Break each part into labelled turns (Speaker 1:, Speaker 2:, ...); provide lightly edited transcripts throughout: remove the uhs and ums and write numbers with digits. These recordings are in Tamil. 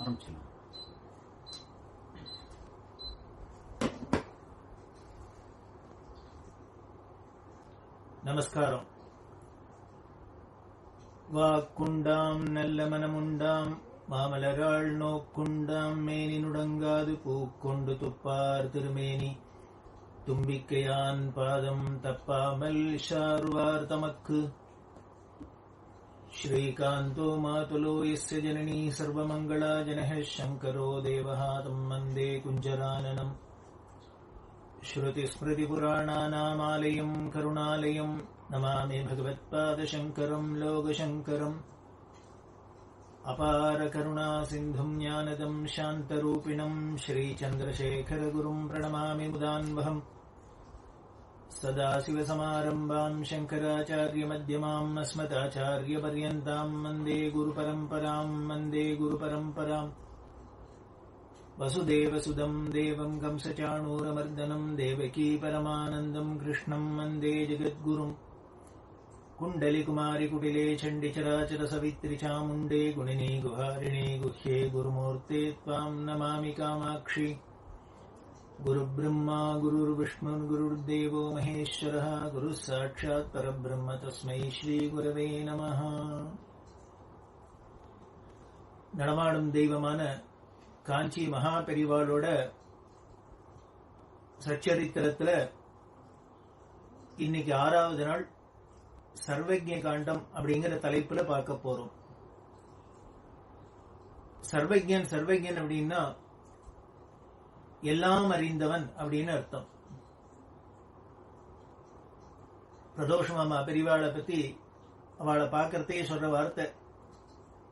Speaker 1: ஆரம்பிச்சிடலாம்.
Speaker 2: நமஸ்காரம். வாக்குண்டாம் நல்ல மனமுண்டாம் மாமலராள் நோக்குண்டாம் மேனி நுடங்காது பூக்கொண்டு துப்பார் திருமேனி தும்பிக்கையான் பாதம் தப்பாமல் ஷார்வார் தமக்கு ஸ்ரீகாந்தோ மாதுலோ யஸ்ய ஜனனி சர்வமங்களா ஜனஹ சங்கரோ தேவஹ தம் வந்தே குஞ்சரானனம். ஸ்ருதிஸ்மிருதிபுராணானாமாலயம் கருணாலயம் நமாமி பகவத்பாதசங்கரம் லோகசங்கரம். அபார கருணா சிந்தும் ஞானதம் சாந்தரூபிணம் ஸ்ரீச்சந்திரசேகரகுரும் பிரணமாமி முதான்வகம். சதாசிவசமாரம்பாம் சங்கராச்சார்யமத்யமாம் அஸ்மதாச்சார்யபர்யந்தாம் வந்தே குருபரம்பராம். வசுதேவசுதம் தேவம் கம்சச்சாணூரமர்தனம் தேவகீ பரமானந்தம் கிருஷ்ணம் வந்தே ஜெகத்குரும். குண்டலிகுமாரி குடிலே சண்டிச்சராச்சர சவித்ரி சாமுண்டே குணினி குஹாரிணி குஹ்யே குருமூர்த்தே த்வாம் நமாமி காமாக்ஷி. குருப்ரம்மா குருர்விஷ்ணுர் குருர்தேவோ மகேஸ்வரः குருः சாட்சாத் பரபிரம்ம தஸ்மை ஸ்ரீ குரவே நமः. நடமாடும் தெய்வமான காஞ்சி மகா பெரிவாளோட சச்சரித்திரத்துல இன்னைக்கு 6வது நாள் சர்வஜ்ஞ காண்டம் அப்படிங்கிற தலைப்புல பார்க்க போறோம். சர்வஜ்ஞன் அப்படின்னா எல்லாம் அறிந்தவன் அப்படின்னு அர்த்தம். பிரதோஷமாமா பெரிவாளை பத்தி அவளை பார்க்கறதே சொல்ற வார்த்தை,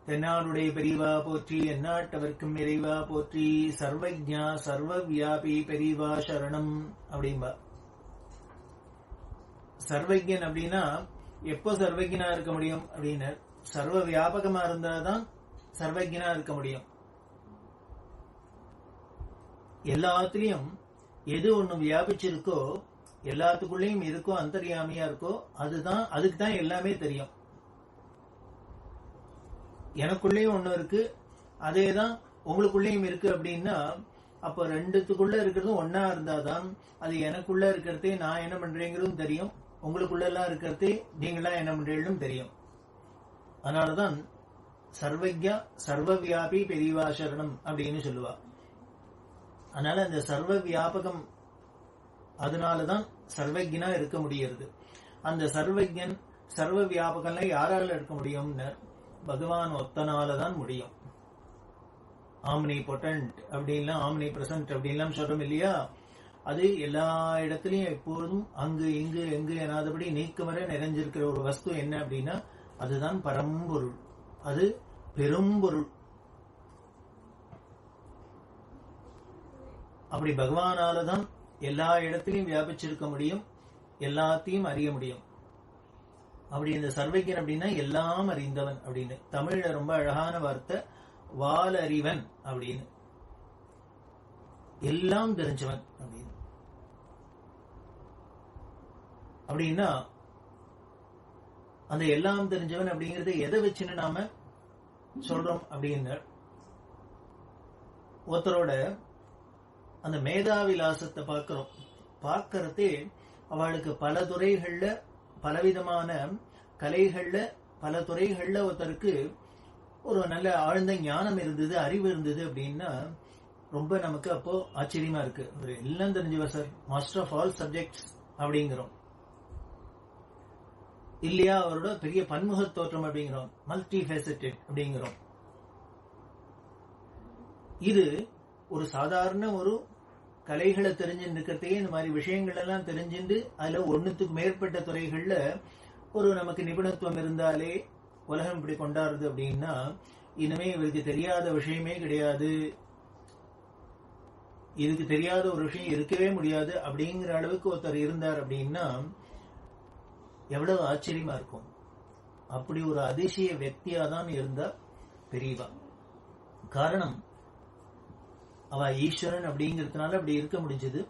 Speaker 2: தென்னாடுடைய பெரியவா போற்றி எந்நாட்டவர்க்கும் இறைவா போற்றி சர்வஜ்ஞா சர்வவியாபி பெரியவா சரணம் அப்படின்பா. சர்வஜ்ஞன் அப்படின்னா எப்போ சர்வஜ்ஞனா இருக்க முடியும் அப்படின்னு, சர்வ வியாபகமா இருந்தாதான் சர்வஜ்ஞனா இருக்க முடியும். எல்லாத்துலயும் எது ஒண்ணு வியாபிச்சிருக்கோ, எல்லாத்துக்குள்ளேயும் இருக்கோ, அந்தர்யாமியா இருக்கோ, அதுக்கு தான் எல்லாமே தெரியும். எனக்குள்ளேயும் ஒண்ணு இருக்கு, அதேதான் உங்களுக்குள்ளேயும் இருக்கு அப்படின்னா, அப்போ ரெண்டுத்துக்குள்ள இருக்கிறதும் ஒன்னா இருந்தாதான் அது எனக்குள்ள இருக்கிறதே நான் என்ன பண்றேங்கிறதும் தெரியும், உங்களுக்குள்ள எல்லாம் இருக்கிறதே நீங்களா என்ன பண்றீங்களும் தெரியும். அதனாலதான் சர்வஜ்ஞா சர்வவியாபி பெரியவா சரணம் அப்படின்னு சொல்லுவா. அதனால அந்த சர்வ வியாபகம், அதனாலதான் சர்வஜ்ஞனா இருக்க முடிகிறது. அந்த சர்வஜ்ஞன் சர்வ வியாபகம்ல யாரால இருக்க முடியும்னு, பகவான் ஒத்தனாலதான் முடியும். ஆம்னி பொட்டன்ட் அப்படின்லாம், ஆம்னி பிரசன்ட் அப்படின்லாம் சொல்றோம் இல்லையா, அது எல்லா இடத்துலயும் எப்போதும் அங்கு இங்கு எங்கு எனாதபடி நீக்கமர நிறைஞ்சிருக்கிற ஒரு வஸ்து என்ன அப்படின்னா அதுதான் பரம்பொருள், அது பெரும்பொருள். அப்படி பகவானாலதான் எல்லா இடத்திலையும் வியாபிச்சிருக்க முடியும், எல்லாத்தையும் அறிய முடியும். அப்படி இந்த சர்வஜன் அப்படின்னா எல்லாம் அறிந்தவன் அப்படின்னு. தமிழ்ல ரொம்ப அழகான வார்த்தை வாலறிவன் அப்படின்னு, எல்லாம் தெரிஞ்சவன் அப்படின்னு. அப்படின்னா அந்த எல்லாம் தெரிஞ்சவன் அப்படிங்கறத எதை வச்சுன்னு நாம சொல்றோம் அப்படின்னு, ஒருத்தரோட அந்த மேதாவிலாசத்தை பார்க்கிறோம். பார்க்கறதே அவளுக்கு பல துறைகள்ல பலவிதமான கலைகள்ல பல துறைகள்ல ஒருத்தருக்கு ஒரு நல்ல ஆழ்ந்த ஞானம் இருந்தது, அறிவு இருந்தது அப்படின்னா ரொம்ப நமக்கு அப்போ ஆச்சரியமா இருக்கு. எல்லாம் தெரிஞ்சவ sir, master of all subjects அப்படிங்கிறோம் இல்லையா. அவரோட பெரிய பன்முக தோற்றம் அப்படிங்கிறோம், மல்டி ஃபேசட்டட் அப்படிங்கிறோம். இது ஒரு சாதாரண ஒரு கலைகளை தெரிஞ்சுட்டு இருக்கிறதையே இந்த மாதிரி விஷயங்கள் எல்லாம் தெரிஞ்சுட்டு அதுல ஒண்ணுத்துக்கு மேற்பட்ட துறைகள்ல ஒரு நமக்கு நிபுணத்துவம் இருந்தாலே உலகம் இப்படி கொண்டாடுறது அப்படின்னா, இனிமே இவருக்கு தெரியாத விஷயமே கிடையாது, இதுக்கு தெரியாத ஒரு விஷயம் இருக்கவே முடியாது அப்படிங்கிற அளவுக்கு ஒருத்தர் இருந்தார் அப்படின்னா எவ்வளவு ஆச்சரியமா இருக்கும். அப்படி ஒரு அதிசய व्यक्तिயாதான் இருந்தா பெரியவா. காரணம் அவ ஈஸ்வரன் அப்படிங்கிறதுனால அப்படி இருக்க முடிஞ்சது.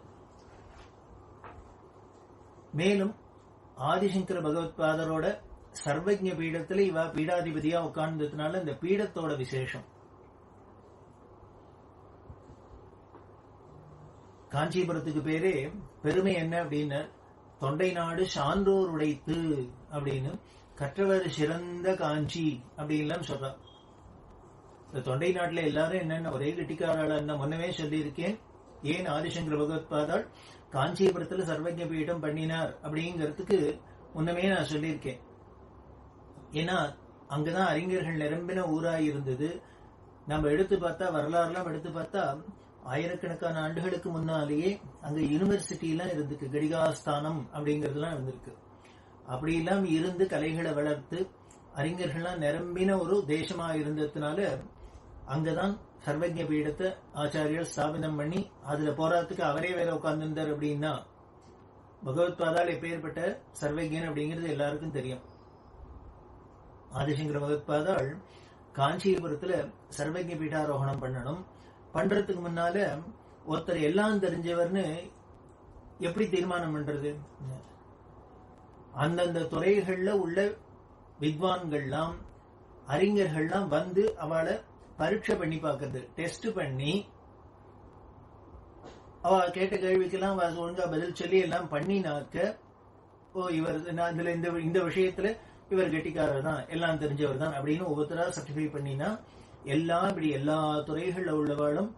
Speaker 2: மேலும் ஆதிசங்கர பகவத்பாதரோட சர்வஜ்ஞ பீடத்துல இவ பீடாதிபதியா உட்கார்ந்ததுனால இந்த பீடத்தோட விசேஷம். காஞ்சிபுரத்துக்கு பேரே பெருமை என்ன அப்படின்னு தொண்டை நாடு சான்றோர் உடைத்து அப்படின்னு, கற்றவர் சிறந்த காஞ்சி அப்படின்லாம் சொல்றான். இந்த தொண்டை நாட்டுல எல்லாரும் என்னென்ன ஒரே கெட்டிக்காராளா இருந்தா முன்னமே சொல்லி இருக்கேன். ஏன் ஆதிசங்கர பகவத்பாதால் காஞ்சிபுரத்துல சர்வஜ பீடம் பண்ணினார் அப்படிங்கிறதுக்கு முன்னமே நான் சொல்லியிருக்கேன். ஏன்னா அங்கதான் அறிஞர்கள் நிரம்பின ஊராய் இருந்தது. நம்ம எடுத்து பார்த்தா, வரலாறுலாம் எடுத்து பார்த்தா, ஆயிரக்கணக்கான ஆண்டுகளுக்கு முன்னாலேயே அங்க யூனிவர்சிட்டி எல்லாம் இருந்துருக்கு, கடிகாஸ்தானம் அப்படிங்கறதுலாம் இருந்திருக்கு. அப்படி எல்லாம் இருந்து கலைகளை வளர்த்து அறிஞர்கள்லாம் நிரம்பின ஒரு தேசமா இருந்ததுனால அங்கதான் சர்வஜ பீடத்தை ஆச்சாரியர் ஸ்தாபிதம் பண்ணி, அதுல போராட்டத்துக்கு அவரே வேற உட்கார்ந்திருந்தார். அப்படின்னா பகவத்பாதால் எப்பேற்பட்ட சர்வஜன் அப்படிங்கிறது எல்லாருக்கும் தெரியும். ஆதிசங்கர பகவத்பாதால் காஞ்சிபுரத்துல சர்வஜ பீடாரோகணம் பண்ணணும். பண்றதுக்கு முன்னால ஒருத்தர் எல்லாம் தெரிஞ்சவர்னு எப்படி தீர்மானம் பண்றது? அந்தந்த துறைகள்ல உள்ள வித்வான்கள்லாம் அறிஞர்கள்லாம் வந்து அவளை பரீட்சை பண்ணி பார்க்கறது, டெஸ்ட் பண்ணி அவ கேட்ட கேள்விக்கெல்லாம் ஒழுங்கா பதில் சொல்லி எல்லாம் பண்ணினாக்க, ஓ இவர் இதுல இந்த விஷயத்துல இவர் கெட்டிக்காரர் தான், எல்லாம் தெரிஞ்சவர் தான் அப்படின்னு ஒவ்வொருத்தரா சர்டிஃபை பண்ணினா, எல்லாம் இப்படி எல்லா துறைகள்ல உள்ளவாளும்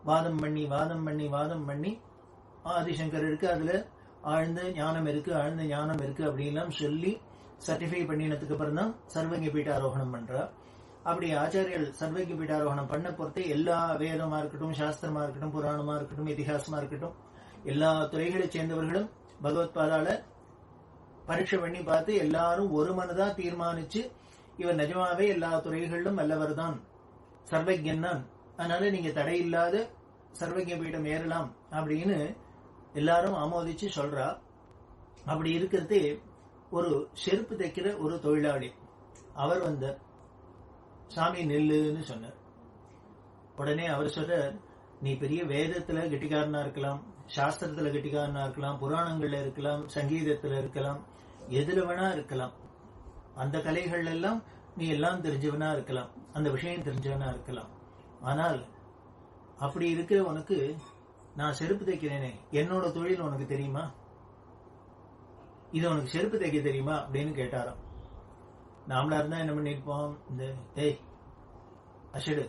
Speaker 2: வாதம் பண்ணி ஆதிசங்கருக்கு அதுல ஆழ்ந்த ஞானம் இருக்கு அப்படின்லாம் சொல்லி சர்டிஃபை பண்ணினதுக்கு அப்புறம் தான் சர்வஜ பீடாரோகணம் பண்றா. அப்படி ஆச்சாரியர்கள் சர்வஜ பீடாரோகணம் பண்ண பொறுத்தே எல்லா வேதமா இருக்கட்டும், சாஸ்திரமா இருக்கட்டும், புராணமா இருக்கட்டும், இதிகாசமா இருக்கட்டும், எல்லா துறைகளை சேர்ந்தவர்களும் பகவத்பாதால பரீட்சை பண்ணி பார்த்து எல்லாரும் ஒரு மனதா தீர்மானிச்சு, இவர் நிஜமாவே எல்லா துறைகளிலும் வல்லவர் தான், சர்வஜன் தான், அதனால நீங்க தடையில்லாத சர்வஜ பீடம் ஏறலாம் அப்படின்னு எல்லாரும் ஆமோதிச்சு சொல்றா. அப்படி இருக்கிறது ஒரு செருப்பு தைக்கிற ஒரு தொழிலாளி அவர் வந்த சாமி நெல்லுன்னு சொன்னார். உடனே அவர் சொல்றார், நீ பெரிய வேதத்துல கெட்டிக்காரனா இருக்கலாம், சாஸ்திரத்துல கெட்டிக்காரனா இருக்கலாம், புராணங்கள்ல இருக்கலாம், சங்கீதத்துல இருக்கலாம், எதுல வேணா இருக்கலாம், அந்த கலைகள் எல்லாம் நீ எல்லாம் தெரிஞ்சவனா இருக்கலாம், அந்த விஷயம் தெரிஞ்சவனா இருக்கலாம். ஆனால் அப்படி இருக்கிற உனக்கு நான் செருப்பு தைக்கிறேனே, என்னோட தொழில் உனக்கு தெரியுமா? இது உனக்கு செருப்பு தைக்க தெரியுமா அப்படின்னு கேட்டாராம். நாமளா இருந்தா என்ன பண்ணிருப்போம், இந்த அஷடு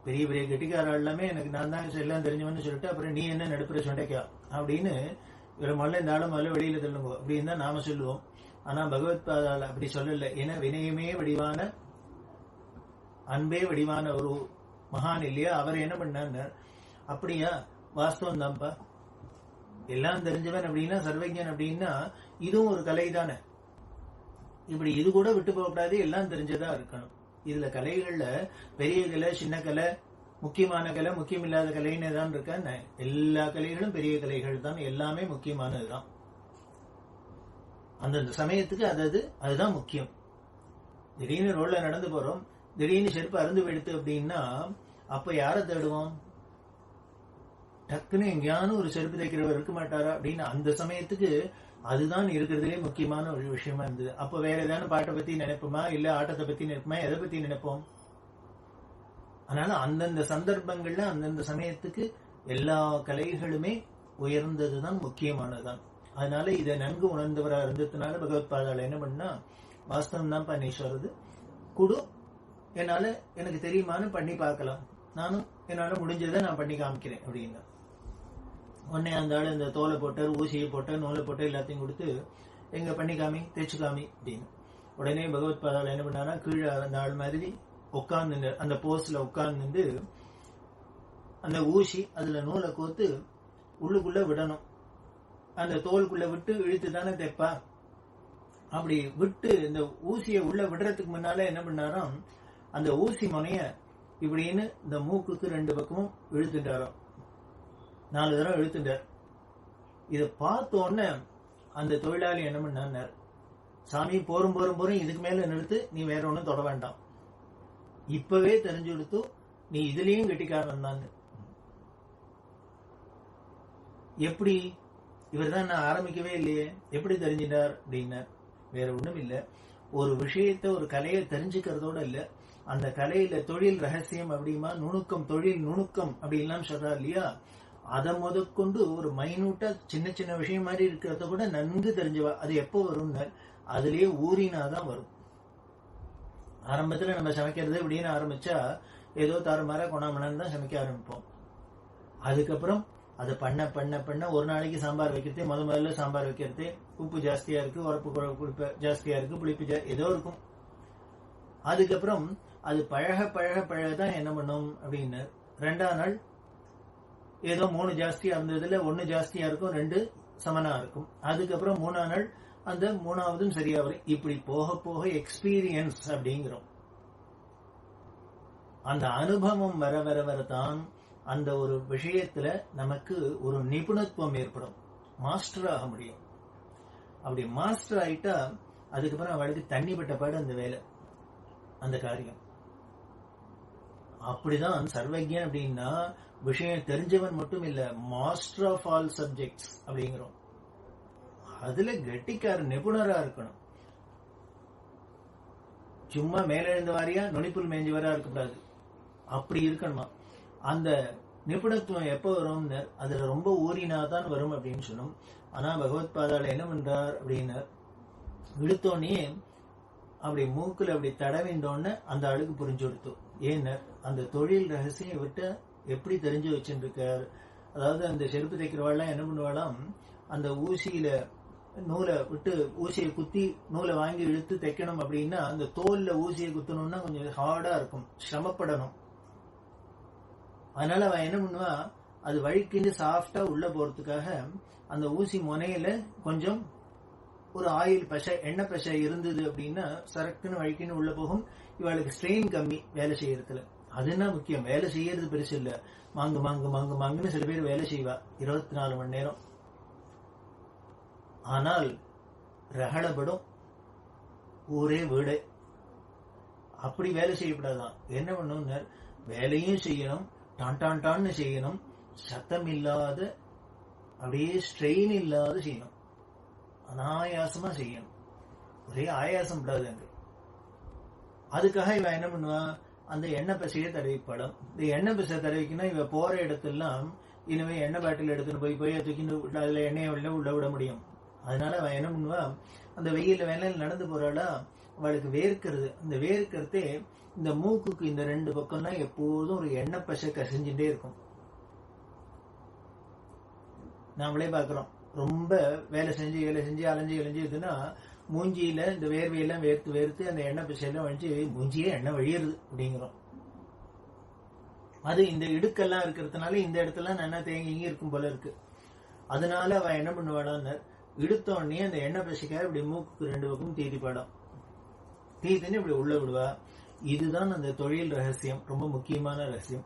Speaker 2: பெரிய பெரிய கெட்டிக்கார எல்லாமே எனக்கு நான் தான் எல்லாம் தெரிஞ்சவன்னு சொல்லிட்டு, அப்புறம் நீ என்ன நடுப்புற சொண்டைக்கா அப்படின்னு இவரை முதல்ல இந்த ஆளும் முதல்ல வெளியில தள்ளுங்க அப்படின்னு தான் நாம சொல்லுவோம். ஆனா பகவத்பாதால அப்படி சொல்லல. ஏன்னா வினயமே வடிவான, அன்பே வடிவான ஒரு மகான் இல்லையா? அவர் என்ன பண்ணார், அப்படியா வாஸ்தவம் தான்ப்பா, எல்லாம் தெரிஞ்சவன் அப்படின்னா சர்வஜன் அப்படின்னா இதுவும் ஒரு கலை தானே, இப்படி இது கூட விட்டு போகக்கூடாது, எல்லாம் தெரிஞ்சதா இருக்கணும். இதுல கலைகள்ல பெரிய கலை, சின்ன கலை, முக்கியமான கலை, முக்கியம் இல்லாத கலைன்னு தான் இருக்க. எல்லா கலைகளும் பெரிய கலைகள் தான், எல்லாமே முக்கியமானதுதான். அந்தந்த சமயத்துக்கு அதுதான் முக்கியம். திடீர்னு ரோட்ல நடந்து போறோம், திடீர்னு செருப்பு அருந்து போயிடுத்து அப்படின்னா அப்ப யாரை தேடுவோம்? டக்குன்னு எங்கேயானு ஒரு செருப்பு தைக்கிறவர் இருக்க மாட்டாரா அப்படின்னு அந்த சமயத்துக்கு அதுதான் இருக்கிறதுலே முக்கியமான ஒரு விஷயமா இருந்தது. அப்ப வேற ஏதாவது பாட்டை பத்தி நினைப்போமா, இல்ல ஆட்டத்தை பத்தி நினைப்போமா, எதை பத்தி நினைப்போம்? அதனால அந்தந்த சந்தர்ப்பங்கள்ல அந்தந்த சமயத்துக்கு எல்லா கலைகளுமே உயர்ந்ததுதான், முக்கியமானதுதான். அதனால இதை நன்கு உணர்ந்தவரா இருந்ததுனால பகவத்பாதால என்ன பண்ணா, வாஸ்தவம் தான் பண்ணி சொல்றது, குடு, என்னால எனக்கு தெரியுமான்னு பண்ணி பார்க்கலாம், நானும் என்னால முடிஞ்சதை நான் பண்ணி காமிக்கிறேன் அப்படின்னா. உடனே அந்த ஆள் இந்த தோலை போட்டார், ஊசியை போட்டார், நூலை போட்டார், எல்லாத்தையும் கொடுத்து எங்க பண்ணி காமி, தேய்ச்சி காமி அப்படின்னு. உடனே பகவத்பாதால என்ன பண்ணாரா, கீழே அந்த ஆள் மாதிரி உட்கார்ந்து அந்த போஸ்ட்ல உட்கார்ந்து அந்த ஊசி அதுல நூலை கோத்து உள்ளுக்குள்ள விடணும். அந்த தோலுக்குள்ள விட்டு இழுத்து தானே தைப்பா. அப்படி விட்டு இந்த ஊசியை உள்ள விடுறதுக்கு முன்னால என்ன பண்ணாராம், அந்த ஊசி முனைய இப்படின்னு இந்த மூக்குக்கு 2 பக்கமும் இழுத்துட்டாராம். 4 தடவை இழுத்துட்டார். இத பார்த்த உடனே அந்த தொழிலாளி என்ன பண்ணார், சாமி போரும் இதுக்கு மேல நிறுத்து, நீ வேற ஒண்ணும் தொட வேண்டாம், இப்பவே தெரிஞ்சு கொடுத்து நீ இதுலயும் கெட்டிக்காரன் தான். எப்படி? இவர் தான் நான் ஆரம்பிக்கவே இல்லையே, எப்படி தெரிஞ்சிட்டார் அப்படின்னார். வேற ஒண்ணும் இல்ல, ஒரு விஷயத்த ஒரு கலையை தெரிஞ்சுக்கிறதோட இல்ல, அந்த கலையில தொழில் ரகசியம் அப்படிமா நுணுக்கம், தொழில் நுணுக்கம் அப்படின்லாம் சொல்றார் இல்லையா, அதை முதற்கொண்டு ஒரு மைனூட்டா சின்ன சின்ன விஷயம் மாதிரி இருக்கிறத கூட நன்கு தெரிஞ்சவா. அது எப்போ வரும்னா அதுலயே ஊறினாதான் வரும். ஆரம்பத்துல நம்ம சமைக்கிறது இப்படின்னு ஆரம்பிச்சா ஏதோ தாறுமாறா கொண்டாமணன்னு தான் சமைக்க ஆரம்பிப்போம். அதுக்கப்புறம் அதை பண்ண பண்ண பண்ண ஒரு நாளைக்கு சாம்பார் வைக்கிறது, முதல்ல சாம்பார் வைக்கிறது உப்பு ஜாஸ்தியா இருக்கு, உரப்பு ஜாஸ்தியா இருக்கு, புளிப்பு ஏதோ இருக்கும். அதுக்கப்புறம் அது பழக பழக பழகதான் என்ன பண்ணும் அப்படின்னு 2ஆம் நாள் ஏதோ 3 ஜாஸ்தியா இருந்ததுல 1 ஜாஸ்தியா இருக்கும், 2 சமனா இருக்கும். அதுக்கப்புறம் 3ஆம் நாள் அந்த 3ஆவதும் சரியா வரும். இப்படி போக போக எக்ஸ்பீரியன்ஸ் அப்படிங்கிறோம். அந்த அனுபவம் வர வர வரதான் அந்த ஒரு விஷயத்துல நமக்கு ஒரு நிபுணத்துவம் ஏற்படும், மாஸ்டர் ஆக முடியும். அப்படி மாஸ்டர் ஆயிட்டா அதுக்கப்புறம் அவளுக்கு தண்ணி பட்ட பாடு அந்த வேலை, அந்த காரியம். அப்படிதான் சர்வஜன் அப்படின்னா விஷயம் தெரிஞ்சவன் மட்டும் இல்ல, மாஸ்டர் ஆஃப் ஆல் சப்ஜெக்ட்ஸ் அப்படிங்கிறோம். அதுல கெட்டிக்கார நிபுணரா இருக்கணும். சும்மா மேல எழுந்த வாரியா நுனிப்புல் மேஞ்சவரா இருக்கக்கூடாது, அப்படி இருக்கணுமா. அந்த நிபுணத்துவம் எப்ப வரும்னு அதுல ரொம்ப ஊறினாதான் வரும் அப்படின்னு சொன்னோம். ஆனா பகவத் பாதால என்ன பண்றார் அப்படின்னா இழுத்தோன்னே அப்படி மூக்குல அப்படி தடவிந்தோன்னு அந்த ஆளுக்கு புரிஞ்சு கொடுத்தோம். ஏன்னா அந்த தொழில் ரகசியம் விட்டு எப்படி தெரிஞ்சு வச்சுட்டு இருக்கார். அதாவது அந்த செருப்பு தைக்கிறவாள்லாம் என்ன பண்ணுவாளாம், அந்த ஊசியில நூலை விட்டு ஊசியை குத்தி நூலை வாங்கி இழுத்து தைக்கணும் அப்படின்னா அந்த தோல்ல ஊசியை குத்தணும்னா கொஞ்சம் ஹார்டா இருக்கும், சிரமப்படணும். அதனால அவன் என்ன பண்ணுவா, அது வழிக்கிண்டு சாஃப்டா உள்ள போறதுக்காக அந்த ஊசி முனையில கொஞ்சம் ஒரு ஆயில் பசை, எண்ணெய் பசை இருந்தது அப்படின்னா சரக்குன்னு வழிக்கின்னு உள்ள போகும். இவளுக்கு ஸ்ட்ரெயின் கம்மி வேலை செய்யறதுல. அதுனா முக்கியம். வேலை செய்யறது பெருசு இல்ல, மாங்கு மாங்கு மாங்கு மாங்குன்னு சில பேர் வேலை செய்வா 24 மணி நேரம். ஆனால் ரகளப்படும் ஊரே வீடு. அப்படி வேலை செய்யப்படாதான். என்ன பண்ணும், வேலையும் செய்யணும், டான் டான்னு செய்யணும், சத்தம் இல்லாத அப்படியே ஸ்ட்ரெயின் இல்லாத செய்யணும், அனாயாசமா செய்யணும். ஒரே ஆயாசம் படாது அங்க. அதுக்காக இவன் என்ன பண்ணுவான், அந்த எண்ணெய் பசையை தடவிப்படும். இந்த எண்ணெய் பசை தடவிக்குன்னா இவ போற இடத்தெல்லாம் இனிமே எண்ணெய் பாட்டில் எடுத்துன்னு போய் தூக்கின்னு அதுல எண்ணெயை உள்ள விட முடியும். அதனால அவன் என்ன பண்ணுவா, அந்த வெயில வேலையில் நடந்து போறாளா அவளுக்கு வேர்க்கிறது. அந்த வேர்க்கிறதே இந்த மூக்குக்கு இந்த 2 பக்கம்னா எப்போதும் ஒரு எண்ணெய் பசை கசிஞ்சுட்டே இருக்கும். நாமளே பாக்குறோம், ரொம்ப வேலை செஞ்சு அலைஞ்சு இதுன்னா மூஞ்சியில இந்த வேர்வையெல்லாம் வேர்த்து வேர்த்து அந்த எண்ணெய் பசையெல்லாம் வழிஞ்சு மூஞ்சியே எண்ணெய் வழியுறது அப்படிங்கிறோம். அது இந்த இடுக்கெல்லாம் இருக்கிறதுனால இந்த இடத்துல நல்லா தேங்கி இருக்கும் போல இருக்கு. அதனால அவன் என்ன பண்ணுவாடான்னு இடுத்தோடனே அந்த எண்ணெய் பசைக்காக இப்படி மூக்குக்கு 2 பக்கம் தீட்டிப்பாடாம். தீத்தின்னு இப்படி உள்ள விடுவா. இதுதான் அந்த தொழில் ரகசியம், ரொம்ப முக்கியமான ரகசியம்.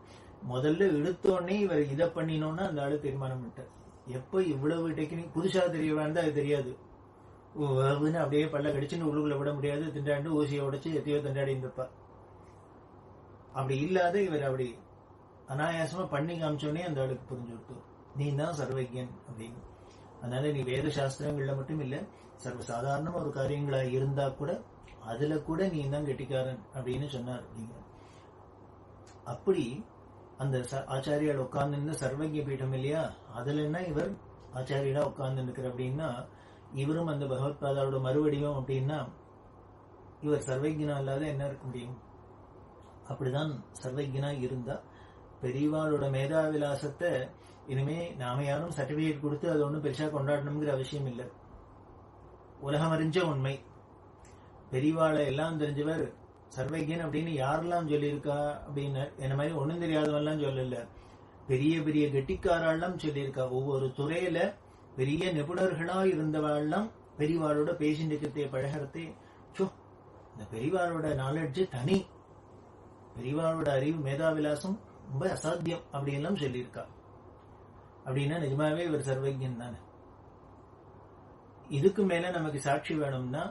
Speaker 2: முதல்ல இழுத்தோடனே இவர் இதை பண்ணினோம்னா அந்த ஆளு தீர்மானம் பண்ணிட்டார். எப்ப இவ்வளவு டெக்னிக் புதுசா தெரிய வேண்டாம், அது தெரியாது. அப்படியே பல்ல கடிச்சுன்னு உள்ளுக்குள்ள விட முடியாது, திண்டாண்டு ஊசியை உடைச்சு எத்தையோ திண்டாடி இருந்திருப்பா. அப்படி இல்லாத இவர் அப்படி அனாயாசமா பண்ணி காமிச்சோடனே அந்த ஆளுக்கு புரிஞ்சு கொடுத்தோம், நீ தான் சர்வஜன் அப்படின்னு. அதனால நீ வேத சாஸ்திரங்கள்ல மட்டும் இல்ல, சர்வசாதாரணமா ஒரு காரியங்களா இருந்தா கூட அதுல கூட நீ தான் கெட்டிக்காரன் அப்படின்னு சொன்னார். அப்படி அந்த ஆச்சாரியால் உட்கார்ந்து சர்வஜ பீடம் இல்லையா, அதுல என்ன இவர் ஆச்சாரியடா உட்கார்ந்து இருக்கிற அப்படின்னா இவரும் அந்த பகவத் பாதாவோட மறுவடிவம் அப்படின்னா இவர் சர்வஜனா இல்லாத என்ன இருக்க முடியும். அப்படிதான் சர்வஜனா இருந்தா பெரியவாளோட மேதாவிலாசத்தை இனிமே நாம யாரும் சர்டிபிகேட் கொடுத்து அது ஒன்றும் பெருசா கொண்டாடணுங்கிற அவசியம் இல்லை. உலகம் அறிஞ்ச உண்மை, பெரியவாளை எல்லாம் தெரிஞ்சவர் சர்வஜன் அப்படின்னு யாரெல்லாம் சொல்லியிருக்கா அப்படின்னு என்ன மாதிரி ஒண்ணும் தெரியாதவெல்லாம் சொல்லல, பெரிய பெரிய கெட்டிக்காரெல்லாம் சொல்லியிருக்கா. ஒவ்வொரு துறையில பெரிய நிபுணர்களா இருந்தவாள்லாம் பெரியவாளோட பேசிட்டு இருக்கிறதே பழகிறதே இந்த பெரியவாளோட நாலேஜ் தனி, பெரியவாளோட அறிவு மேதாவிலாசம் ரொம்ப அசாத்தியம் அப்படின்லாம் சொல்லியிருக்கா. அப்படின்னா நிஜமாவே இவர் சர்வஜன் தானே. இதுக்கு மேல நமக்கு சாட்சி வேணும்னா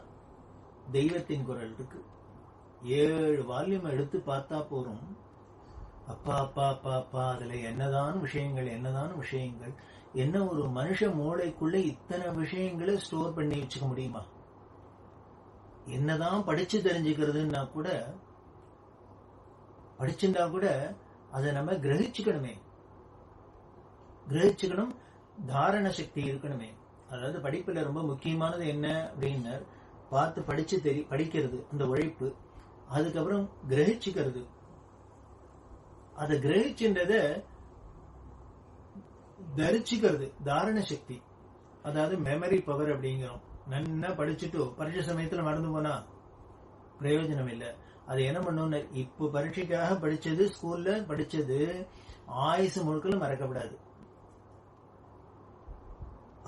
Speaker 2: தெய்வத்தின் குரல் இருக்கு, 7 வால்யூம் எடுத்து பார்த்தா போறோம். அப்பா அப்பா அப்பா அப்பா அதுல என்னதான் விஷயங்கள், என்ன ஒரு மனுஷ மூளைக்குள்ள இத்தனை விஷயங்களை ஸ்டோர் பண்ணி வச்சுக்க முடியுமா? என்னதான் படிச்சு தெரிஞ்சுக்கிறதுன்னா கூட, படிச்சுட்டா கூட அதை நம்ம கிரகிச்சுக்கணுமே. கிரகிச்சுக்கணும், தாரண சக்தி இருக்கணுமே. அதாவது படிப்புல ரொம்ப முக்கியமானது என்ன அப்படின்னு பார்த்து படிக்கிறது, அந்த உழைப்பு. அதுக்கப்புறம் கிரகிச்சுக்கிறது. அதை கிரகிச்சுன்றத தரிச்சுக்கிறது, தாரண சக்தி. அதாவது மெமரி பவர் அப்படிங்கிறோம். நன்னா படிச்சுட்டு பரீட்சை சமயத்துல மறந்து போனா பிரயோஜனம் இல்லை. அது என்ன பண்ணணும், இப்போ பரீட்சைக்காக படிச்சது, ஸ்கூல்ல படிச்சது ஆயுசு முழுக்கலும் மறக்கப்படாது.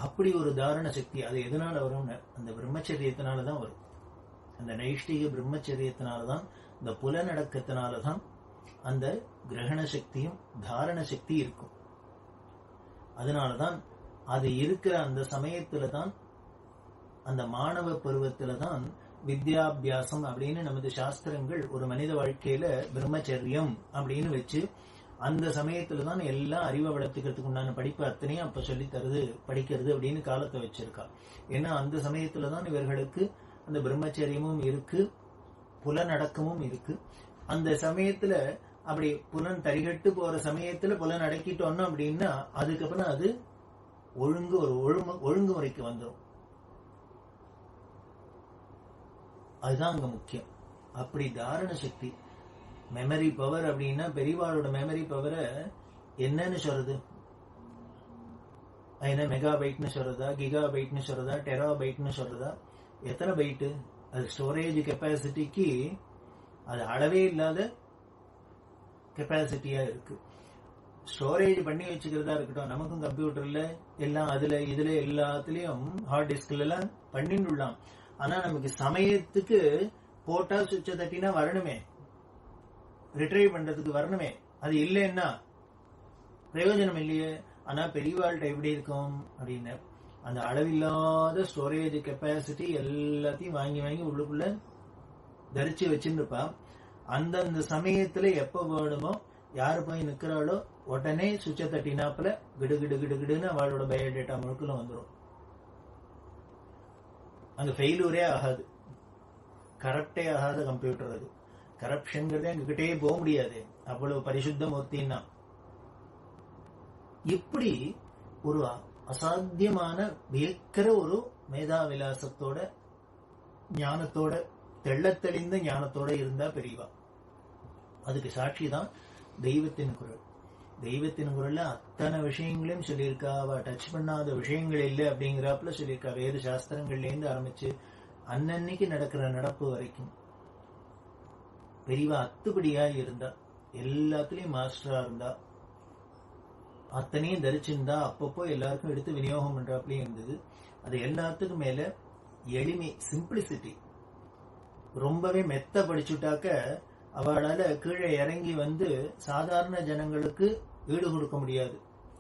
Speaker 2: அப்படி ஒரு தாரண சக்தி. அது எதனால வரும், அந்த பிரம்மச்சரியத்தினாலதான் வரும். அந்த நைஷ்டிக பிரம்மச்சரியத்தினாலதான், இந்த புலநடக்கத்தினாலதான் அந்த கிரகண சக்தியும் தாரண சக்தி இருக்கும். அதனாலதான் அது இருக்கிற அந்த சமயத்துலதான், அந்த மாணவ பருவத்துலதான் வித்யாபியாசம் அப்படின்னு நமது சாஸ்திரங்கள் ஒரு மனித வாழ்க்கையில பிரம்மச்சரியம் அப்படின்னு வச்சு அந்த சமயத்துலதான் எல்லாம் அறிவை வளர்த்துக்கிறதுக்கு உண்டான படிப்பு அத்தனையும் அப்ப சொல்லி தருது, படிக்கிறது அப்படின்னு காலத்தை வச்சிருக்கா. ஏன்னா அந்த சமயத்துலதான் இவர்களுக்கு அந்த பிரம்மச்சரியமும் இருக்கு, புலனடக்கமும் இருக்கு. அந்த சமயத்துல அப்படி புலன் தரிகட்டு போற சமயத்துல புலன் அடக்கிட்டோம்னா அப்படின்னா அதுக்கப்புறம் அது ஒரு ஒழுங்குமுறைக்கு வந்துடும். அதுதான் அங்க முக்கியம். அப்படி தாரண சக்தி, மெமரி பவர் அப்படின்னா பெரியவாளோட மெமரி பவரை என்னன்னு சொல்றது? என்ன மெகா பைட்னு சொல்றதா, கிகா பைட்னு சொல்றதா, டெரா பைட்னு சொல்றதா? எத்தனை பைட்டு? அது ஸ்டோரேஜ் கெப்பாசிட்டிக்கு அது அளவே இல்லாத கெப்பாசிட்டியா இருக்கு. ஸ்டோரேஜ் பண்ணி வச்சுக்கிறதா இருக்கட்டும், நமக்கும் கம்ப்யூட்டர்ல எல்லாம் இதுல எல்லாத்துலயும் ஹார்ட் டிஸ்க்ல எல்லாம் பண்ணிடலாம். ஆனா நமக்கு சமயத்துக்கு போட்டா சுவிட்ச தட்டினா வரணுமே, ரிட்ரைவ் பண்றதுக்கு வரணுமே. அது இல்லைன்னா பிரயோஜனம் இல்லையே. ஆனா பெரியவாள்கிட்ட எப்படி இருக்கும் அப்படின்னு அந்த அளவில்லாத ஸ்டோரேஜ் கெப்பாசிட்டி எல்லாத்தையும் வாங்கி உள்ளுக்குள்ள தரிச்சு வச்சுருப்பா. அந்தந்த சமயத்துல எப்ப வேணுமோ யாரு போய் நிக்கிறாளோ உடனே சுவிட்ச தட்டினாப்புல கிடுன்னு அவளோட பயோடேட்டா முழுக்கல வந்துடும். அங்க ஃபெயிலூரே ஆகாது, கரப்டே ஆகாத கம்ப்யூட்டர். அது கரப்ஷன்ங்கிறதே அங்ககிட்டே போக முடியாது, அவ்வளவு பரிசுத்த மூர்த்தின்னா. இப்படி ஒரு அசாத்தியமான வியக்கிற ஒரு மேதாவிலாசத்தோட ஞானத்தோட தெள்ளத்தெளிந்த ஞானத்தோட இருந்தா பெரியவா. அதுக்கு சாட்சி தான் தெய்வத்தின் குரல். தெய்வத்தின் குரல்ல அத்தனை விஷயங்களையும் சொல்லியிருக்கா. அவ டச் பண்ணாத விஷயங்கள் இல்லை அப்படிங்கிறாப்புல சொல்லியிருக்கா. வேறு சாஸ்திரங்கள்ல இருந்து ஆரம்பிச்சு அன்னன்னைக்கு நடக்கிற நடப்பு வரைக்கும் பெரியவா அத்துப்படியா இருந்தா, எல்லாத்துலயும் மாஸ்டரா இருந்தா, அத்தனையும் தரிச்சிருந்தா, அப்பப்போ எல்லாருக்கும் எடுத்து விநியோகம் பண்றாப்புலயும் இருந்தது. அது எல்லாத்துக்கும் மேல எளிமை, சிம்பிளிசிட்டி. ரொம்பவே மெத்த படிச்சுட்டாக்க அவளால கீழே இறங்கி வந்து சாதாரண ஜனங்களுக்கு ஈடு கொடுக்க முடியாது.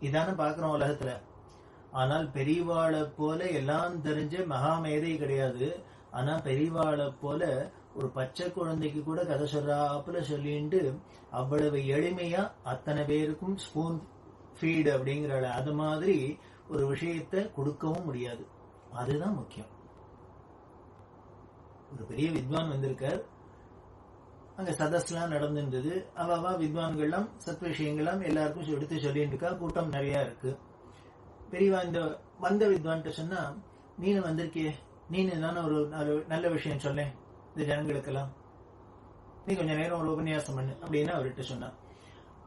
Speaker 2: இதான பாக்குறோம் உலகத்துல. ஆனால் பெரியவாளை போல எல்லாம் தெரிஞ்ச மகாமேதை கிடையாது. ஆனா பெரியவாளை போல ஒரு பச்சை குழந்தைக்கு கூட கதை சொல்றாப்புல சொல்லிட்டு அவ்வளவு எளிமையா அத்தனை பேருக்கும் ஸ்பூன் ஃபீடு அப்படிங்கிற அது மாதிரி ஒரு விஷயத்தை கொடுக்கவும் முடியாது. அதுதான் முக்கியம். ஒரு பெரிய வித்வான் வந்திருக்கார், அங்க சதஸ்லாம் நடந்துருந்தது. அவா வித்வான்கள்லாம் சத் விஷயங்கள்லாம் எல்லாருக்கும் எடுத்து சொல்லிட்டு இருக்கா. கூட்டம் நிறைய இருக்கு. பெரியவா இந்த வந்த வித்வான்கிட்ட சொன்னா, நீனு வந்திருக்கியே, நீனு தானே ஒரு நல்ல விஷயம் சொன்னேன் இந்த ஜனங்களுக்கெல்லாம், நீ கொஞ்ச நேரம் ஒரு உபன்யாசம் பண்ணு அப்படின்னு அவர்கிட்ட சொன்னா.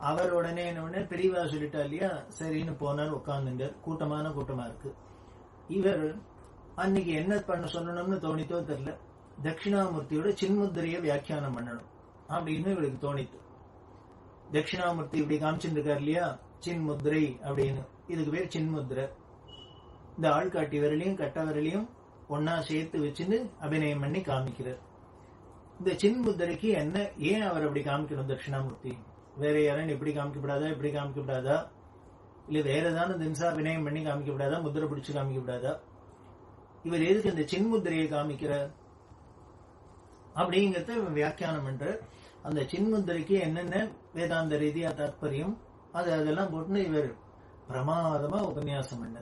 Speaker 2: அவர் உடனே என்ன பெரியவா சொல்லிட்டா இல்லையா, சரின்னு போனார். உட்கார்ந்துட்டார். கூட்டமா இருக்கு. இவர் அன்னைக்கு என்ன பண்ண சொல்லணும்னு தோணித்தோ தெரியல, தட்சிணாமூர்த்தியோட சின்முத்திரைய வியாக்கியானம் பண்ணணும் அப்படின்னு இவருக்கு தோணித்து. தட்சிணாமூர்த்தி இப்படி காமிச்சுட்டு இருக்காரு இல்லையா, சின்முத்திரை அப்படின்னு. இதுக்கு பேர் சின்முத்திரை. இந்த ஆள்காட்டி விரலையும் கட்ட விரலையும் ஒன்னா சேர்த்து வச்சுன்னு அபிநயம் பண்ணி காமிக்கிறார். இந்த சின்முத்திரைக்கு என்ன, ஏன் அவர் அப்படி காமிக்கணும் தட்சிணாமூர்த்தி? வேற யாரும் இப்படி காமிக்கப்படாதா, இப்படி காமிக்கப்படாதா, இல்ல வேற ஏதாவது தின்சா அபிநயம் பண்ணி காமிக்கப்படாதா, முத்திரை பிடிச்சு காமிக்கப்படாதா? இவர் எதுக்கு இந்த சின்முத்திரையை காமிக்கிறார் அப்படிங்கறத வியாக்கியானம் பண்ற. அந்த சின்முத்திரைக்கு என்னென்ன வேதாந்த ரீதியா தாத்பரியம் அதெல்லாம் போட்டு இவர் பிரமாதமா உபன்யாசம் பண்ண.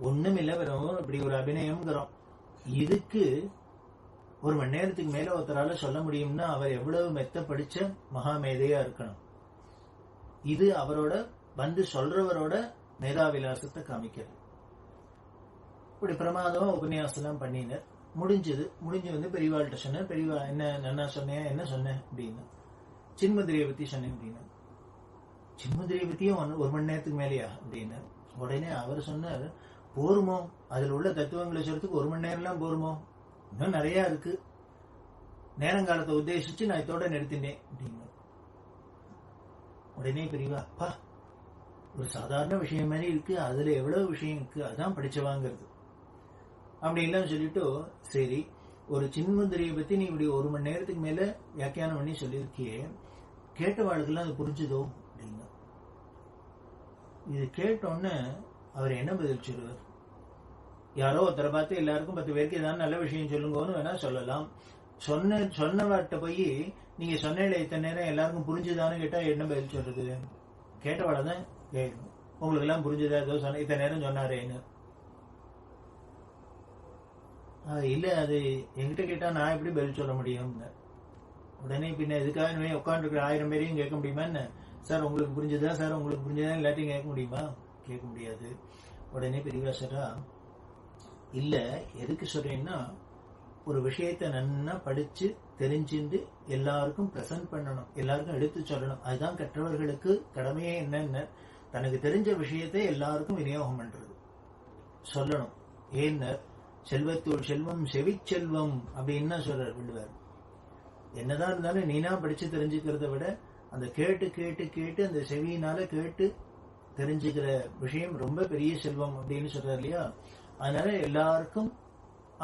Speaker 2: ஒண்ணும் இல்ல, வெறும் இப்படி ஒரு அபிநயம்ங்கிறோம். இதுக்கு ஒரு மணி நேரத்துக்கு மேல ஒருத்தரால சொல்ல முடியும்னா அவர் எவ்வளவு மெத்த படிச்ச மகாமேதையா இருக்கணும். இது அவரோட வந்து சொல்றவரோட மேதாவிலாசத்தை காமிக்கிறது. இப்படி பிரமாதமா உபன்யாசம் எல்லாம் பண்ணினர். முடிஞ்சு வந்து பெரியவாள்கிட்ட சொன்னேன். பெரியவா என்ன சொன்னேன், என்ன சொன்னேன் அப்படின்னா, சின்மதுரையை பத்தி சொன்னேன் அப்படின்னா. சின்மதுரையை பத்தியும் 1 மணி நேரத்துக்கு மேலேயா அப்படின்னு. உடனே அவர் சொன்னார், போருமோ, அதுல உள்ள தத்துவங்களை சொல்றதுக்கு 1 மணி நேரம் எல்லாம் போருமோ, இன்னும் நிறைய இருக்கு, நேரங்காலத்தை உத்தேசிச்சு நான் இதோட நிறுத்தினேன் அப்படின்னு. உடனே பெரியவா, அப்பா, ஒரு சாதாரண விஷயம் மாதிரி இருக்கு, அதுல எவ்வளவு விஷயம் இருக்கு, அதான் படிச்சவாங்கிறது அப்படின்லாம் சொல்லிட்டு, சரி, ஒரு சின்மதுரையை பத்தி நீ இப்படி 1 மணி நேரத்துக்கு மேல வியாக்கியானம் பண்ணி சொல்லியிருக்கியே, கேட்டவாளுக்கெல்லாம் அது புரிஞ்சுதோ அப்படின்னா. இது கேட்டோன்னு அவர் என்ன பதில் சொல்லுவார்? யாரோ ஒருத்தரை பார்த்து எல்லாருக்கும் 10 பேருக்கு ஏதாவது நல்ல விஷயம் சொல்லுங்கன்னு வேணா சொல்லலாம். சொன்னவாட்ட போய் நீங்க சொன்ன இத்தனை நேரம் எல்லாருக்கும் புரிஞ்சுதான்னு கேட்டா என்ன பதில் சொல்றது? கேட்டவாட தான் கேட்கணும், உங்களுக்கு எல்லாம் புரிஞ்சுதா, ஏதோ சொன்ன இத்தனை நேரம் சொன்னாரேன்னு. இல்ல, அது என்கிட்ட கேட்டா நான் எப்படி பதில் சொல்ல முடியும்? உடனே பின்ன எதுக்காக உட்காந்துருக்கிற 1000 பேரையும் கேட்க முடியுமா என்ன? சார் உங்களுக்கு புரிஞ்சுதா, சார் உங்களுக்கு புரிஞ்சுதா, எல்லாத்தையும் கேட்க முடியுமா? கேட்க முடியாது. உடனே பெரியவா சொல்றா, இல்ல, எதுக்கு சொல்றேன்னா, ஒரு விஷயத்த நன்னா படிச்சு தெரிஞ்சுட்டு எல்லாருக்கும் பிரசன்ட் பண்ணணும், எல்லாருக்கும் எடுத்து சொல்லணும். அதுதான் கற்றவர்களுக்கு கடமையே. என்னன்னு, தனக்கு தெரிஞ்ச விஷயத்தை எல்லாருக்கும் விநியோகம் பண்றது, சொல்லணும். ஏன்னு, செல்வத்தோடு செல்வம் செவிச்செல்வம் அப்படின்னு சொல்றார் வள்ளுவர். என்னதான் இருந்தாலும் நீனா படிச்சு தெரிஞ்சுக்கிறத விட அந்த கேட்டு கேட்டு கேட்டு அந்த செவியினால கேட்டு தெரிஞ்சுக்கிற விஷயம் ரொம்ப பெரிய செல்வம் அப்படின்னு சொல்றாரு இல்லையா? அதனால எல்லாருக்கும்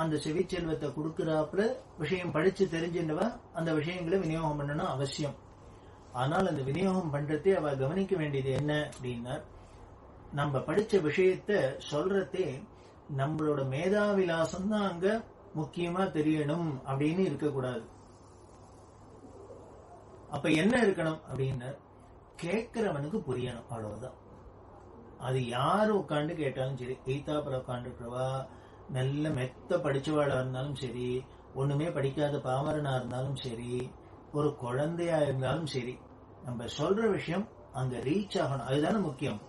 Speaker 2: அந்த செவி செல்வத்தை கொடுக்கிறாப்புல விஷயம் படிச்சு தெரிஞ்சுட்டவா அந்த விஷயங்களை விநியோகம் பண்ணணும் அவசியம். ஆனால் அந்த விநியோகம் பண்றதே அவ கவனிக்க வேண்டியது என்ன அப்படின்னா, நம்ம படிச்ச விஷயத்த சொல்றதே நம்மளோட மேதாவிலாசம் தான் அங்க முக்கியமா தெரியணும் அப்படின்னு இருக்கக்கூடாது. அப்ப என்ன இருக்கணும் அப்படின்னு, கேட்கிறவனுக்கு புரியணும், அவ்வளவுதான். அது யாரு உட்காந்து கேட்டாலும் சரி, எய்தாப்புற உட்காந்துருக்கிறவா, நல்ல மெத்த படிச்சவாளா இருந்தாலும் சரி, ஒண்ணுமே படிக்காத பாமரனா இருந்தாலும் சரி, ஒரு குழந்தையா இருந்தாலும் சரி, நம்ம சொல்ற விஷயம் அங்க ரீச் ஆகணும், அதுதானே முக்கியம்.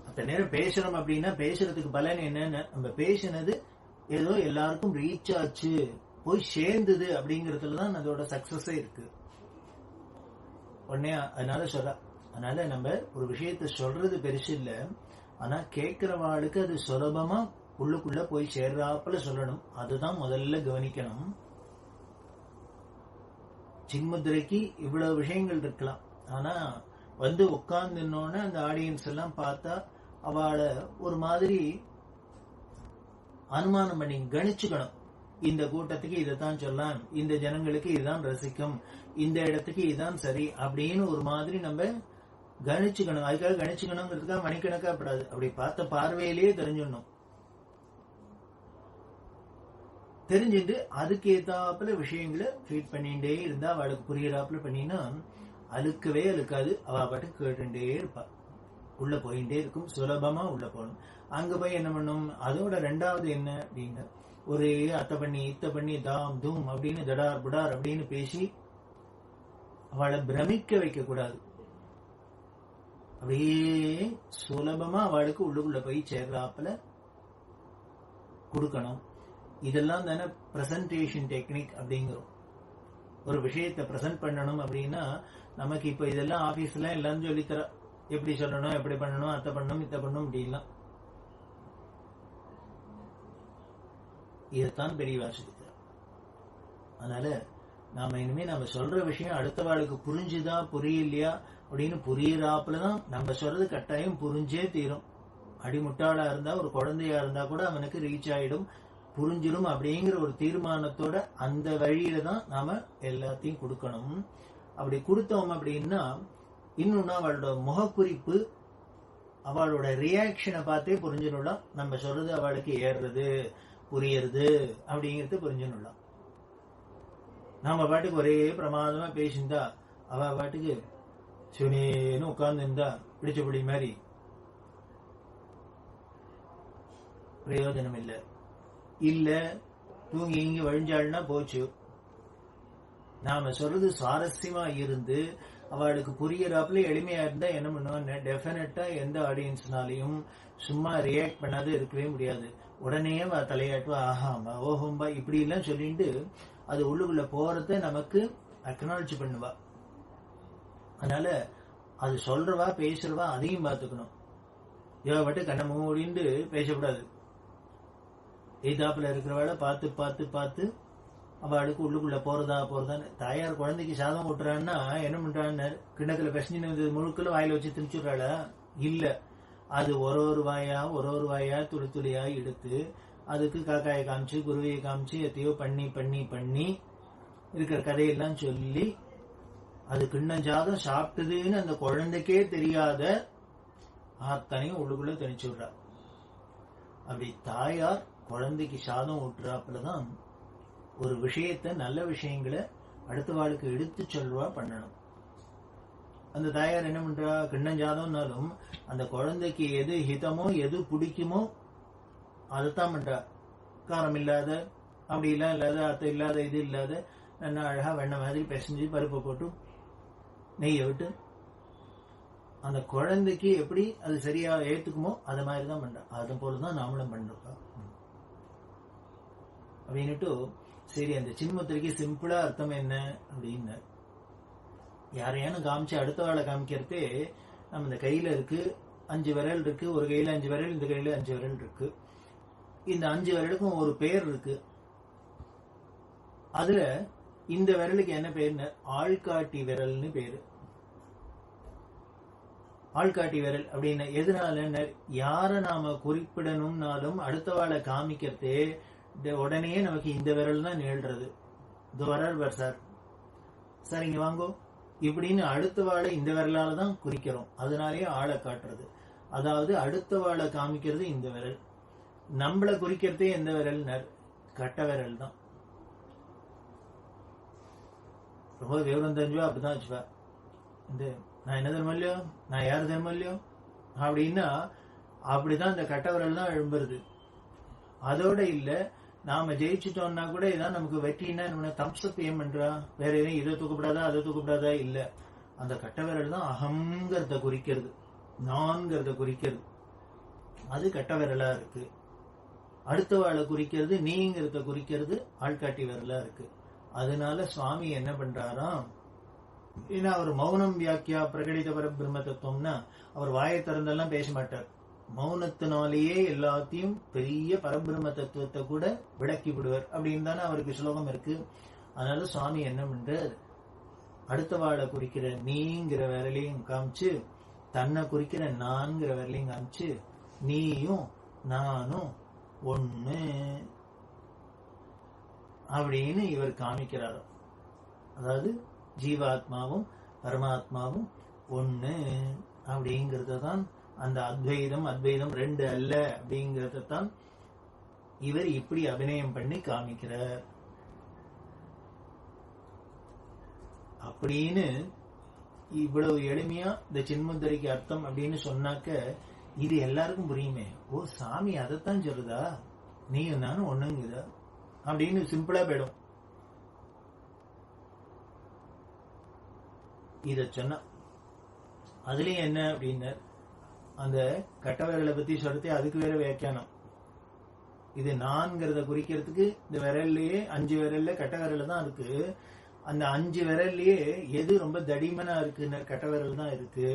Speaker 2: அத்த நேரம் பேசணும் அப்படின்னா பேசுறதுக்கு பலன் என்னன்னு, நம்ம பேசினது ஏதோ எல்லாருக்கும் ரீச் ஆச்சு, போய் சேர்ந்தது அப்படிங்கறதுலதான் அதோட சக்சஸே இருக்கு. உடனே அதனால சொல்ற, அதனால நம்ம ஒரு விஷயத்த சொல்றது பெருசு இல்ல, ஆனா கேட்கிறவாளுக்கு அது சுலபமா உள்ளுக்குள்ள போய் சேர்றாப்புல சொல்லணும், அதுதான் முதல்ல கவனிக்கணும். சின்முத்திரைக்கு இவ்வளவு விஷயங்கள் இருக்கலாம், ஆனா வந்து உட்கார்ந்துன்னோன்னு அந்த ஆடியன்ஸ் எல்லாம் பார்த்தா அவளை ஒரு மாதிரி அனுமானம் பண்ணி கணிச்சுக்கணும். இந்த கூட்டத்துக்கு இதைத்தான் சொல்லலாம், இந்த ஜனங்களுக்கு இதுதான் ரசிக்கும், இந்த இடத்துக்கு இதுதான் சரி அப்படின்னு ஒரு மாதிரி நம்ம கணிச்சுக்கணும். அதுக்காக கணிச்சுக்கணுங்கிறதுக்காக மணிக்கணக்காப்படாது, அப்படி பார்த்த பார்வையிலேயே தெரிஞ்சிடணும். தெரிஞ்சுட்டு அதுக்கு ஏத்தாப்புல விஷயங்களை ஃபீட் பண்ணிட்டே இருந்தா அவளுக்கு புரியறாப்புல பண்ணினா அழுக்கவே அழுக்காது, அவ பாட்டுக்கு கேட்டுட்டே இருப்பா, உள்ள போயிட்டே இருக்கும், சுலபமா உள்ள போகணும். அங்க போய் என்ன பண்ணும், அதோட 2வது என்ன அப்படின்னு, ஒரு அத்தை பண்ணி இத்த பண்ணி தாம் தூம் அப்படின்னு தடார் புடார் அப்படின்னு பேசி அவளை பிரமிக்க வைக்க கூடாது. அப்படியே சுலபமா அவளுக்கு உள்ளுக்குள்ள போய் சேர்றாப்புல கொடுக்கணும். இதெல்லாம் தானே பிரசன்டேஷன் டெக்னிக் அப்படிங்கிறோம். ஒரு விஷயத்தை பிரசன்ட் பண்ணணும் அப்படின்னா நமக்கு இப்ப இதெல்லாம் ஆபீஸ்ல எல்லாம் சொல்லித்தர, எப்படி சொல்லணும், எப்படி பண்ணணும், அத்தை பண்ணணும், இத்த பண்ணணும் அப்படின்லாம். இதைத்தான் பெரியவா சொல்லித்தர. அதனால நாம இனிமே நம்ம சொல்ற விஷயம் அடுத்தவாளுக்கு புரிஞ்சுதா புரியலையா அப்படின்னு புரியறாப்புலதான் நம்ம சொல்றது கட்டாயம் புரிஞ்சே தீரும். அடிமுட்டாளா இருந்தா, ஒரு குழந்தையா இருந்தா கூட அவனுக்கு ரீச் ஆயிடும், புரிஞ்சிடும் அப்படிங்கிற ஒரு தீர்மானத்தோட அந்த வழியில தான் நாம எல்லாத்தையும் கொடுக்கணும். அப்படி கொடுத்தோம் அப்படின்னா இன்னொன்னு அவளோட முகக்குறிப்பு, அவளோட ரியாக்ஷனை பார்த்தே புரிஞ்சுடலாம் நம்ம சொல்றது அவளுக்கு ஏறுறது புரியறது அப்படிங்கறது புரிஞ்சுடலாம். நாம பாட்டுக்கு ஒரே பிரமாதமா பேசியிருந்தா அவ பாட்டுக்கு சிவனேன்னு உட்கார்ந்து இருந்தா பிடிச்சபடி மாதிரி பிரயோஜனம் இல்லை. இல்ல தூங்கி இங்கி வழிஞ்சாள்னா போச்சு. நாம சொல்றது சுவாரஸ்யமா இருந்து அவளுக்கு புரியறாப்புல எளிமையா இருந்தா என்ன பண்ணுவான்னு டெஃபினட்டா எந்த ஆடியன்ஸ்னாலையும் சும்மா ரியாக்ட் பண்ணாத இருக்கவே முடியாது. உடனே தலையாட்டுவா, ஆஹாமா ஓஹோம்பா இப்படி எல்லாம் சொல்லிட்டு அது உள்ளுக்குள்ள போறத நமக்கு அக்னாலஜ் பண்ணுவா. அதனால அது சொல்றவா பேசுறவா அதையும் பார்த்துக்கணும். இவட்டு கண்ண மூடிண்டு பேசக்கூடாது. எய்தாப்புல இருக்கிறவாள பார்த்து பார்த்து பார்த்து அவளுக்கு உள்ளுக்குள்ள போறதான்னு. தாயார் குழந்தைக்கு சாதம் ஊட்டுறான்னா என்ன பண்றான்னு கிண்ணத்துல பிசைஞ்சு முழுக்கல வாயில வச்சு திணிச்சுடுறாளா? இல்ல, அது ஒரு வாயா துளி துளியா எடுத்து அதுக்கு காக்காயை காமிச்சு குருவியை காமிச்சு எத்தையோ பண்ணி பண்ணி பண்ணி இருக்கிற கதையெல்லாம் சொல்லி அது கிண்ணஞ்சாதம் சாப்பிட்டதுன்னு அந்த குழந்தைக்கே தெரியாத அத்தனையும் உள்ளுக்குள்ள திணிச்சு விடுறா. அப்படி தாயார் குழந்தைக்கு சாதம் ஊட்டுறாப்புலதான் ஒரு விஷயத்த நல்ல விஷயங்களை அடுத்த வாழ்க்கை எடுத்து சொல்வா பண்ணணும். அந்த தாயார் என்ன பண்றா? கிண்ணஞ்சாதம்னாலும் அந்த குழந்தைக்கு எது ஹிதமோ எது பிடிக்குமோ அதைத்தான் பண்றா. காரம் இல்லாத, அப்படி எல்லாம் இல்லாத, அத்தை இல்லாத, இது இல்லாத நல்லா அழகா வெண்ணெய் மாதிரி பிசைஞ்சு பருப்பை போட்டு நெய்யை விட்டு அந்த குழந்தைக்கு எப்படி அது சரியா ஏத்துக்குமோ அது மாதிரிதான் பண்றா. அது போலதான் நாமளும் பண்றோம் அப்படின்னுட்டு. சரி, அந்த சின்முத்திரைக்கு சிம்பிளா அர்த்தம் என்ன அப்படின்னு யாரையான காமிச்சு அடுத்த வாழை காமிக்கிறதே நம்ம இந்த கையில இருக்கு 5 விரல் இருக்கு, ஒரு கையில 5 விரல், இந்த கையில 5 விரல் இருக்கு. இந்த 5 விரலுக்கும் ஒரு பேர் இருக்கு. அதுல இந்த விரலுக்கு என்ன பேருன்னு ஆள்காட்டி விரல்னு பேரு. ஆள்காட்டி விரல் அப்படின்னு எதனால யார நாம குறிப்பிடணும்னாலும் அடுத்த வாழை காமிக்கிறதே உடனே நமக்கு இந்த விரல் தான் நிகழ்றது. இது வரார் சார், சார் இங்க வாங்கோ இப்படின்னு அடுத்த வாழை இந்த விரலால தான் குறிக்கிறோம். அதனாலேயே ஆளை காட்டுறது. அதாவது அடுத்த வாழை காமிக்கிறது இந்த விரல். நம்மளை குறிக்கிறதே எந்த விரல்? கட்ட விரல் தான். ரொம்ப விவரம் தெரிஞ்சா அப்படிதான் வச்சுப்பா. நான் என்ன தர்மம் இல்லையோ, நான் யாரு தர்மம் இல்லையோ அப்படின்னா அப்படிதான் இந்த கட்ட விரல் தான் எழும்புறது. அதோட இல்ல, நாம ஜெயிச்சுட்டோம்னா கூட இதான் நமக்கு வெற்றின்னா நம்ம தம்ஸ்அப் ஏன் பண்றா? வேற எதுவும் இதை தூக்கப்படாதா அதை தூக்கப்படாதா? இல்ல, அந்த கட்ட விரல் தான் அகங்கிறத குறிக்கிறது, நான்கிறத குறிக்கிறது. அது கட்ட விரலா இருக்கு. அடுத்த வாழை குறிக்கிறது நீங்கிறத குறிக்கிறது ஆள்காட்டி விரலா இருக்கு. அதனால சுவாமி என்ன பண்றாராம், ஏன்னா அவர் மௌனம் வியாக்கியா பிரகடித பரபிரம்ம தத்துவம்னா அவர் வாயை திறந்தெல்லாம் பேச மாட்டார். மௌனத்தினாலேயே எல்லாத்தையும் பெரிய பரபிரம்ம தத்துவத்தை கூட விளக்கி விடுவார் அப்படின்னு தானே அவருக்கு ஸ்லோகம் இருக்கு. அதனால சுவாமி என்ன பண்றார், அடுத்த வாழை குறிக்கிற நீங்கிற விரலையும் காமிச்சு, தன்னை குறிக்கிற நான்கிற விரலையும் காமிச்சு, நீயும் நானும் ஒண்ணு அப்படின்னு இவர் காமிக்கிறார். அதாவது ஜீவாத்மாவும் பரமாத்மாவும் ஒண்ணு அப்படிங்கறதான் அந்த அத்வைதம் ரெண்டு அல்ல அப்படிங்கறதான் இவர் இப்படி அபிநயம் பண்ணி காமிக்கிறார். அப்படின்னு இவ்வளவு எளிமையா இந்த சின்முத்திரைக்கு அர்த்தம் அப்படின்னு சொன்னாக்க இது எல்லாருக்கும் புரியுமே. ஓ, சாமி அதைத்தான் சொல்லுதா, நீயும் நானும் ஒண்ணுங்குதா அப்படின்னு சிம்பிளா போயிடும். இத சொன்ன அதுலயும் என்ன அப்படின்னா, அந்த கட்ட விரலை பத்தி சொல்றது அதுக்கு வேற வியாக்கியானம். இது நான்கிறத குறிக்கிறதுக்கு இந்த விரல்லையே 5 விரல்ல கட்ட விரல்ல தான் இருக்கு. அந்த 5 விரல்லையே எது ரொம்ப தடிமனா இருக்குன்னு கட்ட விரல் தான் இருக்கு,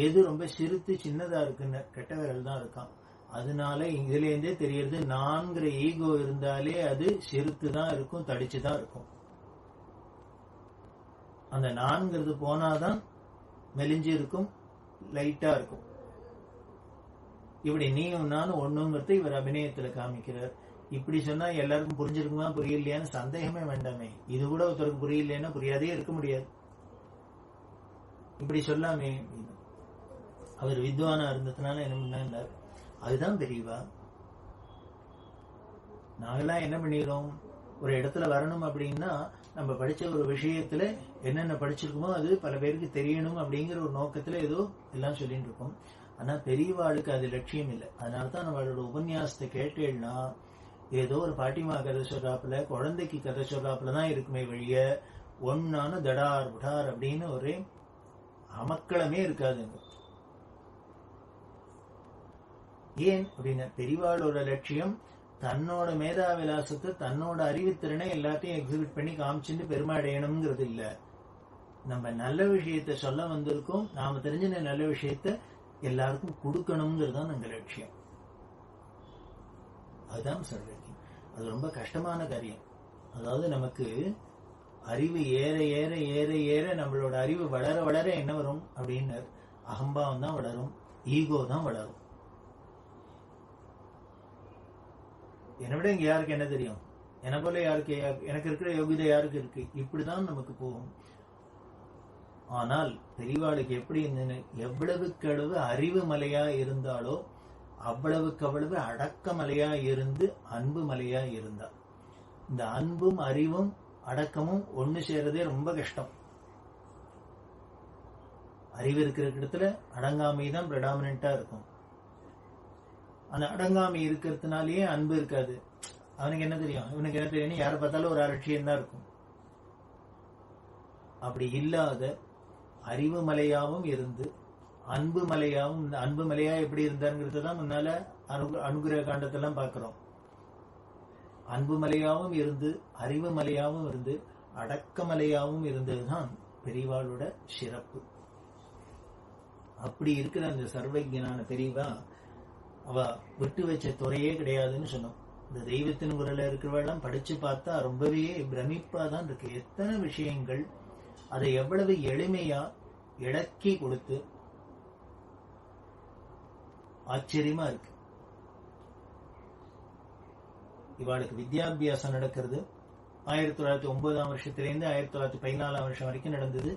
Speaker 2: எது ரொம்ப சிறுத்து சின்னதா இருக்குன்னு கட்ட விரல் தான் இருக்கான். அதனால இதுல இருந்தே தெரியறது, நான்கிற ஈகோ இருந்தாலே அது சிறுத்து தான் இருக்கும், தடிச்சுதான் இருக்கும். அந்த நான்கிறது போனாதான் மெலிஞ்சு இருக்கும், லைட்டா இருக்கும். இப்படி நீயும் நானும் ஒண்ணுங்கிறது இவர் அபிநயத்துல காமிக்கிறார். இப்படி சொன்னா எல்லாருக்கும் புரிஞ்சிருக்குமா புரியலையான்னு சந்தேகமே வேண்டாமே. இது கூட ஒருத்தருக்கு புரியலைன்னா புரியாதே இருக்க முடியாது. இப்படி சொல்லாமே. அவர் வித்வானா இருந்ததுனால என்ன பண்ணார், அதுதான் தெரியவா. நாங்கெல்லாம் என்ன பண்ணிடுறோம், ஒரு இடத்துல வரணும் அப்படின்னா நம்ம படிச்ச ஒரு விஷயத்துல என்னென்ன படிச்சிருக்கோமோ அது பல பேருக்கு தெரியணும் அப்படிங்கிற ஒரு நோக்கத்துல ஏதோ எல்லாம் சொல்லிட்டு இருக்கோம். ஆனா பெரியவாளுக்கு அது லட்சியம் இல்லை. அதனாலதான் நம்மளோட உபன்யாசத்தை கேட்டேன்னா ஏதோ ஒரு பாட்டிமா கதை சொல்றாப்புல, குழந்தைக்கு கதை சொல்றாப்புலதான் இருக்குமே வழிய ஒன்னான தடார் புடார் அப்படின்னு ஒரே அமக்களமே இருக்காதுங்க. ஏன் அப்படின்னா பெரியவாளோட லட்சியம் தன்னோட மேதாவிலாசத்தை, தன்னோட அறிவுத்திறனை எல்லாத்தையும் எக்ஸிபிட் பண்ணி காமிச்சுட்டு பெருமை அடையணுங்கிறது இல்ல. நம்ம நல்ல விஷயத்த சொல்ல வந்திருக்கோம், நாம தெரிஞ்ச நல்ல விஷயத்த எல்லாருக்கும் கொடுக்கணுங்கிறது தான் எங்க லட்சியம். அதுதான் சர்வஜ்யம். அது ரொம்ப கஷ்டமான காரியம். அதாவது நமக்கு அறிவு ஏற ஏற ஏற ஏற நம்மளோட அறிவு வளர வளர என்ன வரும் அப்படின்னு அகம்பாவம் தான் வளரும், ஈகோ தான் வளரும். என்னை விட இங்க யாருக்கு என்ன தெரியும், என்ன போல யாருக்கு, எனக்கு இருக்கிற யோகிதை யாருக்கு இருக்கு, இப்படிதான் நமக்கு போகும். ஆனால் பெரியவாளுக்கு எப்படி இருந்தது, எவ்வளவுக்கு அளவு அறிவு மலையா இருந்தாலோ அவ்வளவுக்கு அவ்வளவு அடக்க மலையா இருந்து அன்பு மலையா இருந்தா. இந்த அன்பும் அறிவும் அடக்கமும் ஒண்ணு சேர்றதே ரொம்ப கஷ்டம். அறிவு இருக்கிற இடத்துல அடங்காமை தான் பிரடாமினா இருக்கும். அந்த அடங்காமை இருக்கிறதுனாலேயே அன்பு இருக்காது. அவனுக்கு என்ன தெரியும், இவனுக்கு என்ன தெரியும், யாரை பார்த்தாலும் ஒரு அலட்சியம் தான் இருக்கும். அப்படி இல்லாத அறிவு மலையாவும் இருந்து அன்பு மலையாவும், இந்த அன்பு மலையா எப்படி இருந்தாருங்கிறது தான் முன்னால அனுகிரக காண்டத்தெல்லாம் பார்க்கிறோம். அன்பு மலையாவும் இருந்து அறிவு மலையாவும் இருந்து அடக்க மலையாவும் இருந்ததுதான் பெரியவாளோட சிறப்பு. அப்படி இருக்கிற அந்த சர்வஜனான பெரியவா அவ விட்டு வச்ச துறையே கிடையாதுன்னு சொன்னோம். இந்த தெய்வத்தின் குரல இருக்கிறவெல்லாம் படிச்சு பார்த்தா ரொம்பவே பிரமிப்பா தான் இருக்கு. எத்தனை விஷயங்கள் அதை எவ்வளவு எளிமையா இலக்கி கொடுத்து ஆச்சரியமா இருக்கு. இவாளுக்கு வித்யாபியாசம் நடக்கிறது 1909 வருஷத்திலிருந்து 1914 வருஷம் வரைக்கும் நடந்தது.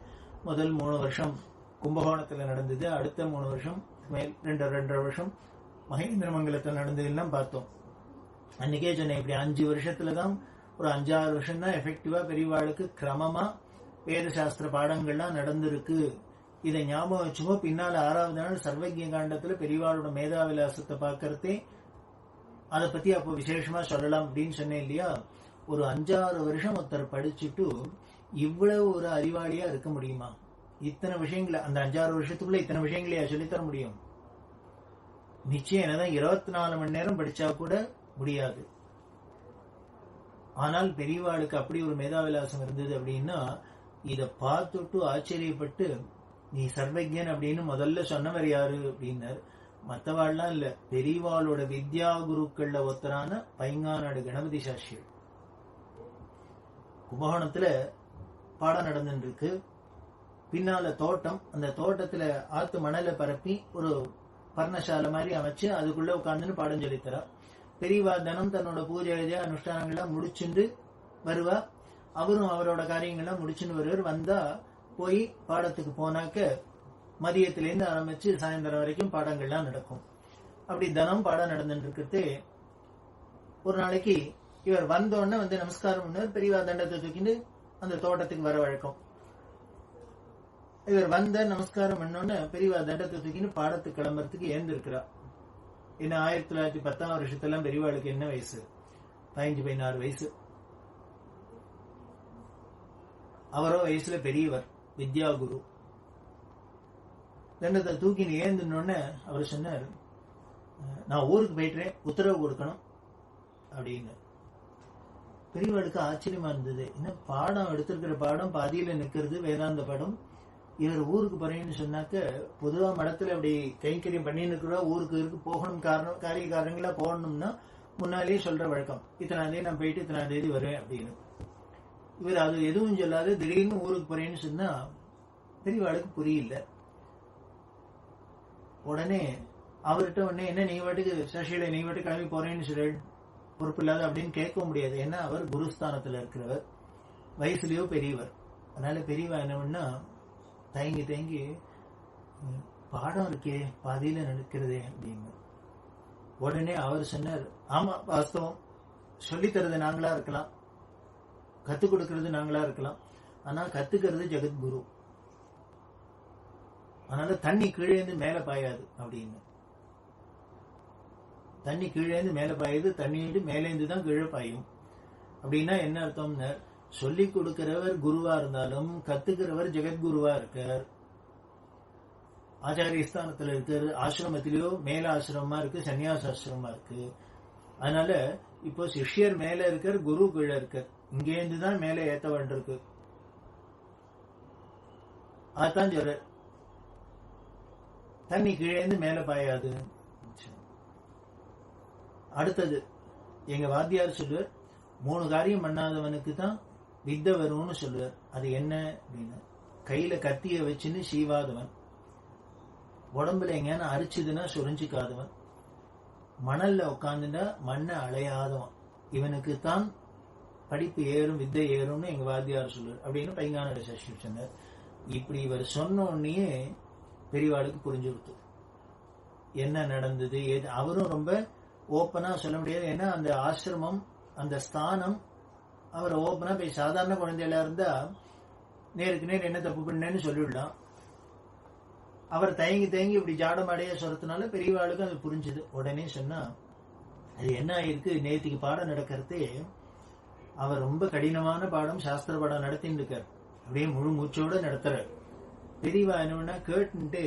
Speaker 2: முதல் 3 வருஷம் கும்பகோணத்துல நடந்தது. அடுத்த 3 வருஷம் மேல் 2.5 வருஷம் மகேந்திரமங்கலத்தில் நடந்ததுன்னா பார்த்தோம். அன்னைக்கே சொன்னேன், இப்படி 5 வருஷத்துலதான் ஒரு 5-6 வருஷம் தான் எஃபெக்டிவா பெரியவாளுக்கு கிரமமா வேத சாஸ்திர பாடங்கள்லாம் நடந்திருக்கு. இதை ஞாபகம் வச்சுமோ பின்னால 6வது நாள் சர்வஜ்ய காண்டத்துல பெரியவாளோட மேதாவிலாசத்தை பார்க்கறதே அதை பத்தி அப்போ விசேஷமா சொல்லலாம் அப்படின்னு சொன்னேன் இல்லையா. ஒரு 5-6 வருஷம் ஒருத்தர் படிச்சுட்டு இவ்வளவு ஒரு அறிவாளியா இருக்க முடியுமா? இத்தனை விஷயங்களை அந்த 5-6 வருஷத்துக்குள்ள இத்தனை விஷயங்களையா சொல்லித்தர முடியும்? நிச்சயம் என்னதான் 24 மணி நேரம் படிச்சா கூட முடியாது. ஆனால் பெரியவாளுக்கு அப்படி ஒரு மேதாவிலாசம் இருந்தது அப்படின்னா இத பார்த்துட்டு ஆச்சரியப்பட்டு, நீ சர்வஜன் அப்படின்னு முதல்ல சொன்னவர் யாரு அப்படின்னாரு. மற்றவாள்லாம் இல்ல, பெரியவாளோட வித்யா குருக்கள்ல ஒருத்தரான பைங்காநாடு கணபதி சாஸ்திரி. கும்பகோணத்துல பாடம் நடந்துட்டு இருக்கு. பின்னால தோட்டம், அந்த தோட்டத்துல ஆத்து மணலை பரப்பி ஒரு பர்ணசாலை மாதிரி அமைச்சு அதுக்குள்ள உட்கார்ந்துன்னு பாடம் சொல்லித்தரா. பெரியவா தினம் தன்னோட பூஜை அனுஷ்டானங்கள்லாம் முடிச்சுட்டு வருவா. அவரும் அவரோட காரியங்கள்லாம் முடிச்சுன்னு வருவார். வந்தா போய் பாடத்துக்கு போனாக்க மதியத்திலேருந்து ஆரம்பிச்சு சாயந்தரம் வரைக்கும் பாடங்கள்லாம் நடக்கும். அப்படி தினம் பாடம் நடந்துட்டு இருக்கிறது. ஒரு நாளைக்கு இவர் வந்தோடனே வந்து நமஸ்காரம் பண்ணார். பெரியவா தண்டத்தை தூக்கிட்டு அந்த தோட்டத்துக்கு வர வழக்கம். இவர் வந்த நமஸ்காரம் பண்ணோன்னு பெரியவா தண்டத்தை தூக்கின்னு பாடத்துக்கு கிளம்புறதுக்கு ஏந்திருக்கிறா. ஏன்னா 1910 வருஷத்தெல்லாம் பெரியவாளுக்கு என்ன வயசு? 15-16 வயசு. அவரோ வயசுல பெரியவர், வித்யா குரு. தண்டத்தை தூக்கின்னு ஏந்தினோடனே அவர் சொன்னார், நான் ஊருக்கு போயிட்டுறேன், உத்தரவு கொடுக்கணும் அப்படின்னு. பெரியவாளுக்கு ஆச்சரியமா இருந்தது. என்ன பாடம் எடுத்திருக்கிற பாடம் பாதியில நிக்கிறது, வேதாந்த பாடம். இவர் ஊருக்கு போறேன்னு சொன்னாக்க பொதுவா மடத்துல அப்படி கைங்கரியம் பண்ணின்னு இருக்கிற ஊருக்கு போகணும், காரிய காரணங்களா போகணும்னா முன்னாலேயே சொல்ற வழக்கம், இத்தனாம் தேதி நான் போயிட்டு இத்தனாம் தேதி வருவேன் அப்படின்னு. இவர் அது எதுவும் சொல்லாது திடீர்னு ஊருக்கு போறேன்னு சொன்னா பெரியவாளுக்கு புரியல. உடனே அவர்கிட்ட உடனே என்ன நீ வாட்டுக்கு சசியில நீ வாட்டுக்கு கிளம்பி போறேன்னு சொல்ல பொறுப்பு இல்லாத அப்படின்னு கேட்க முடியாது. ஏன்னா அவர் குருஸ்தானத்துல இருக்கிறவர், வயசுலயோ பெரியவர். அதனால பெரியவா என்ன பண்ணா தயங்கி தயங்கி, பாடம் இருக்கே பாதியில நடக்கிறதே அப்படின்னு. உடனே அவர் சொன்னார், ஆமா வாஸ்தவம், சொல்லித்தரது நாங்களா இருக்கலாம், கத்துக் கொடுக்கறது நாங்களா இருக்கலாம், ஆனா கத்துக்கிறது ஜெகத்குரு. அதனால தண்ணி கீழே இருந்து மேல பாயாது அப்படின்னு. தண்ணி கீழே இருந்து மேல பாயுது, தண்ணி மேலேந்து தான் கீழே பாயும். அப்படின்னா என்ன அர்த்தம்னா, சொல்லி கொடுக்கிறவர் குருவா இருந்தாலும் கத்துக்கிறவர் ஜெகத்குருவா இருக்கார். ஆச்சாரிய ஸ்தானத்துல இருக்கிற ஆசிரமத்திலயோ மேல ஆசிரமமா இருக்கு, சன்னியாச ஆசிரமமா இருக்கு. அதனால இப்போ சிஷ்யர் மேல இருக்கார், குரு கீழே இருக்கார். இங்கேருந்து தான் மேல ஏத்த வேண்டியிருக்கு. அதான் சொல்ற, தண்ணி கீழேந்து மேல பாயாது. அடுத்தது எங்க வாத்தியார் சொல்லுவார், 3 காரியம் பண்ணாதவனுக்கு தான் வித்தை வரும்னு சொல்லுவார். அது என்ன அப்படின்னு, கையில கத்திய வச்சுன்னு சீவாதவன், உடம்புல எங்கேயான அரிச்சுதுன்னா சுரிஞ்சிக்காதவன், மணல்ல உட்காந்துட்டா மண்ணை அலையாதவன், இவனுக்கு தான் படிப்பு ஏறும், வித்தை ஏறும்னு எங்க வாத்தியார் சொல்லுவார் அப்படின்னு பைங்கானோட சஷ்டி சொன்னார். இப்படி இவர் சொன்ன உடனே பெரியவாளுக்கு புரிஞ்சுடுத்து என்ன நடந்தது ஏது. அவரும் ரொம்ப ஓப்பனா சொல்ல முடியாது, ஏன்னா அந்த ஆசிரமம் அந்த ஸ்தானம் அவர் ஓப்பனா போய் சாதாரண குழந்தைகளா இருந்தா நேருக்கு நேர் என்ன தப்பு பண்ணேன்னு சொல்லிவிடலாம். அவர் தயங்கி இப்படி ஜாடமாடையா சொல்றதுனால பெரியவாளுக்கு அது புரிஞ்சுது. உடனே சொன்னா, அது என்ன ஆயிருக்கு, நேத்திக்கு பாடம் நடக்கிறதே அவர் ரொம்ப கடினமான பாடம், சாஸ்திர பாடம் நடத்தின்னு இருக்கார், அப்படியே முழு மூச்சோட நடத்துறார். பெரியவா என்ன கேட்டுட்டு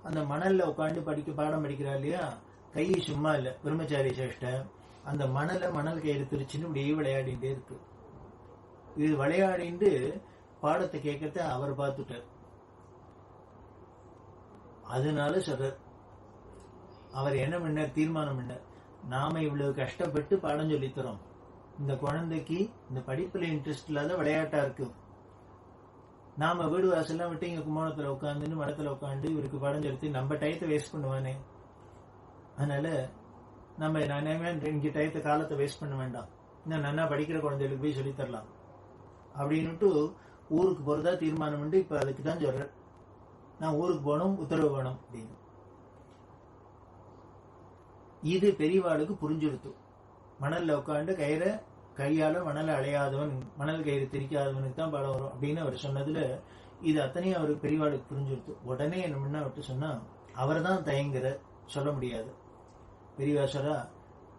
Speaker 2: அந்த மணல்ல உட்காந்து பாடம் படிக்கிறா இல்லையா, கை சும்மா இல்ல, பிரம்மச்சாரி சேஷ்ட அந்த மணல் கயிறு பிரிச்சுன்னு இப்படியே விளையாடிட்டே இருக்கு. இது விளையாடிட்டு பாடத்தை கேட்கறத அவர் பார்த்துட்டார். அதனால சொல்றார், அவர் என்ன பண்ணார், தீர்மானம் பண்ணார், நாம இவ்வளவு கஷ்டப்பட்டு பாடம் சொல்லித்தரோம், இந்த குழந்தைக்கு இந்த படிப்புல இன்ட்ரெஸ்ட் இல்லாத விளையாட்டா இருக்கு, நாம வீடு வாசல்லாம் விட்டு இங்க கும்போணத்துல உட்காந்துன்னு மடத்துல உட்காந்து இவருக்கு பாடம் சொல்லி நம்ம டயத்தை வேஸ்ட் பண்ணுவானே, அதனால நம்ம இங்க டயத்தை காலத்தை வேஸ்ட் பண்ண வேண்டாம், இன்னும் நன்னா படிக்கிற குழந்தைகளுக்கு போய் சொல்லி தரலாம் அப்படின்னுட்டு ஊருக்கு போறதா தீர்மானம் பண்ணி இப்ப அதுக்கு தான் சொல்றேன், நான் ஊருக்கு போகணும், உத்தரவு வேணும் அப்படின்னு. இது பெரியவாளுக்கு புரிஞ்சுடுத்து. மணல்ல உட்காந்து கையால மணலை அலையாதவன், மணல் கயிறு திரிக்காதவனுக்கு தான் பாடம் வரும் அப்படின்னு அவர் சொன்னதுல இது அத்தனையும் அவருக்கு பெரியவாளுக்கு புரிஞ்சுடுத்து. உடனே என்ன பண்ண விட்டு சொன்னா, அவர் தான் தயங்குற, சொல்ல முடியாது. பெரியவா சொல்றா,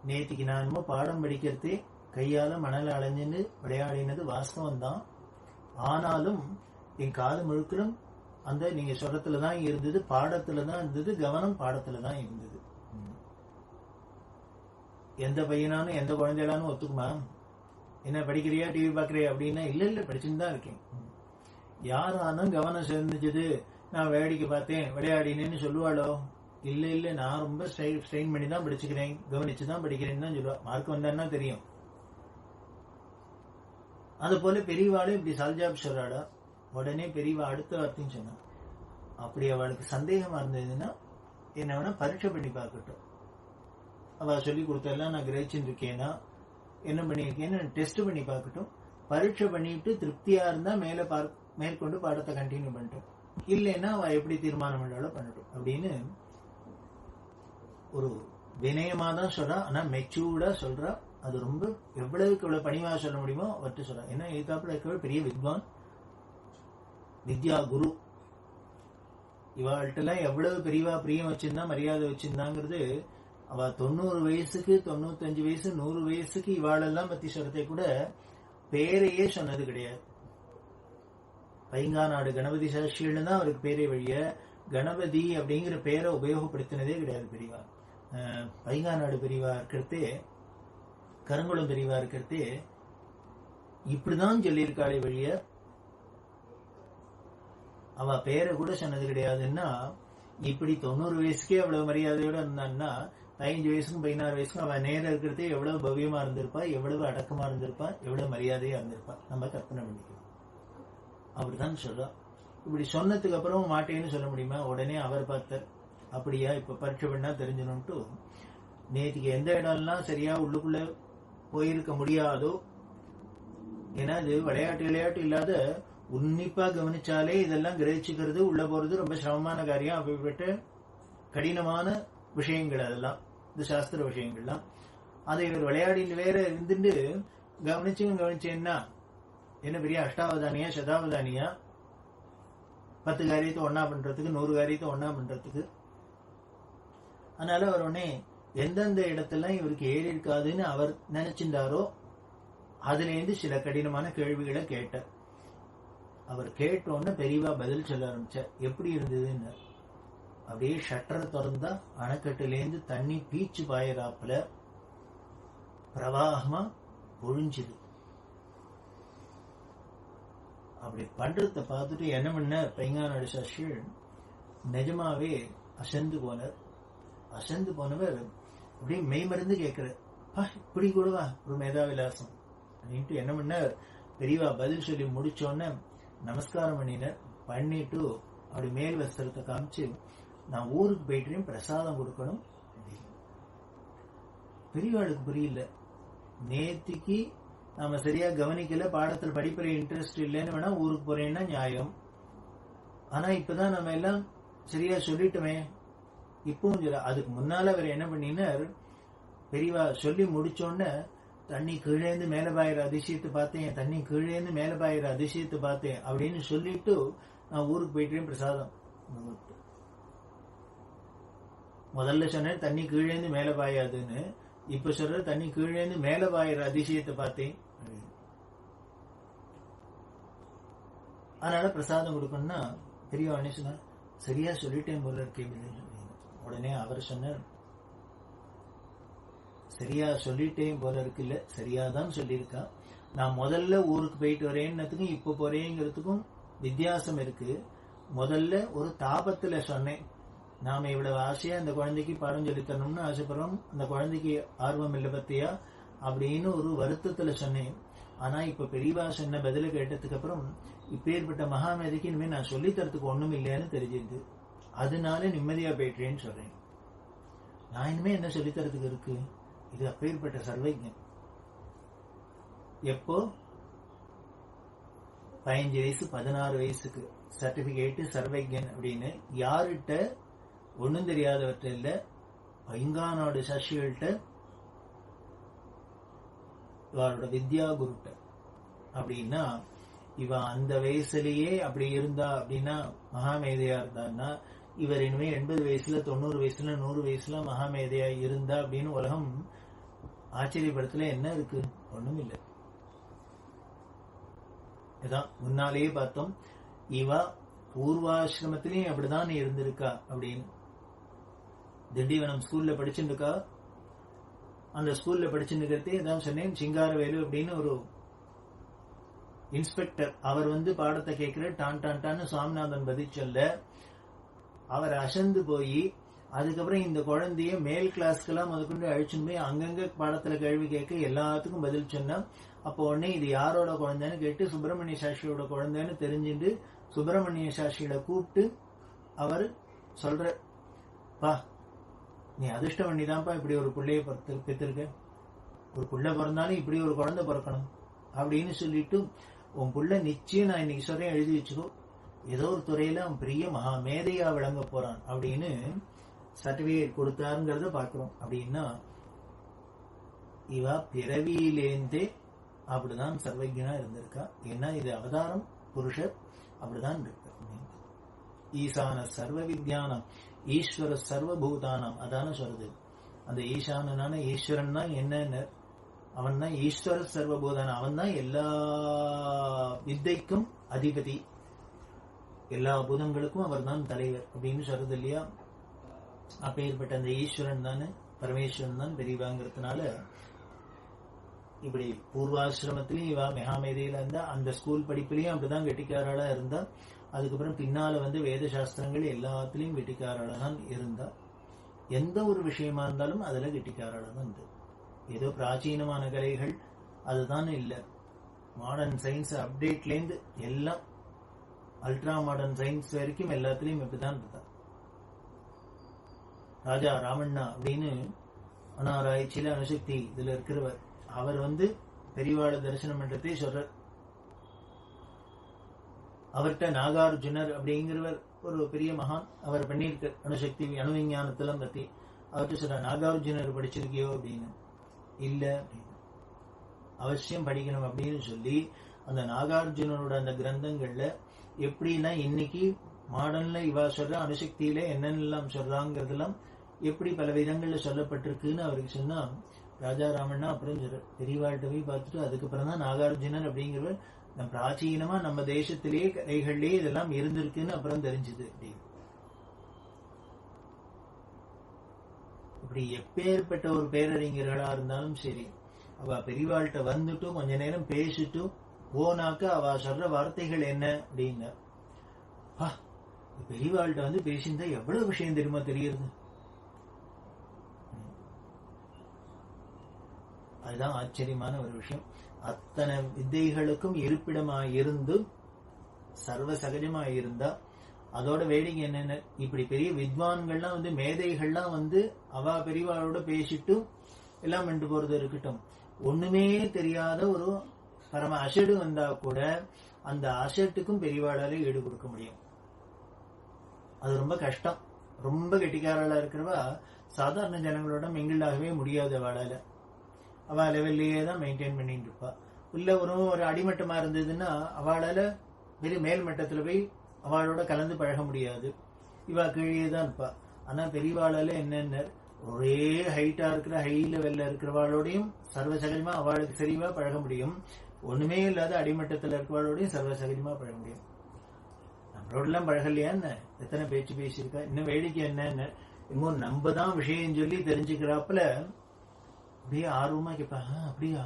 Speaker 2: நேத்திக்கு நான் என்னமோ பாடம் படிக்கிறதே கையால மணலை அலைஞ்சுன்னு விளையாடினது வாஸ்தவம் தான், ஆனாலும் என் காது முழுக்கலும் அந்த நீங்க சொல்றதுலதான் இருந்தது, பாடத்துலதான் இருந்தது, கவனம் பாடத்துலதான் இருந்தது. எந்த பையனாலும் எந்த குழந்தைகளாலும் ஒத்துக்குமா, என்ன படிக்கிறியா டிவி பாக்குறியா அப்படின்னா, இல்ல படிச்சுன்னு தான் இருக்கேன். யாரானும் கவனம் சேர்ந்துச்சது, நான் வேடிக்கை பார்த்தேன் விளையாடினேன்னு சொல்லுவாளோ, இல்ல நான் ரொம்ப ஸ்ட்ரெயின் பண்ணி தான் படிச்சுக்கிறேன், கவனிச்சுதான் படிக்கிறேன்னு தான் சொல்லுவா. மார்க் வந்தான்னா தெரியும். அது போல பெரியவாளும் இப்படி சல்ஜாப் சொல்றாடா. உடனே பெரியவா அடுத்த வார்த்தையும் சொன்னா, அப்படி அவளுக்கு சந்தேகமா இருந்ததுன்னா என்ன வேணா பரீட்சை பண்ணி பார்க்கட்டும், அவ சொல்லி கொடுத்தெல்லாம் நான் கிரகிச்சுட்டு இருக்கேன்னா என்ன பண்ணியிருக்கேன்னு டெஸ்ட் பண்ணி பார்க்கட்டும், பரீட்சை பண்ணிட்டு திருப்தியா இருந்தா மேற்கொண்டு பாடத்தை கண்டினியூ பண்ணிட்டோம், இல்லைன்னா அவ எப்படி தீர்மானம் பண்ணாலும் பண்ணட்டும் அப்படின்னு ஒரு வினயமா தான் சொல்றா. ஆனா மெச்சூர்டா சொல்றா. அது ரொம்ப எவ்வளவுக்கு எவ்வளவு பணிவா சொல்ல முடியுமோ அவர்கிட்ட சொல்றா. ஏன்னா இதுக்காப்புல இருக்கிற பெரிய வித்வான், வித்யா குரு, இவாள்கிட்ட எல்லாம் எவ்வளவு பெரியவா பிரியம் வச்சிருந்தா மரியாதை வச்சிருந்தாங்கிறது, அவ 90 வயசுக்கு 95 வயசு 100 வயசுக்கு இவாளெல்லாம் பத்தி சொல்றதை கூட பேரையே சொன்னது கிடையாது. பைங்காநாடு கணபதி சாஸ்திரின்னு தான் அவருக்கு பேரே வழிய கணபதி அப்படிங்கிற பேரை உபயோகப்படுத்தினதே கிடையாது பெரியவா. பைங்காநாடு பெரியவா இருக்கிறதே, கருங்குளம் பெரியவா இருக்கிறதே இப்படிதான் சொல்லியிருக்காளே வழிய அவ பேரை கூட சொன்னது கிடையாதுன்னா, இப்படி 90 வயசுக்கே அவ்வளவு மரியாதையோட இருந்தான்னா 15 வயசுக்கும் 16 வயசுக்கும் அவ நேரம் இருக்கிறதே எவ்வளவு பவ்யமா இருந்திருப்பா, எவ்வளவு அடக்கமா இருந்திருப்பா, எவ்வளவு மரியாதையா இருந்திருப்பா, நம்ம கற்பனை பண்ணிக்கலாம். அப்படிதான் சொல்றா. இப்படி சொன்னதுக்கு அப்புறம் மாட்டேன்னு சொல்ல முடியுமா? உடனே அவர் பார்த்தார், அப்படியா இப்ப பரீட்சை பண்ணா தெரிஞ்சணும்ட்டு நேற்றுக்கு எந்த இடம்லாம் சரியா உள்ளுக்குள்ள போயிருக்க முடியாதோ, ஏன்னா இது விளையாட்டு இல்லாத உன்னிப்பா கவனிச்சாலே இதெல்லாம் கிரகிச்சுக்கிறது, உள்ள போறது ரொம்ப சிரமமான காரியம். அப்படிப்பட்ட கடினமான விஷயங்கள் அதெல்லாம், இந்த சாஸ்திர விஷயங்கள்லாம். அதை இவர் விளையாடின்னு வேற இருந்துட்டு கவனிச்சேன்னா என்ன பெரிய அஷ்டாவதானியா சதாவதானியா, 10 காரியத்தை ஒன்னா பண்றதுக்கு 100 காரியத்தை ஒன்னா பண்றதுக்கு. அதனால அவர் உடனே எந்தெந்த இடத்துல இவருக்கு ஏறி இருக்காதுன்னு அவர் நினைச்சிருந்தாரோ அதுல இருந்து சில கடினமான கேள்விகளை கேட்டார். அவர் கேட்டோன்னு பெரியவா பதில் சொல்ல ஆரம்பிச்சார். எப்படி இருந்ததுன்னு. அப்படியே ஷட்டர் திறந்தா அணைக்கட்டுலேருந்து தண்ணி பீச்சு பாயறாப்புல பிரவாகமா பொழிஞ்சுது. அப்படி பண்றத பார்த்துட்டு என்ன பண்ண பைங்கானாடு சாஸ்திரி நிஜமாவே அசந்து போனார். அசந்து போனவர் அப்படியே மெய்மருந்து கேட்கிறார், இப்படி கூடவா ஒரு மேதாவிலாசம் அப்படின்ட்டு என்ன பண்ணார். பெரியவா பதில் சொல்லி முடிச்சோன்னு நமஸ்காரம் பண்ணினார். பண்ணிட்டு அப்படி மேல் வஸ்திரத்தை காமிச்சு, நான் ஊருக்கு போயிட்டு பிரசாதம் கொடுக்கணும். பெரியவாளுக்கு புரியல. நேத்திக்கு நாம சரியா கவனிக்கல, பாடத்துல படிப்புல இன்ட்ரெஸ்ட் இல்லைன்னு வேணா ஊருக்கு போறேன்னா நியாயம். ஆனா இப்பதான் நம்ம எல்லாம் சரியா சொல்லிட்டோமே. இப்பவும் அதுக்கு முன்னால அவர் என்ன பண்ணினார், பெரியவா சொல்லி முடிச்சோன்னு தண்ணி கீழேந்து மேல பாயிற அதிசயத்தை பார்த்தேன், தண்ணி கீழேந்து மேல பாயிற அதிசயத்தை பார்த்தேன் அப்படின்னு சொல்லிட்டு நான் ஊருக்கு போயிட்டேன் பிரசாதம். முதல்ல சொன்னேன் தண்ணி கீழேந்து மேல பாயாதுன்னு, இப்ப சொல்ற தண்ணி கீழேந்து மேல பாயிற அதிசயத்தை பார்த்தேன். அதனால பிரசாதம் கொடுக்கணும்னா பெரியவா என்ன சொன்னார், சரியா சொல்லிட்டேன் போல இருக்கேன். உடனே அவர் சொன்னார், சரியா சொல்லிட்டேன் போல இருக்கு, இல்ல சரியாதான் சொல்லியிருக்கா. நான் முதல்ல ஊருக்கு போயிட்டு வரேன்னதுக்கும் இப்ப போறேங்கிறதுக்கும் வித்தியாசம் இருக்கு. முதல்ல ஒரு தாபத்துல சொன்னேன், நாம இவ்வளவு ஆசையா அந்த குழந்தைக்கு பாடம் சொல்லி தரணும்னு ஆசைப்படுறோம், அந்த குழந்தைக்கு ஆர்வம் இல்லை பத்தியா அப்படின்னு ஒரு வருத்தத்துல சொன்னேன். ஆனா இப்ப பெரியவா சொன்ன பதில கேட்டதுக்கு அப்புறம் இப்பேற்பட்ட மகாமேதைக்கு இனிமே நான் சொல்லி தரத்துக்கு ஒண்ணும் இல்லைன்னு தெரிஞ்சுது, அதனால நிம்மதியா போயிட்டேன்னு சொல்றேன். நான் இனிமே என்ன சொல்லித்தரத்துக்கு இருக்கு, இது அப்பேற்பட்ட சர்வஜன். எப்போ 15 வயசு 16 வயசுக்கு சர்டிபிகேட் சர்வஜன் அப்படின்னு யாருகிட்ட ஒன்னும் தெரியாதவற்ற இல்ல, பைங்கானாடு சசிகள்கிட்ட, இவரோட வித்யா குருட்ட. அப்படின்னா இவ அந்த வயசுலயே அப்படி இருந்தா அப்படின்னா மகாமேதையா இருந்தான்னா, இவர் இனிமே 80 வயசுல 90 வயசுல 100 வயசுல மகாமேதையா இருந்தா அப்படின்னு உலகம் ஆச்சரியப்படுத்தல என்ன இருக்கு, ஒண்ணும் இல்லை. இதான் முன்னாலேயே பார்த்தோம், இவ பூர்வாசிரமத்திலையும் அப்படிதான் இருந்திருக்கா அப்படின்னு. திண்டிவனம் ஸ்கூல்ல படிச்சுருக்கா. அந்த ஸ்கூல்ல படிச்சுருக்கிறதே தான் சொன்னேன், சிங்காரவேலு அப்படின்னு ஒரு இன்ஸ்பெக்டர், அவர் பாடத்தை கேட்கிற டான் டான் டான்னு சுவாமிநாதன் பதில் சொல்ல அவர் அசந்து போய், அதுக்கப்புறம் இந்த குழந்தைய மேல் கிளாஸ்க்கெல்லாம் முதற்கொண்டு அழிச்சுன்னு போய் அங்கங்க பாடத்துல கேள்வி கேட்க எல்லாத்துக்கும் பதில் சொன்னா. அப்போ உடனே இது யாரோட குழந்தைன்னு கேட்டு சுப்பிரமணிய சாஸ்திரியோட குழந்தைன்னு தெரிஞ்சுட்டு சுப்பிரமணிய சாஸ்திரியோட கூப்பிட்டு அவர் சொல்ற, பா நீ அதிர்ஷ்டம் பண்ணிதான்ப்பா இப்படி ஒரு பிள்ளைய பெற்றிருக்க, ஒரு புள்ள பிறந்தாலும் இப்படி ஒரு குழந்தை பிறக்கணும் அப்படின்னு சொல்லிட்டு, உன் புள்ள நிச்சயம் நான் இன்னைக்கு சொல்றேன் எழுதி வச்சுக்கோ, ஏதோ ஒரு துறையில அவன் பெரிய மகா மேதையா விளங்க போறான் அப்படின்னு சர்டிபிகேட் கொடுத்தாருங்கிறத பாக்குறோம். அப்படின்னா இவ பிறவியிலேந்தே அப்படிதான் சர்வஜனா இருந்திருக்கா. ஏன்னா இது அவதாரம் புருஷர் அப்படிதான் இருக்கு. ஈசான சர்வ வித்யானம் ஈஸ்வர சர்வபூதானம் அதான சொல்றது. அந்த ஈசானனான ஈஸ்வரன் தான் என்னன்னு, அவன் தான் ஈஸ்வர சர்வபூதானம், அவன் தான் எல்லா வித்தைக்கும் அதிபதி, எல்லா பூதங்களுக்கும் அவர் தான் தலைவர் அப்படின்னு சொல்றது இல்லையா. அப்பேற்பட்ட அந்த ஈஸ்வரன் தானே பரமேஸ்வரன் தான் பெரியவாங்கிறதுனால இப்படி பூர்வாசிரமத்திலையும் இவா மெகாமேதையில இருந்தா, அந்த ஸ்கூல் படிப்புலயும் அப்படிதான் கெட்டிக்காராளா இருந்தா. அதுக்கப்புறம் பின்னால வேத சாஸ்திரங்கள் எல்லாத்திலையும் கெட்டிக்காராளா தான் இருந்தா. எந்த ஒரு விஷயமா இருந்தாலும் அதுல கெட்டிக்காராளா தான் இருந்து. ஏதோ பிராச்சீனமான கலைகள் அதுதான் இல்ல, மாடர்ன் சயின்ஸ் அப்டேட்லேருந்து எல்லாம் அல்ட்ரா மாடர்ன் சயின்ஸ் வரைக்கும் எல்லாத்திலையும் இப்படிதான் இருந்தா. ராஜா ராமண்ணா அப்படின்னு அனாராய்ச்சியில அணுசக்தி இதுல இருக்கிறவர், அவர் பெரியவாள தரிசனம் பண்றதே சொல்றார். அவர்கிட்ட நாகார்ஜுனர் அப்படிங்கிறவர் ஒரு பெரிய மகான், அவர் பண்ணியிருக்க அணுசக்தி அணு விஞ்ஞானத்தெல்லாம் பத்தி. அவர்கிட்ட சொல்ற, நாகார்ஜுனர் படிச்சிருக்கியோ அப்படின்னு. இல்ல அப்படின்னு. அவசியம் படிக்கணும் அப்படின்னு சொல்லி அந்த நாகார்ஜுனரோட அந்த கிரந்தங்கள்ல எப்படின்னா இன்னைக்கு மாடர்ன்ல இவா சொல்ற அணுசக்தியில என்னென்னலாம் சொல்றாங்கிறதெல்லாம் எப்படி பல விதங்கள்ல சொல்லப்பட்டிருக்குன்னு அவருக்கு சொன்னா, ராஜாராமண்ணா அப்புறம் பெரியவாழ்கிட்ட போய் பார்த்துட்டு அதுக்கப்புறம் தான் நாகார்ஜுனர் அப்படிங்கிறவர் பிராச்சீனமா நம்ம தேசத்திலேயே கலைகள்லயே இதெல்லாம் இருந்திருக்குன்னு அப்புறம் தெரிஞ்சுது. அப்படி அப்படி எப்பேற்பட்ட ஒரு பேரறிஞர்களா இருந்தாலும் சரி, அவ பெரியவாள்கிட்ட வந்துட்டும் கொஞ்ச நேரம் பேசிட்டும் போனாக்க அவ சொல்ற வார்த்தைகள் என்ன அப்படின்னா, பெரியவாள்கிட்ட வந்து பேசியிருந்தா எவ்வளவு விஷயம் தெரியுமா தெரியுது. அதுதான் ஆச்சரியமான ஒரு விஷயம். அத்தனை வித்தைகளுக்கும் இருப்பிடமாயிருந்து சர்வ சகஜமாயிருந்தா அதோட வேடிக்கை என்னென்ன, இப்படி பெரிய வித்வான்கள்லாம் வந்து மேதைகள்லாம் வந்து அவ பெரியவாளோட பேசிட்டு எல்லாம் பண்ணிட்டு போறது இருக்கட்டும், ஒண்ணுமே தெரியாத ஒரு பரம அசடு வந்தா கூட அந்த அசட்டுக்கும் பெரியவாளால ஈடு கொடுக்க முடியும். அது ரொம்ப கஷ்டம். ரொம்ப கெட்டிக்காரலா இருக்கிறவா சாதாரண ஜனங்களோட மிங்கிள் ஆகவே முடியாது. அவளால அவ லெவல்லையே தான் மெயின்டைன் பண்ணிட்டு இருப்பா. இல்ல ஒரு அடிமட்டமா இருந்ததுன்னா அவளால வெறும் மேல் மட்டத்துல போய் அவளோட கலந்து பழக முடியாது. இவா கீழே தான் இருப்பா. ஆனா பெரியவாளால என்னென்ன ஒரே ஹைட்டா இருக்கிற ஹை லெவல்ல இருக்கிறவாளோடையும் சர்வசகஜமா அவளுக்கு சரிவா பழக முடியும். ஒண்ணுமே இல்லாத அடிமட்டத்துல இருக்கிறவாளோடையும் சர்வசகஜமா பழக முடியும். நம்மளோட எல்லாம் பழகலையா என்ன, எத்தனை பேச்சு பேசியிருக்கா. இன்னும் வேடிக்கை என்ன, இன்னும் நம்ம தான் விஷயம் சொல்லி தெரிஞ்சுக்கிறாப்புல அப்படியே ஆர்வமா கேட்பா. அப்படியா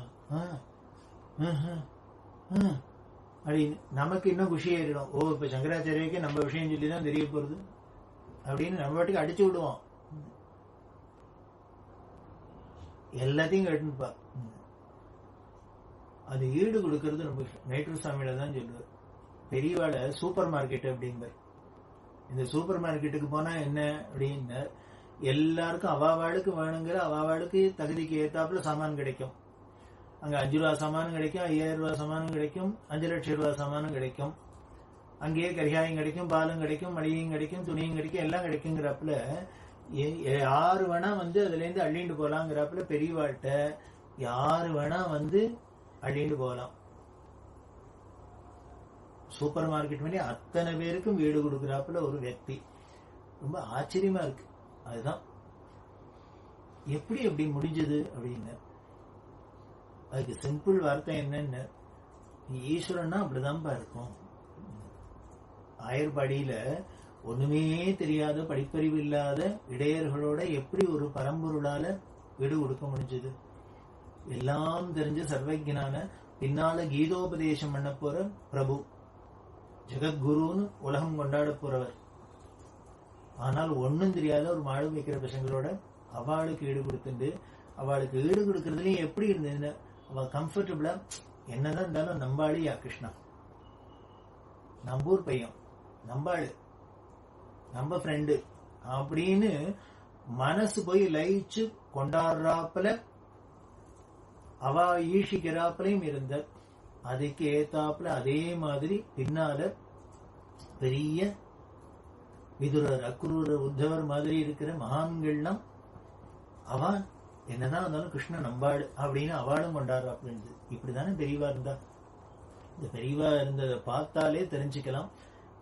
Speaker 2: அப்படின்னு நமக்கு இன்னும் குஷி ஏறிடும். ஓ, இப்ப சங்கராச்சாரியக்கு நம்ம விஷயம் சொல்லிதான் தெரிய போறது அப்படின்னு நம்ம பாட்டுக்கு அடிச்சு விடுவோம். எல்லாத்தையும் கேட்டுப்பா. அது ஈடு கொடுக்கறது ரொம்ப மேட்டூர் சுவாமியில தான் சொல்லுவார். பெரியவாளை சூப்பர் மார்க்கெட் அப்படிங்கிறார். இந்த சூப்பர் மார்க்கெட்டுக்கு போனா என்ன அப்படின்னு, எல்லாருக்கும் அவாவாளுக்கு வேணுங்கிற அவாவாளுக்கு தகுதிக்கு ஏத்தாப்புல சாமான் கிடைக்கும். அங்க 5 ரூபா சாமானும் கிடைக்கும், 5000 ரூபாய் சாமானும் கிடைக்கும், 5 லட்சம் ரூபாய் சாமானும் கிடைக்கும். அங்கேயே கரிகாயும் கிடைக்கும், பாலும் கிடைக்கும், மளிகையும் கிடைக்கும், துணியும் கிடைக்கும், எல்லாம் கிடைக்குங்கிறப்பல யாரு வேணா வந்து அதுல இருந்து அள்ளிண்டு போலாங்கிறப்பல பெரியவாள்கிட்ட யாரு வேணா வந்து அள்ளிண்டு போகலாம். சூப்பர் மார்க்கெட் பண்ணி அத்தனை பேருக்கும் வீடு கொடுக்குறாப்புல ஒரு வியக்தி. ரொம்ப ஆச்சரியமா இருக்கு. அதுதான் எப்படி அப்படி முடிஞ்சது அப்படின்னு. அதுக்கு சிம்பிள் வார்த்தை என்னன்னு, ஈஸ்வரன்னா அப்படிதான்ப்பா இருக்கும். ஆயர்பாடியில ஒண்ணுமே தெரியாத படிப்பறிவு இல்லாத இடையர்களோட எப்படி ஒரு பரம்பொருளால வீடு கொடுக்க முடிஞ்சது. எல்லாம் தெரிஞ்ச சர்வஜனான பின்னால கீதோபதேசம் பண்ண போற பிரபு, ஜெகத்குருன்னு உலகம் கொண்டாட போறவர். ஆனால் ஒன்னும் தெரியாத ஒரு மாடு வைக்கிற பசங்களோட அவளுக்கு ஈடு கொடுத்துட்டு, அவளுக்கு ஈடு கொடுக்கறதுலயும் எப்படி இருந்தது, அவ கம்ஃபர்டபுளா என்னதான் இருந்தாலும் நம்பாளியா கிருஷ்ணா, நம்பூர் பையன், நம்பாளு, நம்ம ஃப்ரெண்டு அப்படின்னு மனசு போய் லயிச்சு கொண்டாடுறாப்புல அவ ஈஷிக்கிறாப்புலையும் இருந்த. அதுக்கு ஏத்தாப்புல அதே மாதிரி பின்னால பெரிய விதுரர், அக்ரூரர், உத்தவர் மாதிரி இருக்கிற மகான்கள்லாம் அவன் என்னதான் இருந்தாலும் கிருஷ்ணன் நம்பாடு அப்படின்னு அவளும் கொண்டாடுறாப்புல இருந்தது. இப்படிதானே பெரியவா இருந்தா. இந்த பெரியவா இருந்ததை பார்த்தாலே தெரிஞ்சுக்கலாம்.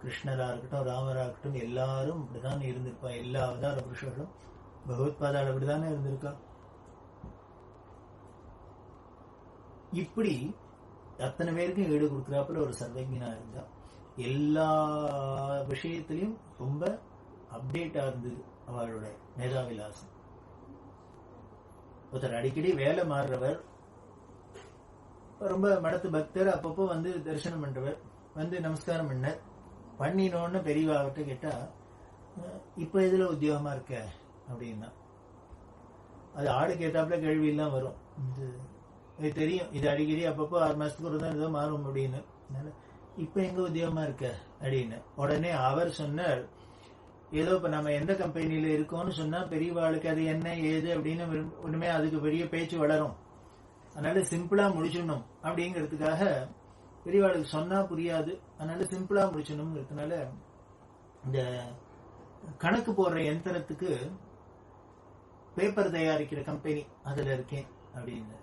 Speaker 2: கிருஷ்ணரா இருக்கட்டும், ராமரா இருக்கட்டும், எல்லாரும் இப்படிதான் இருந்திருப்பா. எல்லா அவதார புருஷர்களும் பகவத்பாதாள் அப்படிதானே இருந்திருக்கா. இப்படி அத்தனை பேருக்கும் ஈடு கொடுக்குறாப்புல ஒரு சர்வஜனா இருந்தா. எல்லா விஷயத்திலையும் ரொம்ப அப்டேட்டா இருந்தது அவளோட மேதாவிலாசம். ஒருத்தர் அடிக்கடி வேலை மாறுறவர், ரொம்ப மடத்து பக்தர், அப்பப்போ வந்து தரிசனம் பண்றவர், வந்து நமஸ்காரம் பண்ணினோன்னு பெரியவாகிட்ட கேட்டா, இப்ப இதுல உத்தியோகமா இருக்க அப்படின்னா, அது ஆளுக்கு ஏத்தாப்புல கேள்வி எல்லாம் வரும். இது தெரியும், இது அடிக்கடி அப்பப்போ 6 மாசத்துக்கு ஒரு தான் ஏதோ மாறும் அப்படின்னு. இப்ப எங்க உத்தியோகமா இருக்க அப்படின்னு உடனே அவர் சொன்னார், ஏதோ இப்ப நம்ம எந்த கம்பெனியில இருக்கோம்னு சொன்னா பெரியவாளுக்கு அது என்ன ஏது அப்படின்னு ஒண்ணுமே அதுக்கு பெரிய பேச்சு வளரும். அதனால சிம்பிளா முடிச்சிடணும் அப்படிங்கிறதுக்காக, பெரியவாளுக்கு சொன்னா புரியாது, அதனால சிம்பிளா முடிச்சிடணும்ங்கிறதுனால இந்த கணக்கு போடுற யந்திரத்துக்கு பேப்பர் தயாரிக்கிற கம்பெனி அதுல இருக்கேன் அப்படின்னு.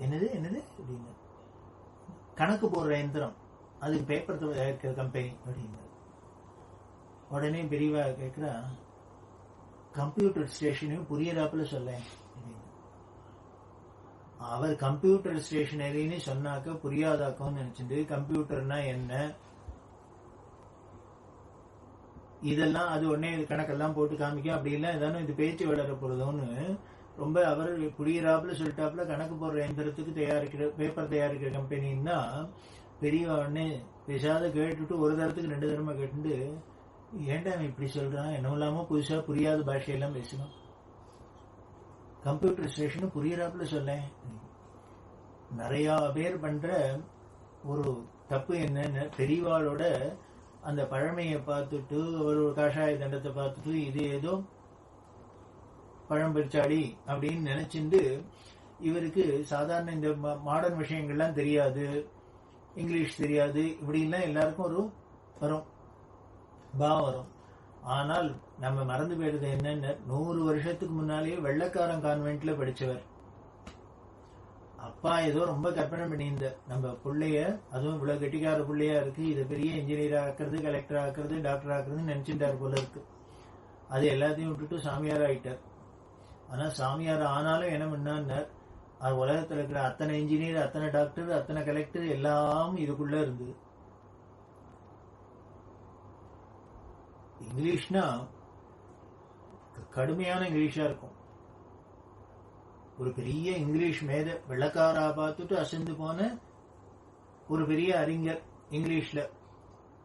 Speaker 2: என்னது என்னது அப்படின்னு, கணக்கு போடுற யந்திரம் அதுக்கு பேப்பர் தயாரிக்கிற கம்பெனி அப்படின்னு. உடனே பெரியவா கேட்கிறா, கம்ப்யூட்டர் ஸ்டேஷனையும் புரியறாப்புல சொல்ல. அவர் கம்ப்யூட்டர் ஸ்டேஷனரின்னு சொன்னாக்க புரியாதாக்கும் நினைச்சிட்டு, கம்ப்யூட்டர்னா என்ன, இதெல்லாம் அது உடனே கணக்கெல்லாம் போட்டு காமிக்கும். அப்படி இல்லை ஏதானு இது பேச்சு வளர போறதோன்னு ரொம்ப அவர் புரியிறாப்புல சொல்லிட்டாப்புல கணக்கு போடுற எந்திரத்துக்கு தயாரிக்கிற பேப்பர் தயாரிக்கிற கம்பெனின்னா பெரிய உடனே பேசாத கேட்டுட்டு ஒரு தரத்துக்கு 2 தரமா கேட்டுட்டு ஏன்டா அவன் இப்படி சொல்றான், என்ன இல்லாம புதுசா புரியாத பாஷையெல்லாம் பேசணும், கம்ப்யூட்டர் ஸ்டேஷன் புரியிறாப்புல சொல்ல. நிறைய பேர் பண்ற ஒரு தப்பு என்னன்னு பெரியவாளோட அந்த பழமையை பார்த்துட்டு ஒரு காஷாய தண்டத்தை பார்த்துட்டு இது ஏதோ பழம்பெருச்சாடி அப்படின்னு நினைச்சிட்டு இவருக்கு சாதாரண இந்த மாடர்ன் விஷயங்கள்லாம் தெரியாது, இங்கிலீஷ் தெரியாது, இப்படிலாம் எல்லாருக்கும் ஒரு வரும் பாவம் வரும். ஆனால் நம்ம மறந்து போயிடுறது என்னன்னு 100 வருஷத்துக்கு முன்னாலேயே வெள்ளக்காரன் கான்வென்ட்ல படிச்சவர். அப்பா ஏதோ ரொம்ப கற்பனை பண்ணியிருந்த நம்ம பிள்ளைய, அதுவும் இவ்வளவு கெட்டிக்கார பிள்ளையா இருக்கு, இதை பெரிய இன்ஜினியர் ஆக்குறது, கலெக்டர் ஆக்குறது, டாக்டர் ஆக்குறதுன்னு நினைச்சுட்டார் போல இருக்கு. அது எல்லாத்தையும் விட்டுட்டு சாமியார் ஆயிட்டார். ஆனா சாமியார் ஆனாலும் என்ன பண்ணார், அது உலகத்துல இருக்கிற அத்தனை இன்ஜினியர், அத்தனை டாக்டர், அத்தனை கலெக்டர் எல்லாம் இதுக்குள்ள இருந்தது. இங்கிலீஷ்னா கடுமையான இங்கிலீஷா இருக்கும். ஒரு பெரிய இங்கிலீஷ் மேத வெள்ளக்காரா பார்த்துட்டு அசந்து போன ஒரு பெரிய அறிஞர் இங்கிலீஷ்ல.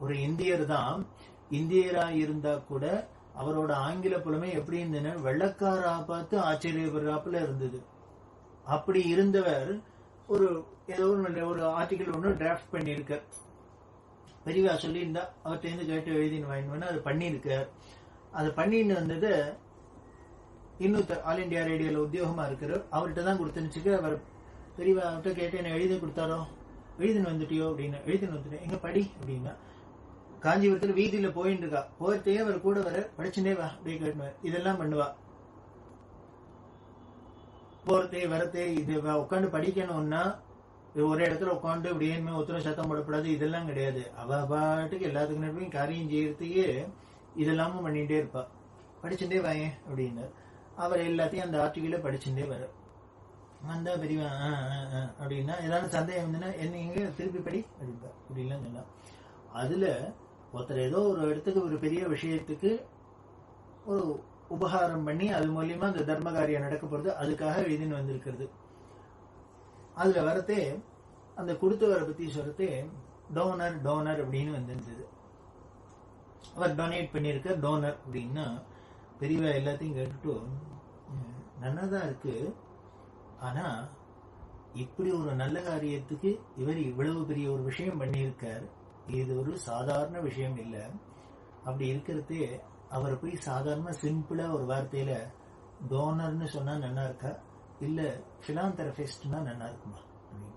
Speaker 2: ஒரு இந்தியர் தான், இந்தியரா இருந்தா கூட அவரோட ஆங்கில புலமை எப்படி இருந்ததுன்னா வெள்ளக்காரா பார்த்து ஆச்சரியப்படுறாப்புல இருந்தது. அப்படி இருந்தவர் ஒரு ஏதோ ஒரு ஆர்டிகல் ஒன்று டிராஃப்ட் பண்ணியிருக்கார். பெரியவா சொல்லியிருந்தா அவர்கிட்ட கேட்டு எழுதின்னு வாங்கினா அது பண்ணியிருக்கார். அது பண்ணின்னு வந்தது இன்னும் ஆல் இண்டியா ரேடியோல உத்தியோகமா இருக்கிறார், அவர்கிட்ட தான் கொடுத்துனுச்சுக்கு. அவர் பெரியவா அவர்கிட்ட கேட்டு என்ன எழுதி கொடுத்தாரோ, எழுதின்னு வந்துட்டியோ அப்படின்னு. எழுதின்னு வந்துட்டேன், எங்க படி அப்படின்னா. காஞ்சிபுரத்துல வீதியில போயிட்டு இருக்கா, போயிட்டே அவர் கூட வர படிச்சுட்டே வா அப்படியே கேட்டுவார். இதெல்லாம் பண்ணுவா, போறதே வரத்தே. இது உட்காந்து படிக்கணும்னா ஒரே இடத்துல உட்காந்து இப்படியே ஒருத்தரும் சத்தம் போடக்கூடாது, இதெல்லாம் கிடையாது. அவ பாட்டுக்கு எல்லாத்துக்கு நடுவையும் காரியம் செய்யறதுக்கே இதெல்லாமும் பண்ணிட்டே இருப்பா. படிச்சுட்டே வாயேன் அப்படின்னு அவர் எல்லாத்தையும் அந்த ஆர்டிகிள படிச்சுட்டே வர வந்தா பெரியவா அப்படின்னா ஏதாவது சந்தேகம் இருந்துன்னா என்ன இங்க திருப்பி படி அப்படின்பா. அப்படின்லாம் சொன்னா அதுல ஒருத்தர் ஏதோ ஒரு இடத்துக்கு ஒரு பெரிய விஷயத்துக்கு ஒரு உபகாரம் பண்ணி அது மூலியமா அந்த தர்ம காரியம் நடக்க போறது, அதுக்காக எழுதின்னு வந்திருக்கிறது. அதுல வரத்தே அந்த கொடுத்தவரை பத்தி சொல்றதே டோனர் டோனர் அப்படின்னு வந்திருந்தது. அவர் டொனேட் பண்ணிருக்க டோனர் அப்படின்னா பெரியவா எல்லாத்தையும் கேட்டுட்டு நல்லாதான் இருக்கு, ஆனா இப்படி ஒரு நல்ல காரியத்துக்கு இவர் இவ்வளவு பெரிய ஒரு விஷயம் பண்ணியிருக்கார், இது ஒரு சாதாரண விஷயம் இல்லை. அப்படி இருக்கிறதே அவர் போய் சாதாரண சிம்பிளா ஒரு வார்த்தையில டோனர்னு சொன்னா நல்லா இருக்கா, இல்ல பிலாந்தெரபிஸ்ட்னா நல்லா இருக்குமா அப்படின்னு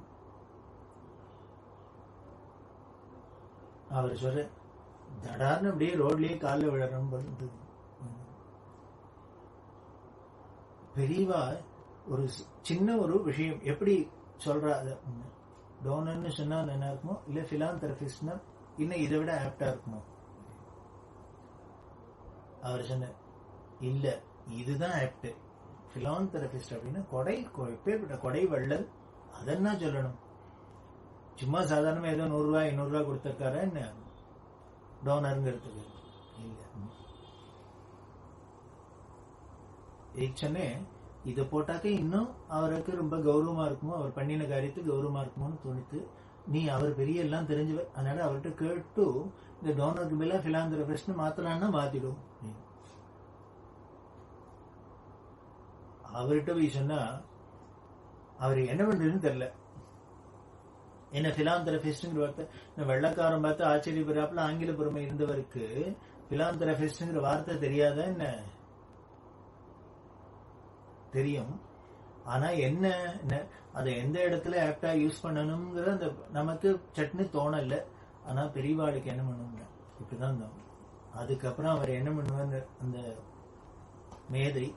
Speaker 2: அவர் சொல்ற. தடார்னு அப்படியே ரோட்லயே காலில் விழறது. பெரியவா ஒரு சின்ன ஒரு விஷயம் எப்படி சொல்றா, அத டோனர்னு சொன்னா நல்லா இருக்குமோ, இல்ல பிலாந்தெரபிஸ்ட்னா இன்னும் இதை விட ஆப்டா இருக்குமோ. அவர் சொன்ன இல்ல இதுதான் ஆப்ட். பிலாந்தெரபிஸ்ட் அப்படின்னா கொடை, பேர்பட்ட கொடை வள்ளல், அதென்ன சொல்லணும். சும்மா சாதாரணமா ஏதோ 100 ரூபாய் 200 ரூபாய் கொடுத்திருக்காரு என்ன டோனருங்கிறதுக்கு இல்ல. சொன்னே இதை போட்டாக்க இன்னும் அவருக்கு ரொம்ப கௌரவமா இருக்குமோ, அவர் பண்ணின காரியத்துக்கு கௌரவமா இருக்குமோன்னு தோணித்து. நீ அவர் பெரிய எல்லாம் தெரிஞ்சவர், அதனால அவர்கிட்ட கேட்டு இந்த டோனருக்கு மேல பிலாந்தெரபிஸ்ட் மாத்தலான்னா மாத்திடும். அவர்கிட்ட போய் சொன்னா அவர் என்ன பண்றதுன்னு தெரியல. என்ன பிலாந்தெரபிஸ்ட்ங்கிற வார்த்தை வெள்ளக்காரன் பார்த்து ஆச்சரியப்படுறாப்புல ஆங்கில பொறுமை இருந்தவருக்கு பிலாந்தெரபிஸ்ட்ங்கிற வார்த்தை தெரியாத என்ன தெரியும். ஆனா என்ன அதை எந்த இடத்துல ஆப்டா யூஸ் பண்ணணுங்கிற அந்த நமக்கு சட்னு தோணல. ஆனா பெரியவாளுக்கு என்ன பண்ணுங்க இப்படிதான் தோணும். அதுக்கப்புறம் அவர் என்ன பண்ணுவார், அந்த மேதை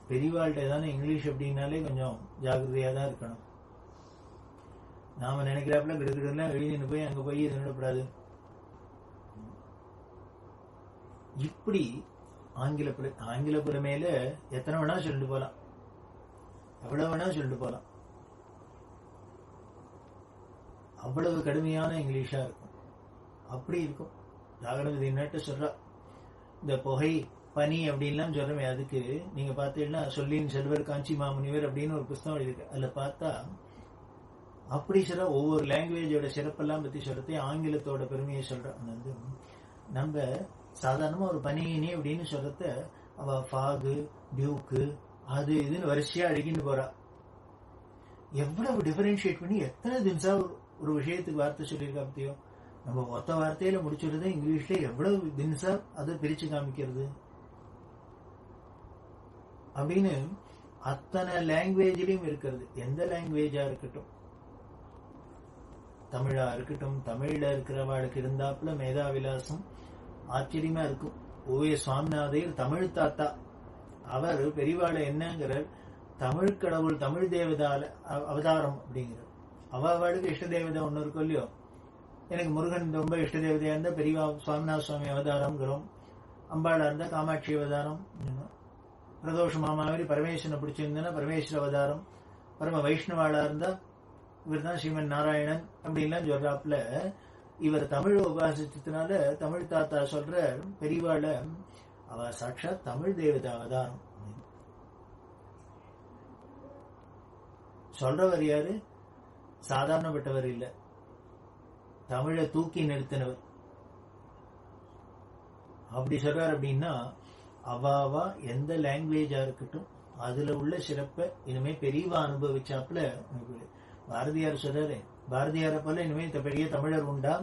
Speaker 2: பெரியவாள்கிட்ட ஏதாவது இங்கிலீஷ் அப்படின்னாலே கொஞ்சம் ஜாகிரதையா தான் இருக்கணும். நாம நினைக்கிறாப்புல கிடுக்கிடலாம் எழுதின்னு போய் அங்க போய் நினைடப்படாது. இப்படி ஆங்கில புலமையில எத்தனை வேணா சொல்லிட்டு போலாம், எவ்வளவு வேணா சொல்லிட்டு போலாம். அவ்வளவு கடுமையான இங்கிலீஷா இருக்கும். அப்படி இருக்கும். ஜாகிரதை சொல்றா, இந்த புகை பனி அப்படின்லாம் சொல்றமே, அதுக்கு நீங்க பார்த்தீங்கன்னா சொல்லின் செல்வர் காஞ்சி மாமுனிவர் அப்படின்னு ஒரு புஸ்தகம் எழுதிருக்கு. அதுல பார்த்தா அப்படி சில ஒவ்வொரு லாங்குவேஜோட சிறப்பெல்லாம் பத்தி சொல்றது, ஆங்கிலத்தோட பெருமையை சொல்றான். வந்து நம்ம சாதாரணமா ஒரு பனியினி அப்படின்னு சொல்றத அவ ஃபாகு, டியூக்கு, அது இதுன்னு வரிசையா அடிக்கிட்டு போறா. எவ்வளவு டிஃபரன்ஷியேட் பண்ணி எத்தனை தினசா ஒரு விஷயத்துக்கு வார்த்தை சொல்லியிருக்கா பத்தியோ. நம்ம மொத்த வார்த்தையில முடிச்சுடுறது இங்கிலீஷ்ல எவ்வளவு தினசா அதை பிரிச்சு காமிக்கிறது அப்படின்னு அத்தனை லாங்குவேஜ்லயும் இருக்கிறது. எந்த லாங்குவேஜா இருக்கட்டும், தமிழா இருக்கட்டும், தமிழ்ல இருக்கிறவாளுக்கு இருந்தாப்புல மேதாவிலாசம் ஆச்சரியமா இருக்கும். ஓவே சுவாமிநாதையர் தமிழ் தாத்தா. அவர் பெரியவாளை என்னங்கிற தமிழ் கடவுள், தமிழ் தேவதால அவதாரம் அப்படிங்கிறார். அவளுக்கு இஷ்ட தேவதை ஒண்ணு இருக்கும் இல்லையோ. எனக்கு முருகன் ரொம்ப இஷ்ட தேவதையா இருந்தா பெரியவா சுவாமிநாத சுவாமி அவதாரம்ங்கிறோம். அம்பாளா இருந்தா காமாட்சி அவதாரம். பிரதோஷ மாமா மாதிரி பரமேஸ்வரனை பிடிச்சிருந்தா பரமேஸ்வர அவதாரம். பரம வைஷ்ணவாளா இருந்தா இவர் தான் ஸ்ரீமன் நாராயணன் அப்படின்லாம் சொல்றாப்புல. இவர் தமிழ் உபாசிச்சதுனால தமிழ் தாத்தா சொல்ற பெரியவாள அவ சாட்சாத் தமிழ் தேவதா அவதாரம். சொல்றவர் யாரு? சாதாரணப்பட்டவர் இல்ல, தமிழை தூக்கி நிறுத்தினவர். அப்படி சொல்றார். அப்படின்னா அவாவா எந்த லாங்குவேஜா இருக்கட்டும் அதுல உள்ள சிறப்பை இனிமே பெரியவா அனுபவிச்சாப்புல. பாரதியார் சொல்றாரு, பாரதியாரை போல இனிமே பெரிய தமிழர் உண்டா,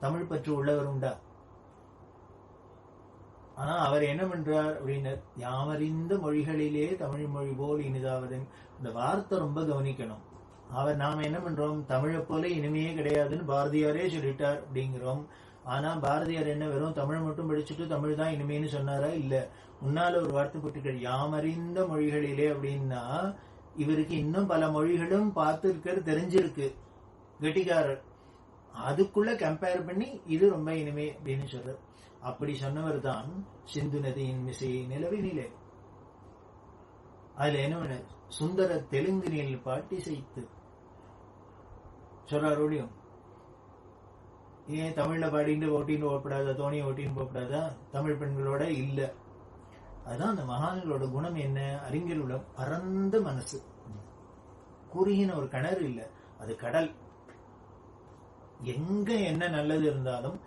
Speaker 2: தமிழ் பற்று உள்ளவர் உண்டா? ஆனா அவர் என்ன பண்றார் அப்படின்னு, யாமறிந்த மொழிகளிலே தமிழ் மொழி போல் இனிதாவது. இந்த வார்த்தை ரொம்ப கவனிக்கணும். நாம என்ன பண்றோம், தமிழை போல இனிமையே கிடையாதுன்னு பாரதியாரே சொல்லிட்டார் அப்படிங்கிறோம். ஆனா பாரதியார் என்ன வெறும் தமிழ் மட்டும் படிச்சுட்டு தமிழ் தான் இனிமேன்னு சொன்னாரா? இல்ல, முன்னால ஒரு வார்த்தை போட்டுக்க, யாமறிந்த மொழிகளிலே அப்படின்னா இவருக்கு இன்னும் பல மொழிகளும் பார்த்து தெரிஞ்சிருக்கு, கெட்டிக்காரர். அதுக்குள்ள கம்பேர் பண்ணி இது ரொம்ப இனிமே அப்படின்னு சொல்ற. அப்படி சொன்னவர் தான் சிந்து நதியின் மிசை நிலவினிலே. அதுல என்ன சுந்தர தெலுங்கினில் பாட்டி செய்து சொல்றாரோடையும். ஏன் தமிழ்ல பாடிட்டு ஓட்டின்னு போகப்படாதா, தோணியை ஓட்டின்னு போகப்படாதா தமிழ் பெண்களோட? இல்ல. அதுதான் அந்த மகான்களோட குணம் என்ன, அறிஞர்களோட பரந்த மனசு. குறுகின ஒரு கிணறு இல்ல, அது கடல். எங்க என்ன நல்லது இருந்தாலும்,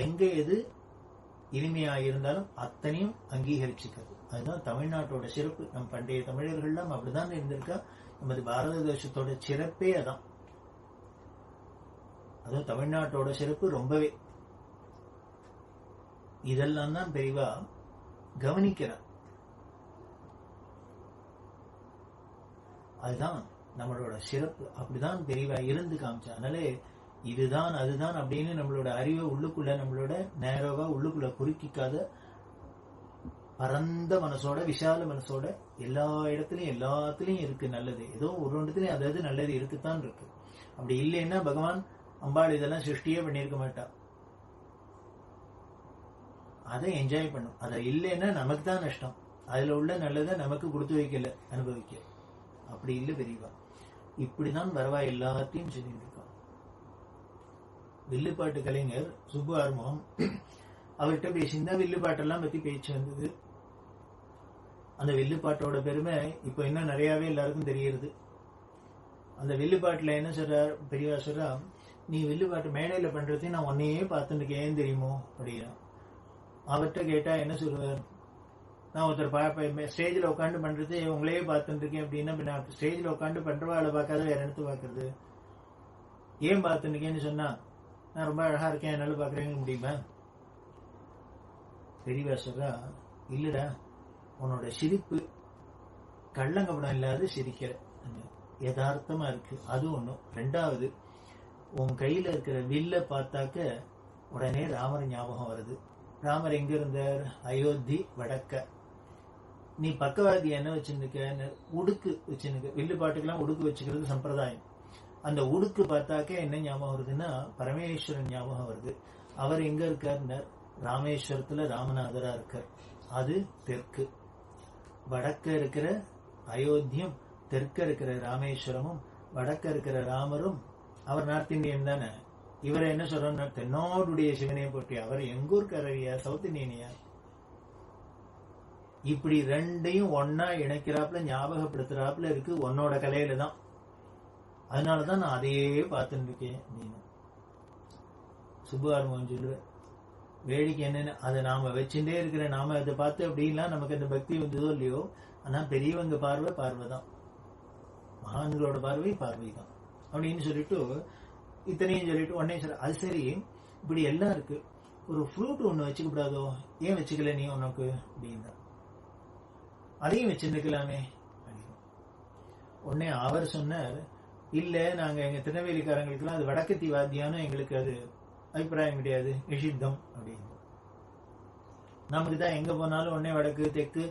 Speaker 2: எங்க எது இனிமையா இருந்தாலும் அத்தனையும் அங்கீகரிச்சுக்கிறது. அதுதான் தமிழ்நாட்டோட சிறப்பு. நம் பண்டைய தமிழர்கள்லாம் அப்படிதான் இருந்திருக்கா. நமது பாரத தேசத்தோட சிறப்பே அதான். அதுவும் தமிழ்நாட்டோட சிறப்பு ரொம்பவே. இதெல்லாம் தான் பெரியவா கவனிக்கிறார். அதுதான் நம்மளோட சிறப்பு. அப்படிதான் பெரியவா இருந்து காமிச்சா. அதனால இதுதான் அதுதான் அப்படின்னு நம்மளோட அறிவை உள்ளுக்குள்ள, நம்மளோட நேரவா உள்ளுக்குள்ள குறுக்கிக்காத பரந்த மனசோட, விஷால மனசோட எல்லா இடத்துலயும் எல்லாத்துலயும் இருக்கு நல்லது. ஏதோ ஒரு இடத்துலயும் அதாவது நல்லது இருக்குத்தான் இருக்கு. அப்படி இல்லைன்னா பகவான் அம்பாள் இதெல்லாம் சிருஷ்டியே பண்ணியிருக்க மாட்டா. அதை என்ஜாய் பண்ணும். அதை இல்லைன்னா நமக்கு தான் நஷ்டம். அதுல உள்ள நல்லதை நமக்கு கொடுத்து வைக்கல, அனுபவிக்க. அப்படி இல்லை பெரியவா. இப்படிதான் வரவா எல்லாத்தையும் சொல்லிட்டு இருக்கோம். வில்லுப்பாட்டு கலைஞர் சுப்பு ஆறுமுகம், அவர்கிட்ட பேசியிருந்தா வில்லுப்பாட்டெல்லாம் பத்தி பேச்சு வந்தது. அந்த வில்லுப்பாட்டோட பெருமை இப்ப இன்னும் நிறையவே எல்லாருக்கும் தெரியுது. அந்த வில்லுப்பாட்டுல என்ன சொல்றார் பெரியவா சொல்றா, நீ வில்லுப்பாட்டு மேடையில பண்றதையும் நான் உன்னையே பார்த்துட்டு ஏன் தெரியுமோ அப்படின்னா. அவர்கிட்ட கேட்டா என்ன சொல்லுவார், நான் ஒருத்தர் ஸ்டேஜில் உட்காந்து பண்றது உங்களையே பார்த்துட்டு இருக்கேன் அப்படின்னா, நான் ஸ்டேஜில் உட்காந்து பண்றவாளை பார்க்காத வேற இடத்து பாக்குறது, ஏன் பார்த்துட்டு இருக்கேன்னு சொன்னா, நான் ரொம்ப அழகா இருக்கேன் என்னால பாக்குறேன்னு முடியுமா? பெரியவா சொல்றா, இல்லடா, உன்னோட சிரிப்பு கள்ளங்கப்படம் இல்லாத சிரிக்கிற, யதார்த்தமா இருக்கு. அது ஒண்ணும். ரெண்டாவது, உன் கையில இருக்கிற வில்ல பார்த்தாக்க உடனே ராமர் ஞாபகம் வருது. ராமர் எங்க இருந்தார்? அயோத்தி வடக்க. நீ பக்கவாதி என்ன வச்சுருக்க? உடுக்கு வச்சுருக்க. வில்லு பாட்டுக்கெல்லாம் உடுக்கு வச்சுக்கிறது சம்பிரதாயம். அந்த உடுக்கு பார்த்தாக்க என்ன ஞாபகம் வருதுன்னா பரமேஸ்வரன் ஞாபகம் வருது. அவர் எங்க இருக்கார்? ராமேஸ்வரத்துல ராமநாதரா இருக்கார். அது தெற்கு. வடக்க இருக்கிற அயோத்தியும், தெற்க இருக்கிற ராமேஸ்வரமும், வடக்க இருக்கிற ராமரும். அவர் நார்த் இந்தியன் தானே. இவரை என்ன சொல்றாரு? தென்னோடுடைய சிவனையை போட்டி. அவர் எங்கூர்காரரியா? சவுத் இந்தியனியா? இப்படி ரெண்டையும் ஒன்னா இணைக்கிறாப்புல ஞாபகப்படுத்துறாப்புல இருக்கு உன்னோட கலையில தான். அதனாலதான் நான் அதையே பார்த்துட்டு இருக்கேன் அப்படின்னு சுப்புகார்மோகன் சொல்லுவேன். வேடிக்கை என்னன்னு அதை நாம வச்சுட்டே இருக்கிற நாம அதை பார்த்து அப்படின்லாம் நமக்கு அந்த பக்தி வந்ததோ இல்லையோ, ஆனா பெரியவங்க பார்வை தான், மகான்களோட பார்வை தான் அப்படின்னு சொல்லிட்டு இத்தனையும் சொல்லிட்டு உடனே சொல்ற, அது சரி இப்படி எல்லாம் இருக்கு, ஒரு ஃப்ரூட் ஒண்ணு வச்சுக்க கூடாதோ, ஏன் வச்சுக்கல நீ உனக்கு அப்படின்னா, அதையும் வச்சிருக்கலாமே அப்படின்னு. உடனே அவர் சொன்னார், இல்ல நாங்க எங்க திருநெல்வேலிக்காரங்களுக்கு எல்லாம் அது வடக்கத்தி வாத்தியானம், எங்களுக்கு அது அபிப்பிராயம் கிடையாது, நிஷித்தம் அப்படின்னு. நமக்கு தான் எங்க போனாலும் உடனே வடக்கு தெற்கு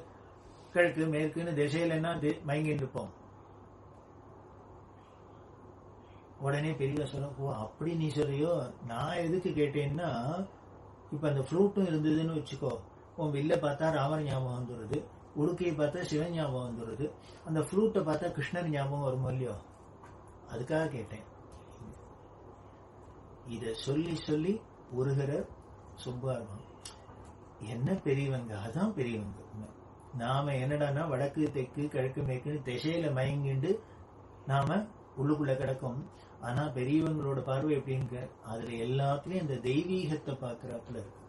Speaker 2: கிழக்கு மேற்குன்னு திசையில என்ன மயங்கிட்டு இருப்போம். உடனே பெரியவா சொல்ல, ஓ அப்படி நீ சொல்றியோ, நான் எதுக்கு கேட்டேன்னா, இப்ப அந்த ஃப்ளூட்டும் இருந்ததுன்னு வச்சுக்கோ, உன் வில்ல பார்த்தா ராமர் ஞாபகம் வந்துடுது, உடுக்கையை பார்த்தா சிவன் ஞாபகம் வந்துடுது, அந்த ஃப்ளூட்டை பார்த்தா கிருஷ்ணர் ஞாபகம் வருமோ இல்லையோ, அதுக்காக கேட்டேன். இத சொல்லி சொல்லி உருகிற சுப்பார்மம் என்ன பெரியவங்க, அதான் பெரியவங்க. நாம என்னடான்னா வடக்கு தெற்கு கிழக்கு மேற்குன்னு திசையில மயங்கிண்டு நாம உள்ளுக்குள்ள கிடக்கும். ஆனா பெரியவங்களோட பார்வை எப்படிங்க, அதுல எல்லாத்துலயும் இந்த தெய்வீகத்தை பாக்குறாப்புல இருக்கு.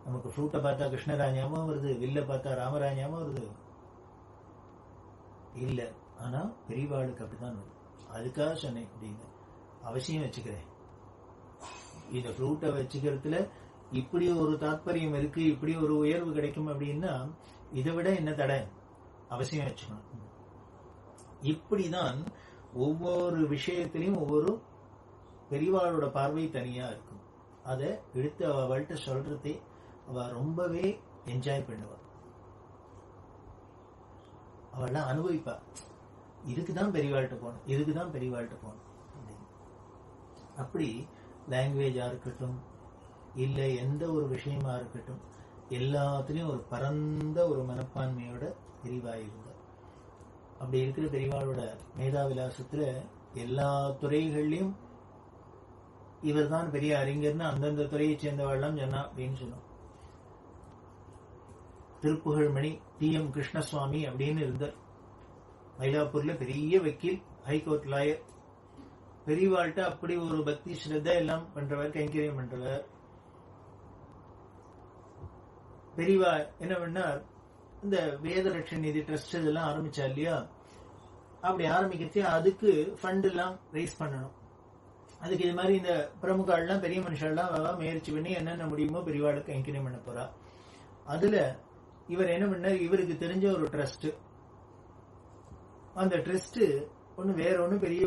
Speaker 2: நமக்கு ஃப்ரூட்டை பார்த்தா கிருஷ்ணரா ஞாபகம் வருது, வில்ல பார்த்தா ராமரா ஞாபகம் வருது இல்ல, ஆனா பெரியவாளுக்கு அப்படித்தான் வரும். அதுக்காக சொன்னேன் அப்படின்னு. அவசியம் வச்சுக்கிறேன், இந்த ஃப்ரூட்டை வச்சுக்கிறதுல இப்படி ஒரு தாத்பரியம் இருக்கு, இப்படி ஒரு உயர்வு கிடைக்கும் அப்படின்னா இதை விட என்ன தடை, அவசியம் வச்சுக்கணும். இப்படிதான் ஒவ்வொரு விஷயத்திலையும் ஒவ்வொரு பெரியவாளோட பார்வை தனியா இருக்கும். அதை எடுத்து அவள்கிட்ட சொல்றதே அவ ரொம்பவே என்ஜாய் பண்ணுவா, அவள்லாம் அனுபவிப்பா. இதுக்குதான் பெரியவாள்கிட்ட போகணும், இதுக்குதான் பெரியவாள்கிட்ட போகணும் அப்படின்னு. அப்படி லாங்குவேஜா இருக்கட்டும், இல்ல எந்த ஒரு விஷயமா இருக்கட்டும், எல்லாத்துலயும் ஒரு பரந்த ஒரு மனப்பான்மையோட பெரியவா இருந்தார். அப்படி இருக்கிற பெரியவாளோட மேதாவிலாசத்துல எல்லா துறைகள்லயும் இவர் தான் பெரிய அறிஞர்னு அந்தந்த துறையை சேர்ந்தவாழ்லாம் சொன்னா அப்படின்னு சொன்னோம். திருப்புகழ்மணி டி.எம். கிருஷ்ணசுவாமி அப்படின்னு இருந்தார். மயிலாப்பூர்ல பெரிய வக்கீல், ஹைகோர்ட் லாயர். பெரியவாள்கிட்ட அப்படி ஒரு பக்தி ஸ்ரத்த எல்லாம் பண்றவர், கைங்கரியம் பண்றவர். பெரியவா என்ன பண்ணார், இந்த வேதரட்சண நிதி ட்ரஸ்ட் இதெல்லாம் ஆரம்பிச்சா இல்லையா, அப்படி ஆரம்பிக்கிறதே அதுக்கு ஃபண்ட் எல்லாம் ரைஸ் பண்ணணும். அதுக்கு இது மாதிரி இந்த பிரமுகெல்லாம் பெரிய மனுஷெல்லாம் முயற்சி பண்ணி என்னென்ன முடியுமோ பெரியவாளுக்கு கைங்கரியம் பண்ண போறா. அதுல இவர் என்ன பண்ணார், இவருக்கு தெரிஞ்ச ஒரு ட்ரஸ்ட், அந்த ட்ரஸ்ட் ஒண்ணு வேற ஒண்ணு பெரிய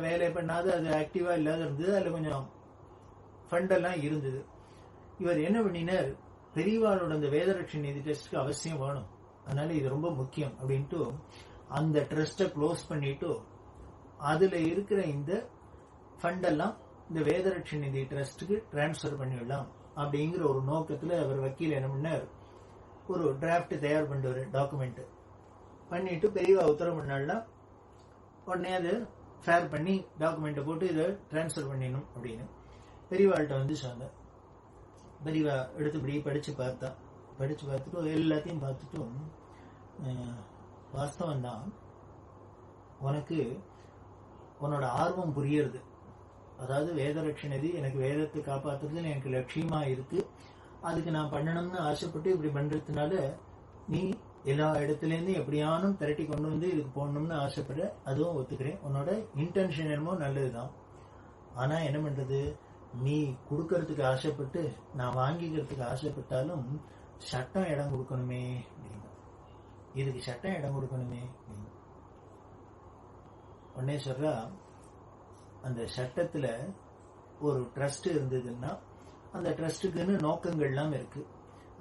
Speaker 2: வேலை பண்ணாத, அது ஆக்டிவா இல்லாத இருந்தது, அதுல கொஞ்சம் ஃபண்ட் எல்லாம் இருந்தது. இவர் என்ன பண்ணினார், பெரியவாளோட அந்த வேதரட்சண நிதி ட்ரஸ்ட்க்கு அவசியம் வேணும், அதனால இது ரொம்ப முக்கியம் அப்படின்ட்டு அந்த ட்ரஸ்ட க்ளோஸ் பண்ணிட்டு அதுல இருக்கிற இந்த ஃபண்ட் எல்லாம் இந்த வேதரட்சண நிதி ட்ரஸ்டுக்கு டிரான்ஸ்பர் பண்ணிடலாம் அப்படிங்கிற ஒரு நோக்கத்துல அவர் வக்கீல் என்ன பண்ணார், ஒரு டிராப்ட் தயார் பண்ணுவாரு, டாக்குமெண்ட் பண்ணிட்டு பெரியவா உத்தரவு பண்ணாலும் உடனே அது ஃபேர் பண்ணி டாக்குமெண்ட்டை போட்டு இதை டிரான்ஸ்பர் பண்ணிடணும் அப்படின்னு பெரியவாள்கிட்ட வந்து சொன்னார். பெரியவா எடுத்துபடி படிச்சு பார்த்துட்டு எல்லாத்தையும் பார்த்துட்டும், வாஸ்தவம் தான், உனக்கு உன்னோட ஆர்வம் புரியுறது, அதாவது வேதரட்சணதி எனக்கு வேதத்தை காப்பாத்துறதுல எனக்கு லட்சியமா இருக்கு, அதுக்கு நான் பண்ணணும்னு ஆசைப்பட்டு இப்படி பண்றதுனால நீ எல்லா இடத்துல இருந்து எப்படியானும் திரட்டி கொண்டு வந்து இதுக்கு போடணும்னு ஆசைப்படுற, அதுவும் ஒத்துக்கிறேன், உன்னோட இன்டென்ஷன் என்னமோ நல்லதுதான். ஆனா என்ன பண்றது, நீ கொடுக்கறதுக்கு ஆசைப்பட்டு நான் வாங்கிக்கிறதுக்கு ஆசைப்பட்டாலும் சட்டம் இடம் கொடுக்கணுமே அப்படின்னு, இதுக்கு சட்டம் இடம் கொடுக்கணுமே அப்படின்னு. உடனே சொல்றா, அந்த சட்டத்துல ஒரு ட்ரஸ்ட் இருந்ததுன்னா அந்த ட்ரஸ்டுக்குன்னு நோக்கங்கள்லாம் இருக்கு,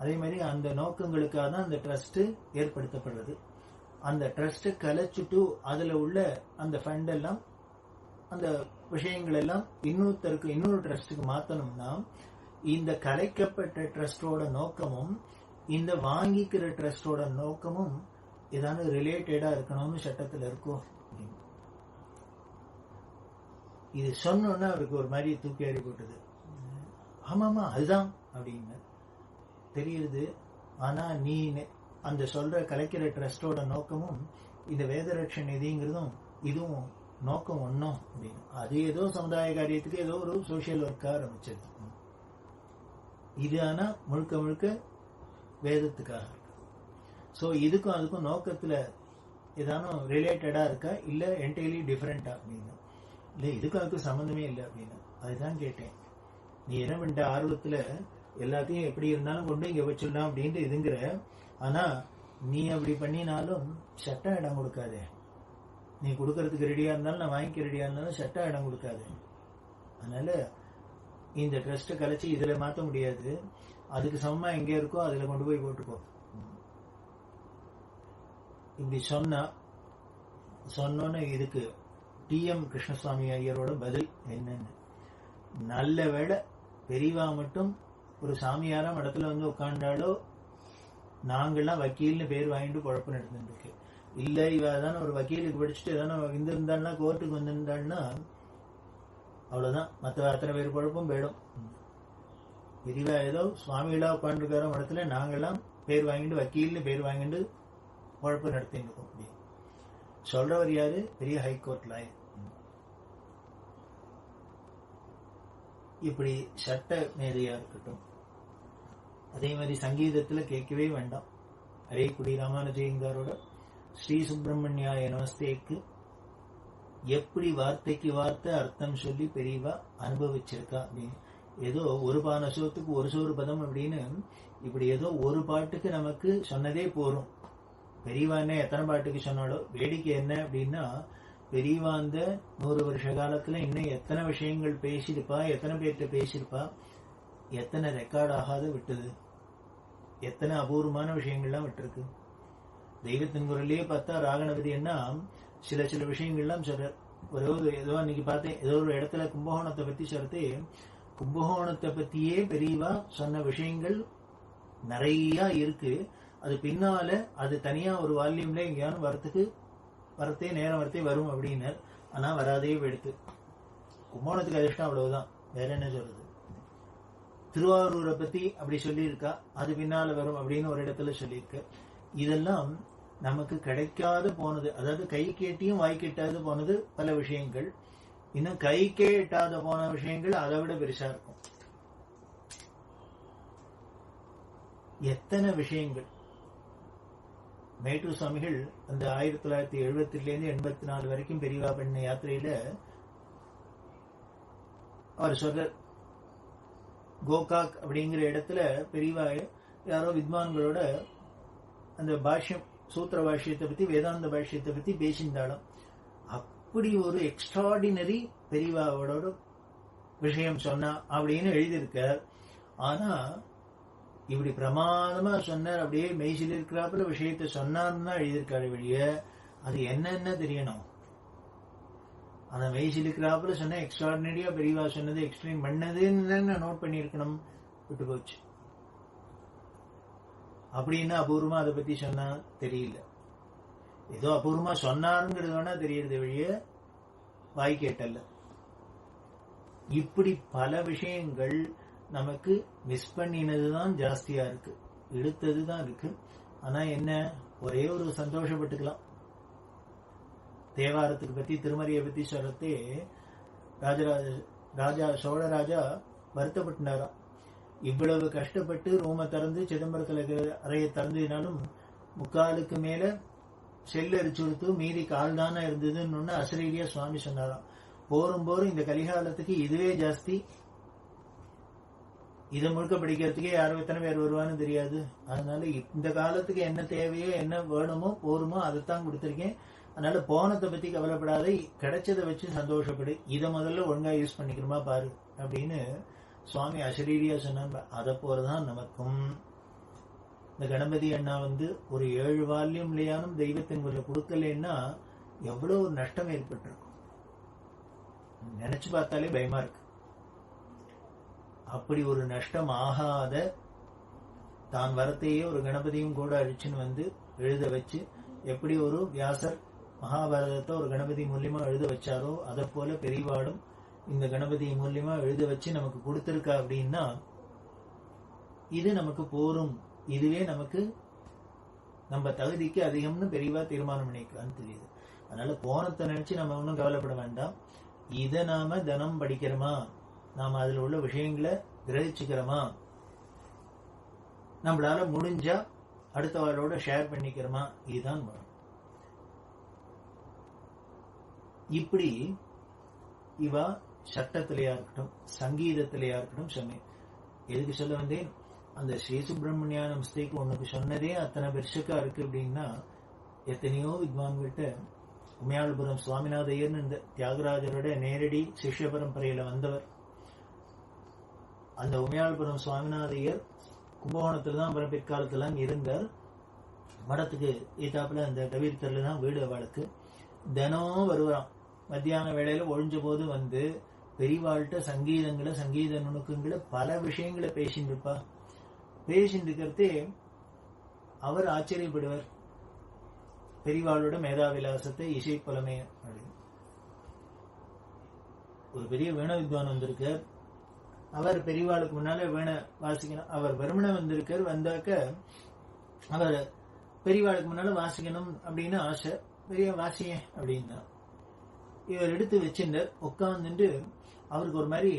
Speaker 2: அதே மாதிரி அந்த நோக்கங்களுக்காக தான் அந்த ட்ரஸ்ட் ஏற்படுத்தப்படுறது. அந்த ட்ரஸ்ட்டை கலைச்சிட்டு அதுல உள்ள அந்த ஃபண்ட் எல்லாம் அந்த விஷயங்கள் எல்லாம் இன்னொரு ட்ரஸ்டுக்கு மாத்தணும்னா இந்த கலைக்கப்பட்ட ட்ரஸ்டோட நோக்கமும் இந்த வாங்கிக்கிற ட்ரஸ்டோட நோக்கமும் ஏதாவது ரிலேட்டடா இருக்கணும்னு சட்டத்துல இருக்கும். இது சொன்னோன்னா அவருக்கு ஒரு மாதிரி தூக்கி அறி போட்டது. ஆமாமா அதுதான் அப்படின்னு தெரியுது, ஆனா நீ அந்த சொல்ற கலைக்கிற ட்ரஸ்டோட நோக்கமும் இந்த வேதரட்ச நிதிங்கிறதும் இதுவும் நோக்கம் ஒன்னும் அப்படின்னு. அது ஏதோ சமுதாய காரியத்துக்கு ஏதோ ஒரு சோசியல் ஒர்க்கா ஆரம்பிச்சது. இது ஆனா முழுக்க முழுக்க வேதத்துக்காக இருக்கு. ஸோ இதுக்கும் அதுக்கும் நோக்கத்துல ஏதானும் ரிலேட்டடா இருக்கா இல்ல என்டையர்லி டிஃபரெண்டா அப்படின்னு? இல்ல இதுக்கும் அதுக்கும் சம்பந்தமே இல்லை அப்படின்னு. அதுதான் கேட்டேன். நீ என்ன பண்ணிட்ட, ஆர்வத்துல எல்லாத்தையும் எப்படி இருந்தாலும் கொண்டு இங்க வச்சிடலாம் அப்படின்ட்டு இதுங்கிற. ஆனா நீ அப்படி பண்ணினாலும் சட்டம் இடம் கொடுக்காதே. நீ கொடுக்கறதுக்கு ரெடியா இருந்தாலும் நான் வாங்கிக்க ரெடியா இருந்தாலும் சட்டம் இடம் கொடுக்காது. அதனால இந்த ட்ரஸ்ட் கலைச்சி இதுல மாத்த முடியாது. அதுக்கு சமமா எங்க இருக்கோ அதுல கொண்டு போய் போட்டுக்கோ. இப்படி சொன்னோன்னு இதுக்கு டி.எம். கிருஷ்ணசுவாமி ஐயரோட பதில் என்னன்னு, நல்ல வேளை பெரியவா மட்டும் ஒரு சாமியாரா இடத்துல வந்து உட்காண்டாலோ நாங்கள்லாம் வக்கீல்னு பேர் வாங்கிட்டு குழப்பம் நடந்துருக்கு. இல்ல இவ தானே ஒரு வக்கீலுக்கு படிச்சுட்டு ஏதானே இருந்திருந்தாள்னா கோர்ட்டுக்கு வந்திருந்தாள்னா அவ்வளவுதான், மற்ற அத்தனை பேர் குழப்பம் போயிடும். பெரியவா ஏதோ சுவாமிகளா உட்காந்துருக்கார இடத்துல நாங்கெல்லாம் பேர் வாங்கிட்டு வக்கீல்னு பேர் வாங்கிட்டு குழப்பம் நடத்திட்டு இருக்கோம். சொல்றவர் யாரு? பெரிய ஹைகோர்ட் லாயர். இப்படி சட்ட மேதையா இருக்கட்டும். அதே மாதிரி சங்கீதத்துல கேட்கவே வேண்டாம். அரைக்குடி ராமானுஜயங்காரோட ஸ்ரீ சுப்பிரமணியாய நமஸ்தேக்கு எப்படி வார்த்தைக்கு வார்த்தை அர்த்தம் சொல்லி பெரியவா அனுபவிச்சிருக்கா அப்படின்னு. ஏதோ ஒரு பான சோத்துக்கு ஒரு சோறு பதம் அப்படின்னு இப்படி ஏதோ ஒரு பாட்டுக்கு நமக்கு சொன்னதே போரும். பெரியவா என்ன எத்தனை பாட்டுக்கு சொன்னாலோ வேடிக்கை என்ன அப்படின்னா, பெரியவா அந்த 100 வருஷ காலத்துல இன்னும் எத்தனை விஷயங்கள் பேசியிருப்பா, எத்தனை பேர்கிட்ட பேசியிருப்பா, எத்தனை ரெக்கார்ட் ஆகாத விட்டது, எத்தனை அபூர்வமான விஷயங்கள்லாம் விட்டுருக்கு. தெய்வத்தின் குரலையே பார்த்தா ராகணபதி என்ன சில விஷயங்கள்லாம் சொல்ற. ஏதோ அன்னைக்கு பார்த்தேன், ஏதோ ஒரு இடத்துல கும்பகோணத்தை பத்தி சொல்றது. கும்பகோணத்தை பத்தியே பெரியவா சொன்ன விஷயங்கள் நிறைய இருக்கு. அது பின்னால அது தனியா ஒரு வால்யூம்ல எங்கேயானு வரத்தே நேரம் வரத்தே வரும் அப்படின்னு. ஆனா வராதே எடுத்து கும்பகோணத்துக்கு அதிர்ஷ்டம் அவ்வளவுதான், வேற என்ன சொல்றது. திருவாரூரை பத்தி அப்படி சொல்லியிருக்கா, அது பின்னால வரும் அப்படின்னு ஒரு இடத்துல சொல்லியிருக்க. இதெல்லாம் நமக்கு கிடைக்காது போனது, அதாவது கை கேட்டியும் வாய் கேட்டாது போனது பல விஷயங்கள். இன்னும் கை கேட்டாத போன விஷயங்கள் அதை விட பெருசா இருக்கும். எத்தனை விஷயங்கள் மேட்டூர் சுவாமிகள் அந்த 1972 84 வரைக்கும் பெரியவா பண்ண யாத்திரையில அவர் சொல்ற, கோகாக் அப்படிங்கிற இடத்துல பெரியவா யாரோ வித்வான்களோட அந்த பாஷ்யம் சூத்திர பாஷ்யத்தை பத்தி வேதாந்த பாஷ்யத்தை பத்தி பேசியிருந்தாலும் அப்படி ஒரு எக்ஸ்ட்ராடினரி பெரியவாவோட விஷயம் சொன்னா அப்படின்னு எழுதியிருக்க. ஆனா இப்படி பிரமாதமா சொன்னார், அப்படியே மெய்சில் இருக்கிறாப்புல விஷயத்த சொன்னான்னு தான் எழுதியிருக்காரு வெளிய. அது என்னென்ன தெரியணும். அந்த மெய்சில் இருக்கிறாப்புல சொன்ன எக்ஸ்ட்ராடினரியா பெரியவா சொன்னது எக்ஸ்ட்ரீம் பண்ணதுன்னு நான் நோட் பண்ணியிருக்கணும், விட்டு போச்சு. அப்படின்னு அபூர்வமா அதை பத்தி சொன்னா தெரியல. ஏதோ அபூர்வமா சொன்னாருங்கிறது வேணா தெரியுது வெளிய, வாய் கேட்டல்ல. இப்படி பல விஷயங்கள் நமக்கு மிஸ் பண்ணினதுதான் ஜாஸ்தியா இருக்கு, எடுத்ததுதான் இருக்கு. ஆனா என்ன, ஒரே ஒரு சந்தோஷப்பட்டுக்கலாம். தேவாரத்துக்கு பத்தி திருமறையை பத்தி சொல்றதே ராஜா சோழராஜா வருத்தப்பட்டுனாராம். இவ்வளவு கஷ்டப்பட்டு ரூமை திறந்து சிதம்பரத்துல அறையை திறந்ததுனாலும் முக்காலுக்கு மேல செல்லு அரிச்சுடுத்து மீதி கால் தானே இருந்ததுன்னு அசரீரியா சுவாமி சொன்னாராம். போரும் இந்த கலிகாலத்துக்கு இதுவே ஜாஸ்தி, இதை முழுக்க படிக்கிறதுக்கே யாரும் எத்தனை பேர் வருவான்னு தெரியாது. அதனால இந்த காலத்துக்கு என்ன தேவையோ என்ன வேணுமோ போருமோ அதைத்தான் கொடுத்திருக்கேன். அதனால போனத்தை பத்தி கவலைப்படாத, கிடைச்சதை வச்சு சந்தோஷப்படு, இதை முதல்ல ஒழுங்கா யூஸ் பண்ணிக்கிறோமா பாரு அப்படின்னு சுவாமி அசரீரியா சொன்னாங்க. அதை போலதான் நமக்கும் இந்த கணபதி அண்ணா ஒரு 7 வால்யூம்லயானும் தெய்வத்தின் குரலை கொடுக்கலன்னா எவ்வளவு ஒரு நஷ்டம் ஏற்பட்டிருக்கும் நினைச்சு பார்த்தாலே பயமா இருக்கு. அப்படி ஒரு நஷ்டம் ஆகாத தான் வரத்தையே ஒரு கணபதியும் கூட அழிச்சுன்னு எழுத வச்சு, எப்படி ஒரு வியாசர் மகாபாரதத்தை ஒரு கணபதி மூலியமா எழுத வச்சாரோ அதை போல பெரியவாளும் இந்த கணபதி மூலியமா எழுத வச்சு நமக்கு கொடுத்திருக்கா. அப்படின்னா இது நமக்கு போரும், இதுவே நமக்கு நம்ம தகுதிக்கு அதிகம்னு பெரியவா தீர்மானம் பண்ணிக்கலான்னு தெரியுது. அதனால போனத்தை நினைச்சு நம்ம ஒன்றும் கவலைப்பட வேண்டாம். இதை நாம தினம் படிக்கிறோமா, நாம அதுல உள்ள விஷயங்களை கிரகிச்சுக்கிறோமா, நம்மளால முடிஞ்சா அடுத்தவரோட ஷேர் பண்ணிக்கிறோமா, இதுதான் வேணும். இப்படி இவா சட்டத்திலேயா இருக்கட்டும், சங்கீதத்திலேயா இருக்கட்டும், சமயம் எதுக்கு சொல்ல வந்தேன், அந்த ஸ்ரீ சுப்பிரமணிய நமஸ்தேக்கு உனக்கு சொன்னதே அத்தனை பெருசுக்கா இருக்கு அப்படின்னா, எத்தனையோ வித்வான்கிட்ட உமையாள்புரம் சுவாமிநாதையர்னு இந்த தியாகராஜரோட நேரடி சிஷ்ய பரம்பரையில வந்தவர். அந்த உமையாள்புரம் சுவாமிநாதையர் கும்பகோணத்துல தான் அப்புறம் பிற்காலத்துல இருந்தார். மடத்துக்கு ஏத்தாப்புல அந்த கவிர்த்தர்ல தான் வீடு அவளுக்கு. தினம் வருவாராம். மத்தியான வேளையில ஒழிஞ்ச போது வந்து பெரியவாழ்கிட்ட சங்கீதங்களை, சங்கீத நுணுக்கங்களை, பல விஷயங்களை பேசிட்டு இருப்பா. பேசிட்டு இருக்கிறதே அவர் ஆச்சரியப்படுவார். பெரியவாளோட மேதாவிலாசத்தை, இசை புலமை அப்படின்னு. ஒரு பெரிய வீண வித்வான் வந்திருக்கார். அவர் பெரியவாளுக்கு முன்னால வீண வாசிக்கணும். அவர் வெறுமனை வந்திருக்கார். வந்தாக்க அவர் பெரியவாளுக்கு முன்னால வாசிக்கணும் அப்படின்னு ஆசை. பெரிய வாசிய அப்படின்னா இவர் எடுத்து வச்சிருந்தார். உட்காந்துட்டு அவருக்கு ஒரு மாதிரி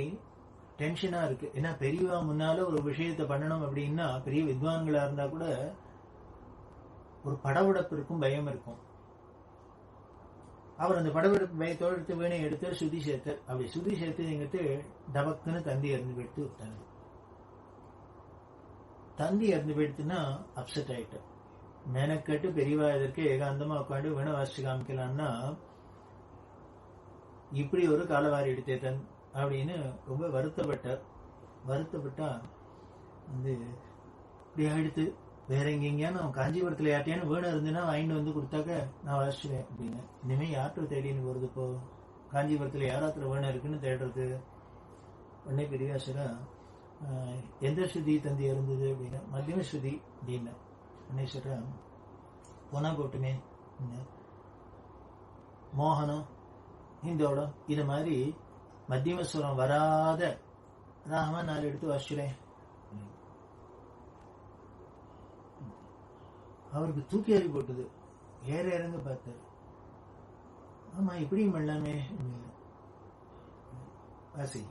Speaker 2: டென்ஷனா இருக்கு. ஏன்னா பெரியவா முன்னால ஒரு விஷயத்தை பண்ணணும் அப்படின்னா, பெரிய வித்வான்களா இருந்தா கூட ஒரு படபடப்பு இருக்கும், பயம் இருக்கும். அவர் அந்த படபடப்பு பயத்தோடு எடுத்து வீணை எடுத்து சுதி சேர்த்தார். அப்படி சுதி சேர்த்து எங்கிட்ட டபக்குன்னு தந்தி இறந்து போயிடுத்து விட்டாங்க. தந்தி இறந்து போயிடுத்துன்னா அப்செட் ஆயிட்டார். மெனக்கட்டு பெரியவா இதற்கு ஏகாந்தமா உட்காந்து வீணை வாசிச்சு காமிக்கலாம்னா இப்படி ஒரு காலவாரி எடுத்தேன் அப்படின்னு ரொம்ப வருத்தப்பட்டார். வருத்தப்பட்டா வந்து இப்படி ஆயிடுத்து, வேற எங்கெங்கயானு காஞ்சிபுரத்துல யார்ட்டையான வீணை இருந்துன்னா வாங்கிட்டு வந்து கொடுத்தாக்க நான் வாசிச்சுவேன் அப்படின்னு. இனிமே யார்கிட்ட தேடின்னு வருது இப்போ, காஞ்சிபுரத்துல யாராத்துல வீணை இருக்குன்னு தேடுறது. உடனே பெரியாசரா எந்த ஸ்ருதி தந்தி இருந்தது அப்படின்னா, மத்தியம ஸ்ருதி அப்படின்னா. உடனே சொல்ற போனா போட்டுமே, மோகனம், இந்தோடம், இது மாதிரி மத்தியமஸ்வரம் வராத ராகமா 4 எடுத்து வாசிச்சுறேன். அவருக்கு தூக்கி அறி போட்டுது. ஏற இறங்க பார்த்தாரு. ஆமா இப்படியும் பண்ணலாமே வாசி.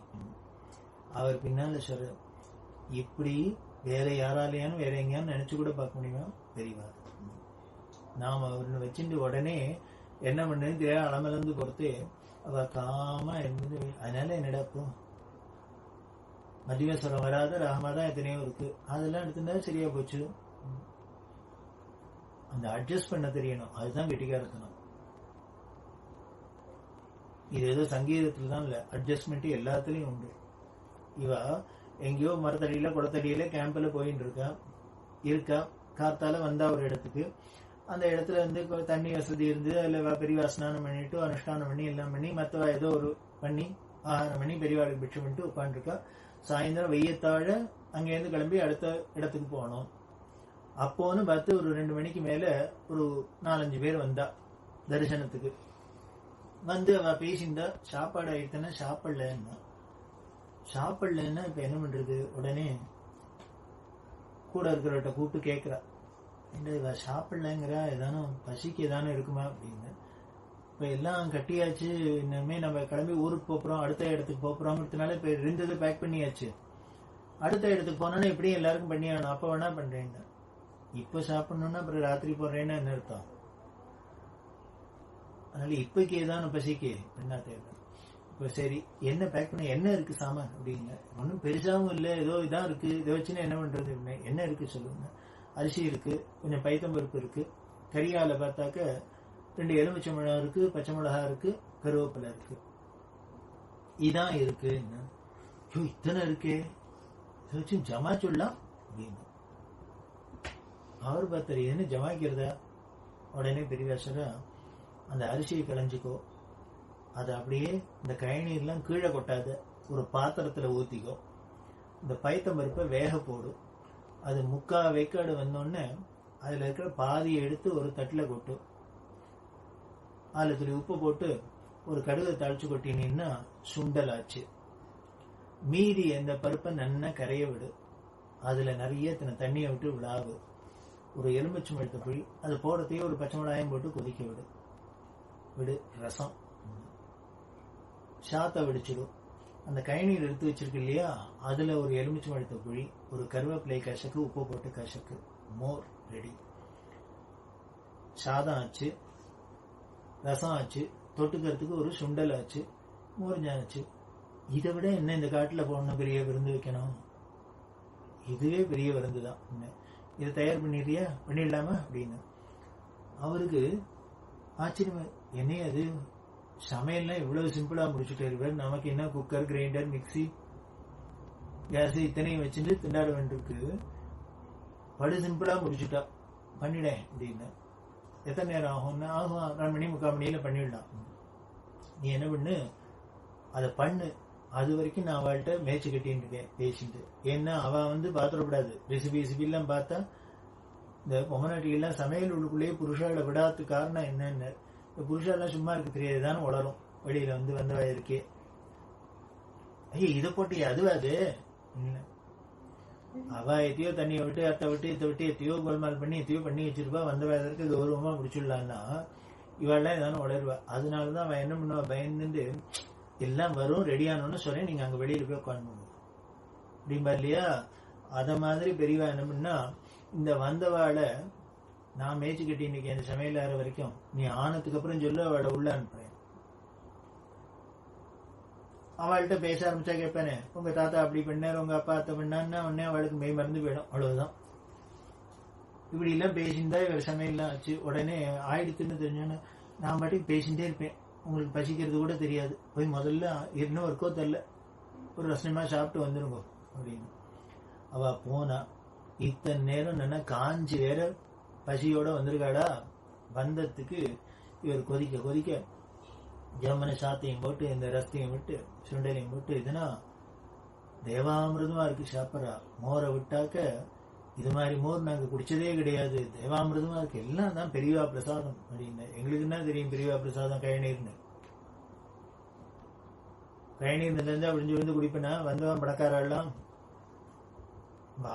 Speaker 2: அவர் பின்னால சொல்ற, இப்படி வேற யாராலையானு வேற எங்கேயானு நினைச்சு கூட பார்க்க முடியுமா பெரியவா. நாம அவரை வச்சுட்டு உடனே என்ன பண்ணுன்னு தெரியாது அளமலர்ந்து பொறுத்து அவ காமா இருந்தது. அதனால என்னடா இப்போ மத்தியமஸ்வரம் வராத ராகமாதான் எத்தனையோ இருக்கு, அதெல்லாம் எடுத்துட்டா சரியா போச்சு. அந்த அட்ஜஸ்ட் பண்ண தெரியணும், அதுதான் கெட்டிக்காரத்தனம். இது ஏதோ சங்கீதத்துல தான் இல்ல, அட்ஜஸ்ட்மெண்ட் எல்லாத்துலயும் உண்டு. இவ எங்கேயோ மரத்தடியில குளத்தடியில கேம்ப்ல போயிட்டு இருக்கா. காத்தால வந்தா ஒரு இடத்துக்கு, அந்த இடத்துல இருந்து தண்ணி வசதி இருந்து அதுல பெரியவா ஸ்நானம் பண்ணிட்டு அனுஷ்டானம் பண்ணி எல்லாம் பண்ணி மத்தவா ஏதோ ஒரு பண்ணி ஆகாரம் பண்ணி பெரியவாளுக்கு பிட்சை பண்ணிட்டு உட்காந்துருக்கா. சாயந்தரம் வெய்யத்தாழ அங்கேருந்து கிளம்பி அடுத்த இடத்துக்கு போனோம். அப்போன்னு பார்த்து ஒரு 2 மணிக்கு மேல ஒரு 4-5 பேர் வந்தா தரிசனத்துக்கு. வந்து அவ பேசிந்தா, சாப்பாடு ஆயிடுத்தனா சாப்பிடலன்னா. சாப்பிடலன்னா இப்ப என்ன பண்றது? உடனே கூட இருக்கிறவட்ட கூப்பிட்டு கேட்கிறா, இவ சாப்பிடலங்கிறா, ஏதானும் பசிக்கு ஏதானும் இருக்குமா அப்படின்னு. இப்ப எல்லாம் கட்டியாச்சு, இனிமே நம்ம கிளம்பி ஊருக்கு போறோம், அடுத்த இடத்துக்கு போறோம்ன்றதுனால இப்ப இருந்தது பேக் பண்ணியாச்சு. அடுத்த இடத்துக்கு போனோன்னா எப்படியும் எல்லாருக்கும் பண்ணி ஆகணும், அப்ப வேணா பண்றேன். இப்ப சாப்பிடணும்னா அப்புறம் ராத்திரி போடுறேன்னு என்ன அர்த்தம்? அதனால இப்பைக்கு ஏதானும் பசிக்கு என்ன தேவை? இப்ப சரி என்ன பேக் பண்ண, என்ன இருக்கு சாமான் அப்படிங்க. ஒன்னும் பெருசாவும் இல்லை, ஏதோ இதான் இருக்கு, இதை வச்சுன்னா என்ன பண்றது? என்ன இருக்கு சொல்லுங்க. அரிசி இருக்கு, கொஞ்சம் பைத்தம்பருப்பு இருக்கு, கரியால பார்த்தாக்க 2 எலுமிச்சை மிளகா இருக்கு, பச்சை மிளகா இருக்கு, கருவேப்பிலை இருக்கு, இதான் இருக்கு. இத்தனை இருக்கே, இதை வச்சு ஜமா சொல்லலாம் அப்படின்னு அவர் பார்த்தாரு. என்ன ஜமாக்கிறதா? உடனே பெரியவாசரா, அந்த அரிசியை களைஞ்சிக்கோ, அதை அப்படியே இந்த கழநீர்லாம் கீழே கொட்டாத, ஒரு பாத்திரத்துல ஊத்திக்கோ, இந்த பைத்தம்பருப்பை வேக போடு, அது 3/4 வேக்காடு வந்தோடனே அதுல இருக்கிற பாதியை எடுத்து ஒரு தட்டுல கொட்டு, அதுல துளி உப்பு போட்டு ஒரு கடுகை தாளிச்சு கொட்டினீங்கன்னா சுண்டல் ஆச்சு. மீதி அந்த பருப்பை நன்னா கரைய விடு, அதுல நிறைய தண்ணியை விட்டு விழாவு, ஒரு எலுமிச்சம் எடுத்த புளி, அது போடுறதையே ஒரு பச்சை மிளகாயம் போட்டு கொதிக்க விடு. ரசம் சாத்தை வெடிச்சிடும். அந்த கயநீர் எடுத்து வச்சிருக்கு இல்லையா, அதுல ஒரு எலுமிச்சம் எடுத்த புளி, ஒரு கருவேப்பிலை கசக்கு, உப்பு போட்டு கசக்கு, மோர் ரெடி. சாதம் ஆச்சு, ரசம் ஆச்சு, தொட்டுக்கிறதுக்கு ஒரு சுண்டல் ஆச்சு, மோர்ஞ்சாச்சு. இதை விட என்ன இந்த காட்டுல போன பெரிய விருந்து வைக்கணும்? இதுவே பெரிய விருந்து தான். இதை தயார் பண்ணிடலாமா அப்படின்னு அவருக்கு ஆச்சரியம். என்ன அது சமையல்லாம் இவ்வளவு சிம்பிளா முடிச்சுட்டு இருப்பார். நமக்கு என்ன குக்கர், கிரைண்டர், மிக்சி, கேஸ் இத்தனையும் வச்சுட்டு திண்டாட வேண்டியிருக்கு. படு சிம்பிளா முடிச்சுட்டா, பண்ணிடேன் அப்படின்னு. எத்தனை நேரம் ஆகும்னா, ஆகும் 2 மணி 3/4 மணியில பண்ணிடலாம். நீ என்ன பண்ணு, அதை பண்ணு. அது வரைக்கும் நான் அவள்கிட்ட மேய்ச்சி கட்டின்னு இருக்கேன் பேசிட்டு. ஏன்னா அவ பாத்திரப்படாது. ரெசிபி எல்லாம் பார்த்தா இந்த பொம்மநாட்டிகள்லாம் சமையல் உள்ளுக்குள்ளேயே புருஷால விடாத காரணம் என்னன்னு, இந்த புருஷாலாம் சும்மா இருக்கு தெரியாதுதான் வளரும். வெளியில வந்தவா இருக்கே, ஐயோ இதை போட்டு அதுவாது அவ எத்தையோ தண்ணியை விட்டு அத்தை விட்டு இதை விட்டு எத்தையோ கோல்மால் பண்ணி எத்தையோ பண்ணி வச்சிருப்பா. வந்தவா இதற்கு கௌரவமா முடிச்சுடலான்னா இவாள்லாம் ஏதாவது வளருவா. அதனாலதான் அவன் என்ன பண்ணுவா, பயந்துட்டு எல்லாம் வரும் ரெடியானோன்னு சொல்றேன், நீங்க அங்க வெளியில போய் உட்காந்து அப்படின்பா இல்லையா. அத மாதிரி பெரியவா என்ன பண்ணா, இந்த வந்தவாளை நான் மேய்ச்சி கட்டி இன்னைக்கு அந்த சமையல் ஆற வரைக்கும் நீ ஆனதுக்கு அப்புறம் சொல்லு, அவளை உள்ள அனுப்புறேன். அவள்கிட்ட பேச ஆரம்பிச்சா கேட்பானே, உங்க தாத்தா அப்படி பண்ணாரு, உங்க அப்பா அத்தை பண்ணான்னா உடனே அவளுக்கு மெய் மறந்து போயிடும். அவ்வளவுதான். இப்படி எல்லாம் பேசியிருந்தா இவர் சமையல்லாம் ஆச்சு. உடனே ஆயிடுத்துன்னு தெரிஞ்சோன்னு நான் பாட்டுக்கு பேசிட்டே இருப்பேன். உங்களுக்கு பசிக்கிறது கூட தெரியாது. போய் முதல்ல இன்னும் இருக்கோ தெரியல, ஒரு ரசனமா சாப்பிட்டு வந்துருங்க அப்படின்னு. அவ போனா இத்தனை நேரம் என்ன காஞ்சி வேற பசியோட வந்திருக்காடா. வந்ததுக்கு இவர் கொதிக்க கொதிக்க ஜம்மன சாத்தையும் போட்டு இந்த ரசத்தையும் விட்டு சுண்டலையும் போட்டு, இதுனா தேவாமிருதமா இருக்கு சாப்பிட்றா. மோரை விட்டாக்க இது மாதிரி மோர் நாங்க குடிச்சதே கிடையாது, தேவாமிருதமா இருக்கு, எல்லாம் தான் பெரியவா பிரசாதம் அப்படின்னு. எங்களுக்கு என்ன தெரியும் பெரியவா பிரசாதம் கயநீர்னு. கயநீர் இருந்தா விழுந்து விழுந்து குடிப்பேனா, வந்தவன் படக்காரெல்லாம்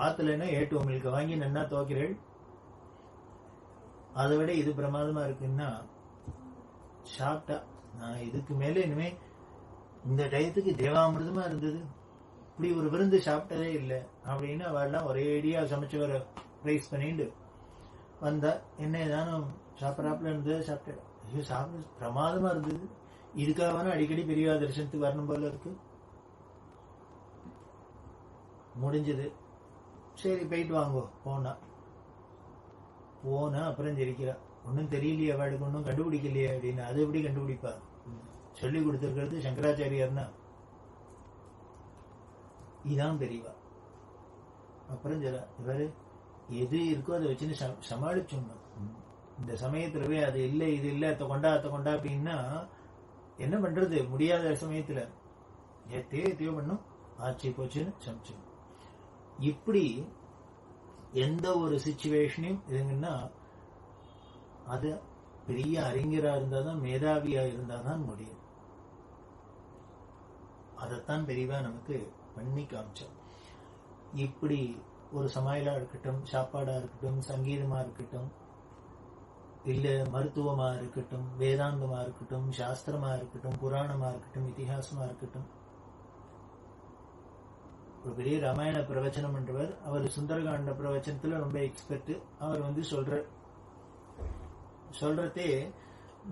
Speaker 2: ஆத்துலன்னா ஏட்டு உங்களுக்கு வாங்கி நன்னா துவைக்கிறேள். அதை விட இது பிரமாதமா இருக்குன்னா சாப்பிட்டா. நான் இதுக்கு மேல இனிமே இந்த டயத்துக்கு தேவாமிருதமா இருந்தது, இப்படி ஒரு விருந்து சாப்பிட்டதே இல்லை அப்படின்னு அவெல்லாம் ஒரே ஐடியா சமைச்சு வர ரைஸ் பண்ணிட்டு வந்தா. என்ன ஏதானும் சாப்பிட்றாப்புல இருந்தது சாப்பிட்டேன். ஐயோ சாப்பிட பிரமாதமா இருந்தது, இதுக்காக அடிக்கடி பெரியவா தரிசனத்துக்கு வரணும் போல இருக்கு. முடிஞ்சது, சரி போயிட்டு வாங்கோ. போனா அப்புறம் தெரிக்கிறா, ஒன்னும் தெரியலையே அவளுக்கு, ஒன்னும் கண்டுபிடிக்கலையே அப்படின்னு. அது எப்படி கண்டுபிடிப்பா, சொல்லி கொடுத்திருக்கிறது சங்கராச்சாரியார்னா இதான் பெரியவா. அப்புறம் சொல்ல, இவரு எது இருக்கோ அதை வச்சுன்னு சமாளிச்சோம். இந்த சமயத்துலவே அது இல்லை இது இல்லை அத்தை கொண்டா அப்படின்னா என்ன பண்றது, முடியாத சமயத்துல எத்தையோ பண்ணும், ஆச்சு போச்சுன்னு சமைச்சோம். இப்படி எந்த ஒரு சிச்சுவேஷனையும் இதுங்கன்னா அது பெரிய அறிஞரா இருந்தாதான், மேதாவியா இருந்தாதான் முடியும். அதைத்தான் பெரியவா நமக்கு பண்ணி காமிச்சோம். இப்படி ஒரு சமையலா இருக்கட்டும், சாப்பாடா இருக்கட்டும், சங்கீதமா இருக்கட்டும், இல்ல மருத்துவமா இருக்கட்டும், வேதாந்தமா இருக்கட்டும், சாஸ்திரமா இருக்கட்டும், புராணமா இருக்கட்டும், இதிகாசமா இருக்கட்டும். ஒரு பெரிய ராமாயண பிரவச்சனம் என்றவர், அவர் சுந்தரகாண்ட பிரவச்சனத்துல ரொம்ப எக்ஸ்பர்ட். அவர் சொல்றதே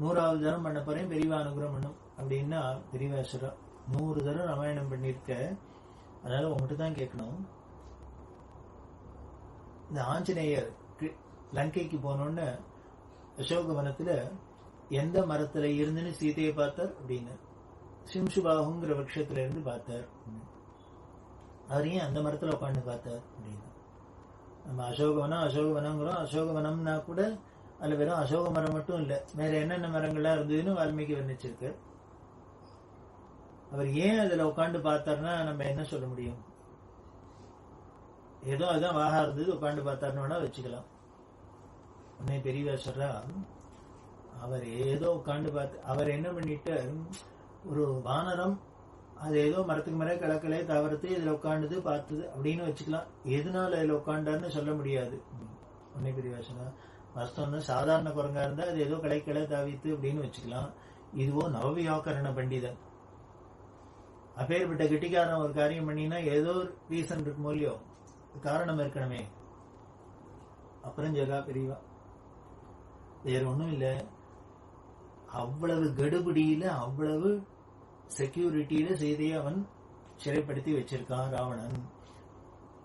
Speaker 2: 100வது தரம் பண்ண போறேன், பெரியவா அனுகிரகம் பண்ணும் அப்படின்னா பெரியவா சொல்ற 100 தரம் ராமாயணம் பண்ணிருக்க, அதனால உங்ககிட்ட தான் கேட்கணும். இந்த ஆஞ்சநேயர் லங்கைக்கு போனோன்னு அசோகவனத்துல எந்த மரத்துல இருந்துன்னு சீதையை பார்த்தார் அப்படின்னு, சிம்சுபாகுங்கிற விரக்ஷத்துல இருந்து பார்த்தார். அவர் ஏன் அந்த மரத்துல உட்காந்து பார்த்தார் அப்படின்னு. நம்ம அசோகவனம்ங்கிறோம். அசோகவனம்னா கூட அதுல வெறும் அசோக மரம் மட்டும் இல்ல, வேற என்னென்ன மரங்கள்லாம் இருந்ததுன்னு வால்மீகி வர்ணிச்சிருக்கு. அவர் ஏன் அதுல உட்காந்து பார்த்தாருன்னா நம்ம என்ன சொல்ல முடியும், ஏதோ அதுதான் வாகா இருந்தது உட்காந்து பார்த்தாருன்னு வச்சுக்கலாம். உடனே பெரியவா சொல்றா, அவர் ஏதோ உட்காந்து பார்த்து, அவர் என்ன பண்ணிட்டு ஒரு வானரம் அது ஏதோ மரத்துக்கு மேலே கிழக்கிலே தவறுத்து இதுல உட்காந்துது பார்த்தது அப்படின்னு வச்சுக்கலாம். எதனால இதுல உட்காண்டாருன்னு சொல்ல முடியாது. உன்னை பெரியவாசனா வாஸ்தவம்னா சாதாரண குரங்கா இருந்தா அது ஏதோ கிளை தாவித்து அப்படின்னு வச்சுக்கலாம். இதுவோ நவவியாக்கரண பண்டிதன், அப்பேற்பட்ட கெட்டிக்காரன் ஒரு காரியம் பண்ணினா ஏதோ ஒரு ரீசன் இருக்குமோ இல்லையோ, காரணம் இருக்கணுமே. அப்புறம் ஜெகா பெரியவா வேற ஒண்ணும் இல்ல, அவ்வளவு கடுபிடியில அவ்வளவு செக்யூரிட்டியில சீதையை அவன் சிறைப்படுத்தி வச்சிருக்கான் ராவணன்.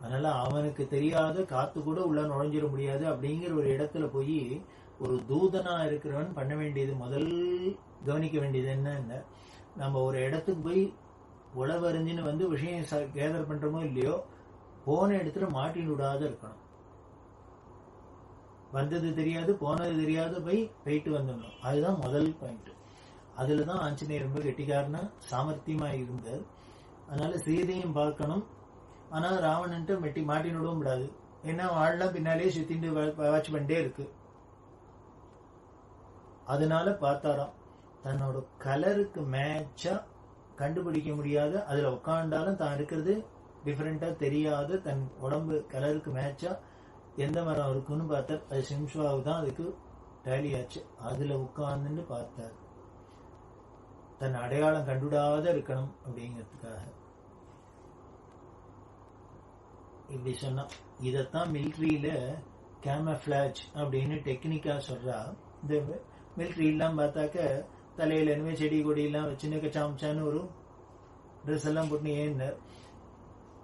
Speaker 2: அதனால அவனுக்கு தெரியாத காத்து கூட உள்ள நுழைஞ்சிட முடியாது அப்படிங்கிற ஒரு இடத்துல போய் ஒரு தூதனா இருக்கிறவன் பண்ண வேண்டியது, முதல் கவனிக்க வேண்டியது என்ன, நம்ம ஒரு இடத்துக்கு போய் உளவறிஞ்சுன்னு வந்து விஷயம் கேதர் பண்றோமோ இல்லையோ, போன இடத்துல மாட்டின்னு விடாத இருக்கணும். வந்தது தெரியாது போனது தெரியாது போயிட்டு வந்துடணும். அதுதான் முதல் பாயிண்ட். அதுலதான் ஆஞ்சநேயர் ரொம்ப கெட்டிக்காரனா சாமர்த்தியமா இருந்தார். அதனால சீதையும் பார்க்கணும், ஆனா ராவணன்ட்டு மாட்டின்னு விடவும் கூடாது. ஏன்னா வாழலாம் பின்னாலே சுத்திட்டு வாட்ச் பண்ணிட்டே இருக்கு. அதனால பார்த்தாராம், தன்னோட கலருக்கு மேட்சா கண்டுபிடிக்க முடியாத, அதுல உட்காண்டாலும் தான் இருக்கிறது டிஃபரெண்டா தெரியாத, தன் உடம்பு கலருக்கு மேட்சா எந்த மரம் இருக்குன்னு பார்த்தார். அது சிம்ஸ்வாவு தான் அதுக்கு டேலி ஆச்சு. அதுல உட்கார்ந்துன்னு பார்த்தார், தன் அடையாளம் கண்டுடாத இருக்கணும் அப்படிங்கிறதுக்காக. இப்படி சொன்னா இதத்தான் மிலிட்ரியில கேமஃபிளாஜ் அப்படின்னு டெக்னிக்கா சொல்றா. இந்த மிலிட்ரி எல்லாம் பார்த்தாக்க தலையில இனிமே செடி கொடி எல்லாம் வச்சுன்னு கச்சாமச்சான்னு ஒரு ட்ரெஸ் எல்லாம் போட்டு ஏன்னு